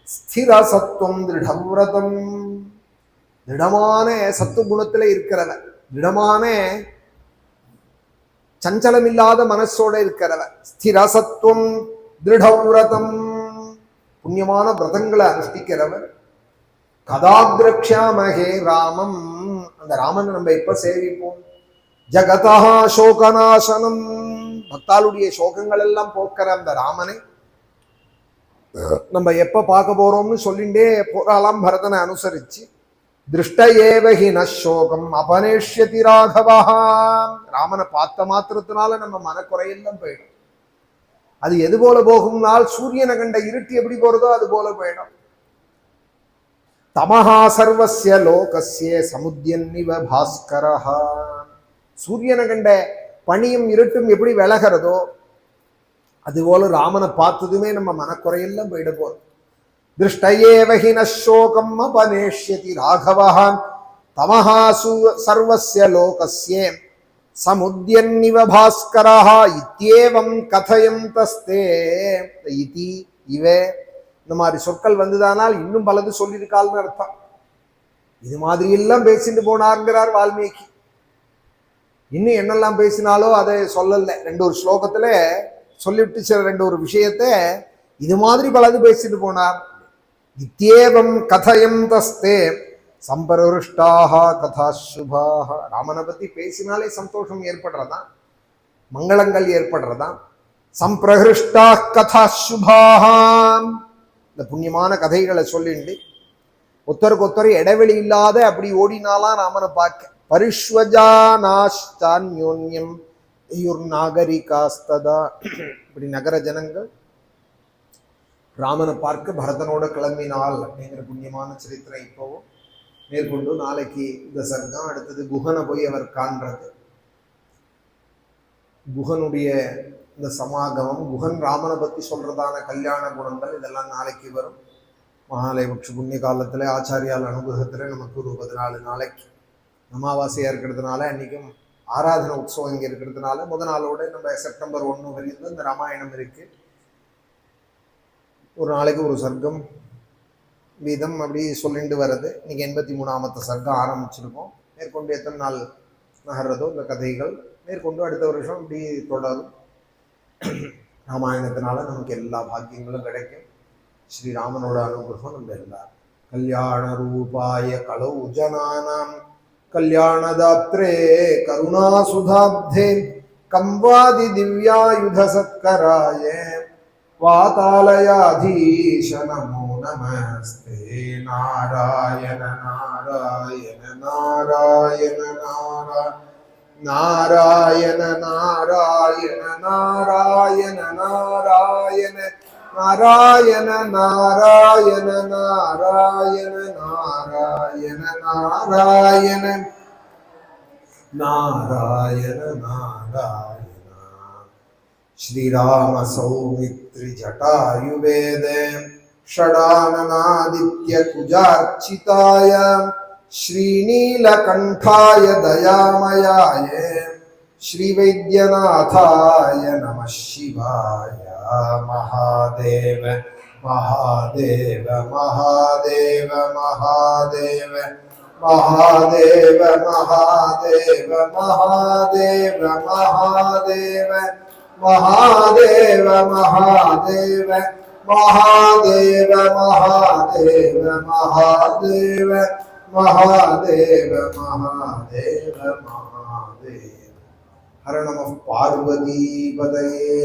ஸ்திர சத்துவம் திருடவிரதம். திடமான சத்து குணத்துல இருக்கிறவன், திடமான சஞ்சலமில்லாத மனசோட இருக்கிறவன். ஸ்திரசத்துவம் திருடவிரதம், புண்ணியமான விரதங்களை அனுஷ்டிக்கிறவர். கதாத்ரக்ஷாமகே ராமம், அந்த ராமனை நம்ம எப்ப சேவிப்போம்? ஜகதா சோகநாசனம், பக்தாளுடைய சோகங்கள் எல்லாம் போக்குற அந்த ராமனை நம்ம எப்ப பார்க்க போறோம்னு சொல்லிண்டே போறாலாம் பரதனை அனுசரிச்சு. திருஷ்ட ஏவஹி நோகம் அபனேஷ்யதி ராகவா. ராமனை பார்த்த மாத்திரத்தினால நம்ம மனக்குறையெல்லாம் போயிடும். அது எது போல போகும்னால் சூரியனை கண்ட இருட்டு எப்படி போறதோ அது போல போயிடும். தமஹா சர்வஸ்ய லோகஸ்ய சமுத்யன்னிவ பாஸ்கரஹா. சூரியனை கண்ட பனியும் இருட்டும் எப்படி விலகிறதோ அதுபோல ராமனை பார்த்ததுமே நம்ம மனக்குறையெல்லாம் போயிட போறோம். திருஷ்டயேவஹி நோகம் அபனேஷ்யதி ராகவா தமஹா சர்வஸ்ய லோகஸ்ய சமுத்யன்னிவ பாஸ்கரஹா இத்யேவம் கதயந்தஸ்தே. இதி இவ இந்த மாதிரி சொற்கள் வந்ததானால் இன்னும் பலது சொல்லியிருக்காள்னு அர்த்தம். இது மாதிரி எல்லாம் பேசிட்டு போனார்ங்கிறார் வால்மீகி. இன்னும் என்னெல்லாம் பேசினாலோ அதை சொல்லல. 2 ஸ்லோகத்துல சொல்லிவிட்டு சில 2 விஷயத்த இது மாதிரி பலது பேசிட்டு போனார். இத்யேவம் கதயந்தஸ்தே சம்பருஷ்டாக கதா சுபாக. ராமனை பத்தி பேசினாலே சந்தோஷம் ஏற்படுறதா, மங்களங்கள் ஏற்படுறதா. சம்பிரகிருஷ்டா கதா சுபாஹாம். இந்த புண்ணியமான கதைகளை சொல்லிண்டு ஒருத்தருக்கு ஒருத்தர் இடைவெளி இல்லாத அப்படி ஓடினாலாம் ராமனை பார்க்க. பரிஷ்வஜானாஷ்டான்யோன்யம் நாகரிகாஸ்ததா. இப்படி நகர ஜனங்கள் ராமனை பார்க்க பரதனோட கிளம்பினால் அப்படிங்கிற புண்ணியமான சரித்திரம் இப்போவும் மேற்கொண்டு நாளைக்கு இந்த சர்க்கம். அடுத்தது குஹனை போய் அவர் காண்றது, குஹனுடைய இந்த சமாகமம், குஹன் ராமனை பத்தி சொல்றதான கல்யாண குணங்கள் இதெல்லாம் நாளைக்கு வரும். மகாலயபக்ஷ புண்ணிய காலத்துல ஆச்சாரியால் அனுகிரகத்துல நமக்கு ஒரு 14 நாளைக்கு அமாவாசையா இருக்கிறதுனால அன்னைக்கும் ஆராதனை உற்சவம் இங்கே இருக்கிறதுனால முத நாளோட நம்ம செப்டம்பர் 1 வரையும் இந்த ராமாயணம் இருக்கு. ஒரு நாளைக்கு ஒரு சர்க்கம் வீதம் அப்படி சொல்லிட்டு வர்றது. இன்னைக்கு 83ஆமத்த சர்க்கம் ஆரம்பிச்சிருக்கோம். மேற்கொண்டு எத்தனை நாள் நகர்றதோ இந்த கதைகள் மேற்கொண்டு அடுத்த வருஷம் இப்படி தொடரும். ராமாயணத்தினால நமக்கு எல்லா பாக்கியங்களும் கிடைக்கும். ஸ்ரீராமனோட அனுகிரகம் நம்ம எல்லாரும். கல்யாண ரூபாய கலௌ ஜனானாம் கல்யாணதாத்ரே கருணாசுதாப்தே கம்வாதி திவ்யாயுத சத்கராய வாதாலயாதீஷ நமோ நமஸ்தே. நாராயண நாராயண நாராயண நாராயண நாராயண நாராயண நாராயண நாராயண நாராயண நாராயண நாராயண நாராயண நாராயண நாராயண. ஸ்ரீராம சௌமித்ரி ஜட்டாயுவேத ஷடானனாதித்ய குஜார்ச்சிதாய ஸ்ரீநீலகண்டாய தயாமயாய ஸ்ரீவைத்யநாதாய நம சிவாய. மகாதேவ மகாதேவ மகாதேவ மகாதேவ மகாதேவ மகாதேவ மகாதேவ மகாதேவ மகாதேவ மகாதேவ மகாதேவ மகாதேவ மகாதேவ மகாதேவ மகாதேவ மகாதேவ. ஹர நம பார்வதீபதயே.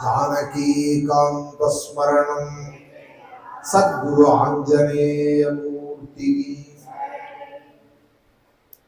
ஜானகி காந்த ஸ்மரணம். சத்குரு ஆஞ்சநேய மூர்த்தி.